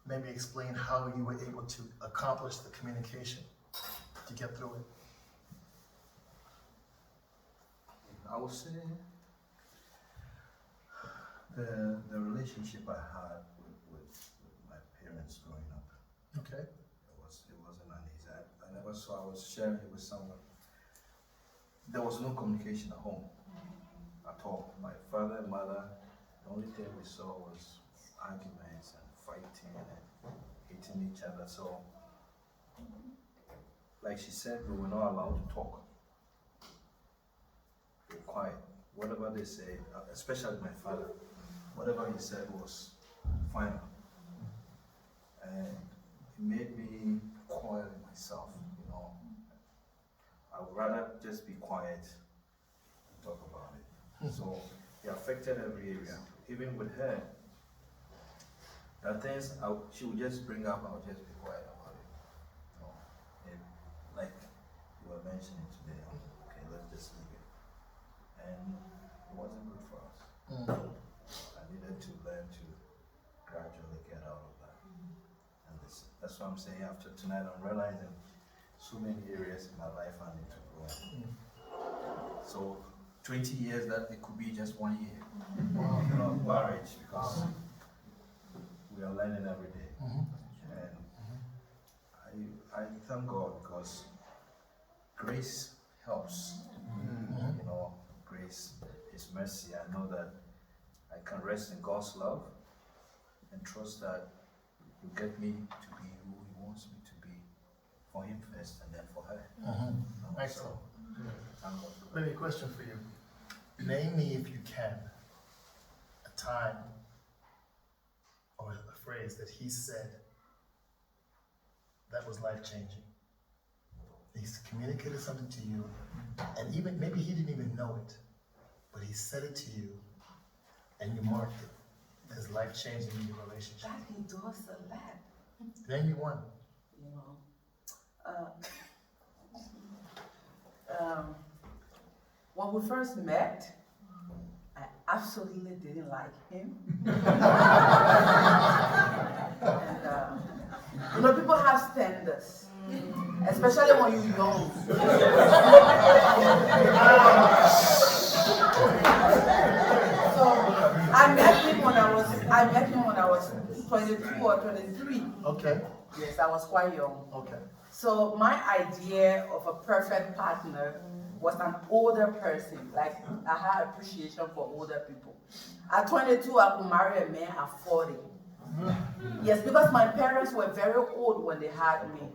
maybe explain how you were able to accomplish the communication to get through it. would say the relationship I had with my parents growing up. Okay. It wasn't an easy. I never saw. I was sharing it with someone. There was no communication at home at all. My father and mother, the only thing we saw was arguments and fighting and hitting each other. So, like she said, we were not allowed to talk. We were quiet. Whatever they say, especially my father, whatever he said was final. And it made me quiet myself, you know. I would rather just be quiet and talk about it. So it affected every area. Even with her, there are things she would just bring up, I would just be quiet about it. You know, like you were mentioning today, okay, let's just leave it. And it wasn't good for us. I needed to learn to gradually get out of that. And that's what I'm saying. After tonight, I'm realizing so many areas in my life I need to grow in. So 20 years, that it could be just 1 year. You know, marriage, because we are learning every day. And I thank God because grace helps. You know, grace, His mercy. I know that I can rest in God's love and trust that He will get me to be who He wants me to be, for Him first and then for her. Excellent. Thank God for that. Let me question for you. Name me, if you can, a time or a phrase that he said that was life-changing. He's communicated something to you, and even maybe he didn't even know it, but he said it to you, and you marked it as life-changing in your relationship. That he does a lot, Name me one. you know. When we first met, I absolutely didn't like him. And, you know, people have standards, especially when you're young. So I met him when I was 22 or 23. Okay. Yes, I was quite young. Okay. So my idea of a perfect partner was an older person. Like, I had appreciation for older people. At 22, I could marry a man at 40. Yes, because my parents were very old when they had me.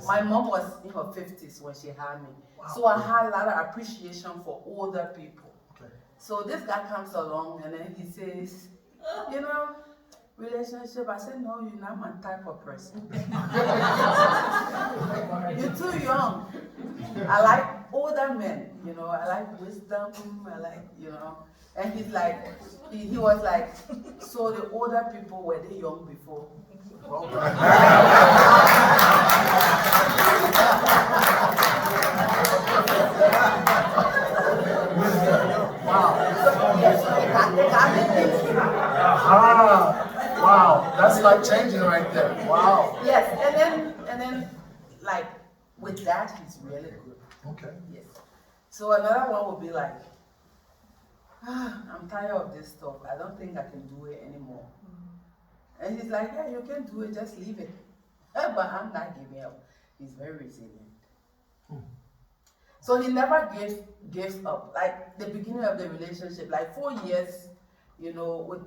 My mom was in her 50s when she had me. So I had a lot of appreciation for older people. Okay. So this guy comes along and then he says, you know, relationship. I said, no, you're not my type of person. You're too young. I like older men, you know, I like wisdom, I like, you know. And he's like, he was like, so the older people, were they young before? Wow, that's like changing right there. Wow. Yes, and then, like, with that, he's really good. Okay. Yes. So another one would be like, I'm tired of this stuff. I don't think I can do it anymore. And he's like, yeah, you can do it, just leave it. But I'm not giving up. He's very resilient. So he never gives up. Like the beginning of the relationship, like 4 years, you know, with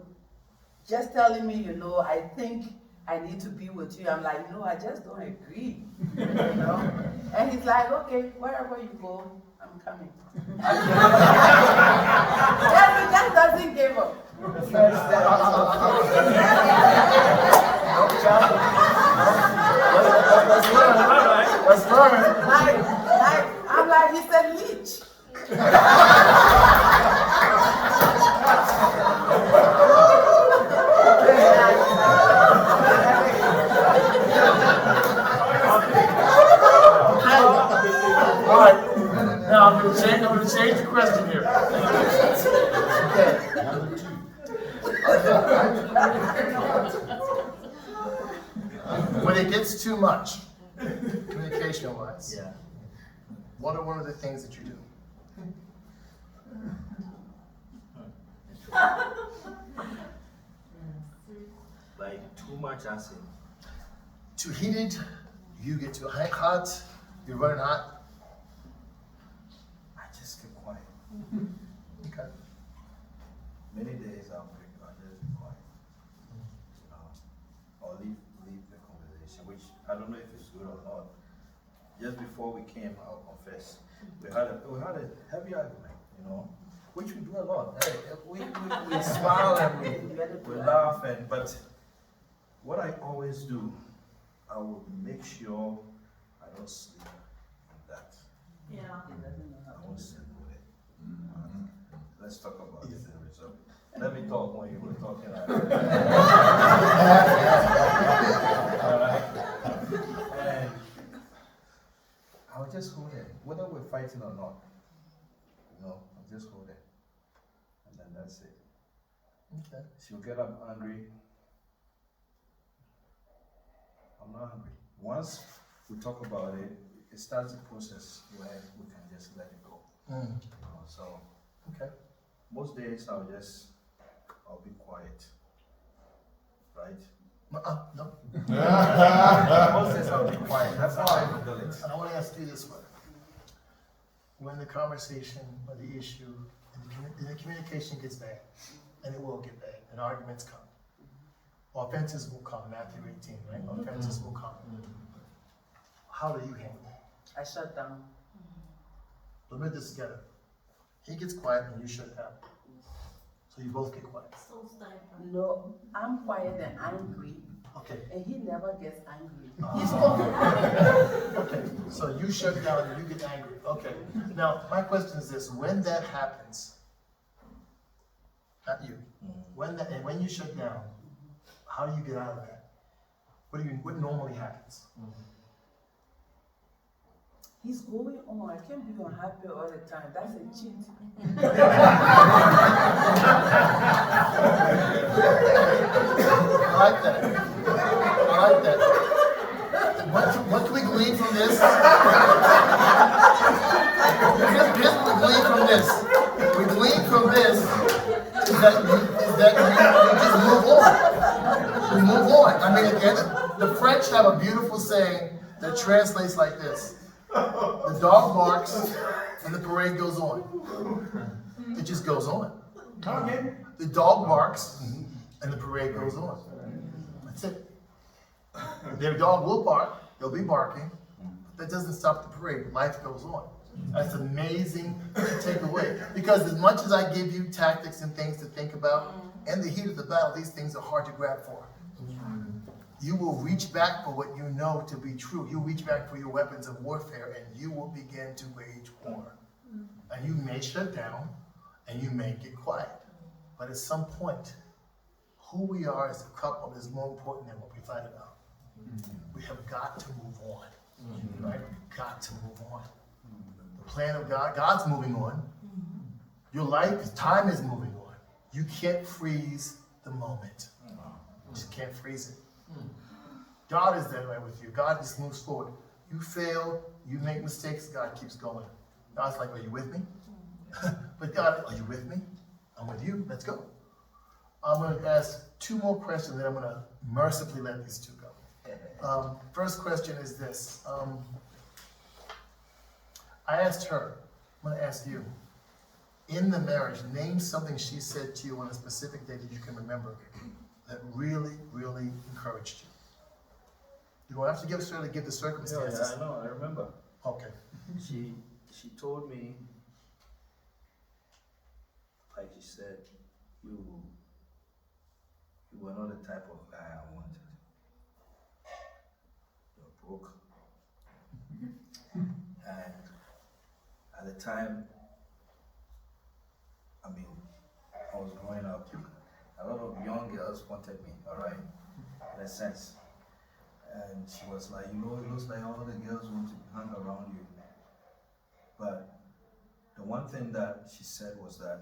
just telling me, you know, I think I need to be with you. I'm like, no, I just don't agree. You know? And he's like, okay, wherever you go, I'm coming. He just doesn't give up. Let's learn. I'm like, he's a leech. All right. Now I'm going to change the question here. When it gets too much, communication-wise, what are one of the things that you do? Like too much acid. Too heated, you get too hot, you're running hot. I just keep quiet. Okay. Many days I'll just be quiet. Or leave the conversation, which I don't know if it's good or not. Just before we came, I'll confess, we had a heavy argument, which we do a lot. Hey, we smile and we laugh, but what I always do, I will make sure I don't sleep on that. Yeah. I won't sleep with it. Let's talk about it in result. Let me talk when you were talking. Alright. And I'll just hold it. Whether we're fighting or not, I'll just hold it. And then that's it. Okay. She'll get up angry. I'm not angry. Once we talk about it, it starts a process where we can just let it go. So, Okay. most days I'll be quiet. Right? No. Most days I'll be quiet. That's how I handle it. I want to ask you this way. When the conversation or the issue and the communication gets bad, and it will get bad, and arguments come, offenses will come, Matthew 18, right? Offenses will come. How do you handle it? I shut down. Let's put this together. He gets quiet and you shut down. So you both get quiet. Still staying. No, I'm quiet and angry, Okay. and he never gets angry. Okay. So you shut down and you get angry. Okay. Now, my question is this. When that happens, not you, when you shut down, how do you get out of that? What normally happens? He's going on. I can't be unhappy all the time. That's a cheat. I like that. I like that. What can we glean from this? Here's what we glean from this. We glean from this is that you just move on. We move on. I mean, again, the French have a beautiful saying that translates like this. The dog barks and the parade goes on. It just goes on. The dog barks and the parade goes on. That's it. Their dog will bark, they'll be barking. That doesn't stop the parade. Life goes on. That's amazing to take away. Because as much as I give you tactics and things to think about, in the heat of the battle, these things are hard to grab for. You will reach back for what you know to be true. You reach back for your weapons of warfare and you will begin to wage war. And you may shut down and you may get quiet. But at some point, who we are as a couple is more important than what we fight about. We have got to move on. Right? We've got to move on. The plan of God, God's moving on. Your life, time is moving on. You can't freeze the moment. You just can't freeze it. God is that way with you. God just moves forward. You fail, you make mistakes, God keeps going. God's like, are you with me? But God, are you with me? I'm with you. Let's go. I'm going to ask two more questions, then I'm going to mercifully let these two go. First question is this. I asked her, I'm going to ask you. In the marriage, name something she said to you on a specific day that you can remember that really, really encouraged you. You don't have to give the circumstances. Yeah, I know, I remember. Okay. She told me, like she said, you were not the type of guy I wanted. You're broke. And at the time, I was growing up, a lot of young girls wanted me, alright? In a sense. And she was like, it looks like all the girls want to hang around you. But the one thing that she said was that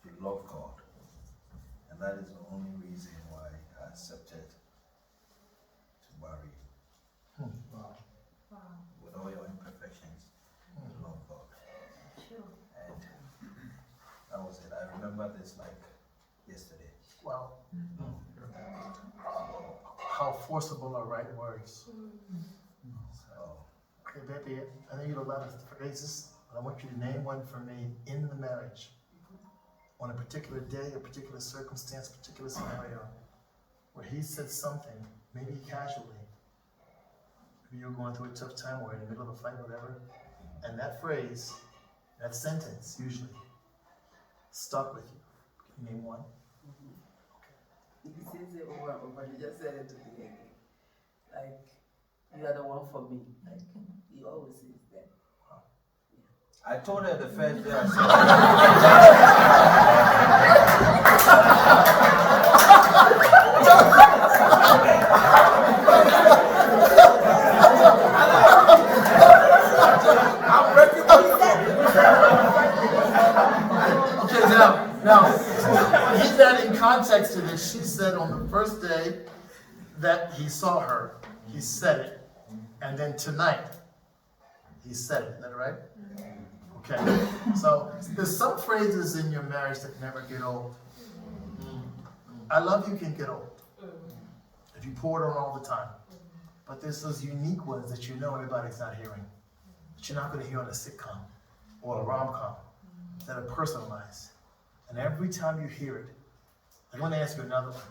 you love God. And that is the only reason why I accepted to marry you. Wow. Wow. With all your imperfections, you love God. Sure. remember this like yesterday. Wow. How forcible are right words. So, Okay, baby, I know you have a lot of phrases, but I want you to name one for me in the marriage. On a particular day, a particular circumstance, a particular scenario, where he said something, maybe casually. Maybe you're going through a tough time or in the middle of a fight, whatever. And that phrase, that sentence, usually, stuck with you. Can you name one? He says it over and over, he just said it to me again. Like, you are the one for me. Like, he always says that. I told her the first day I Okay, now, he's adding context to this. She said on the first day that he saw her, he said it. And then tonight, he said it. Is that right? Okay. So there's some phrases in your marriage that never get old. I love you can get old if you pour it on all the time. But there's those unique ones that you know everybody's not hearing. That you're not going to hear on a sitcom or a rom-com that are personalized. And every time you hear it, I'm going to ask you another one.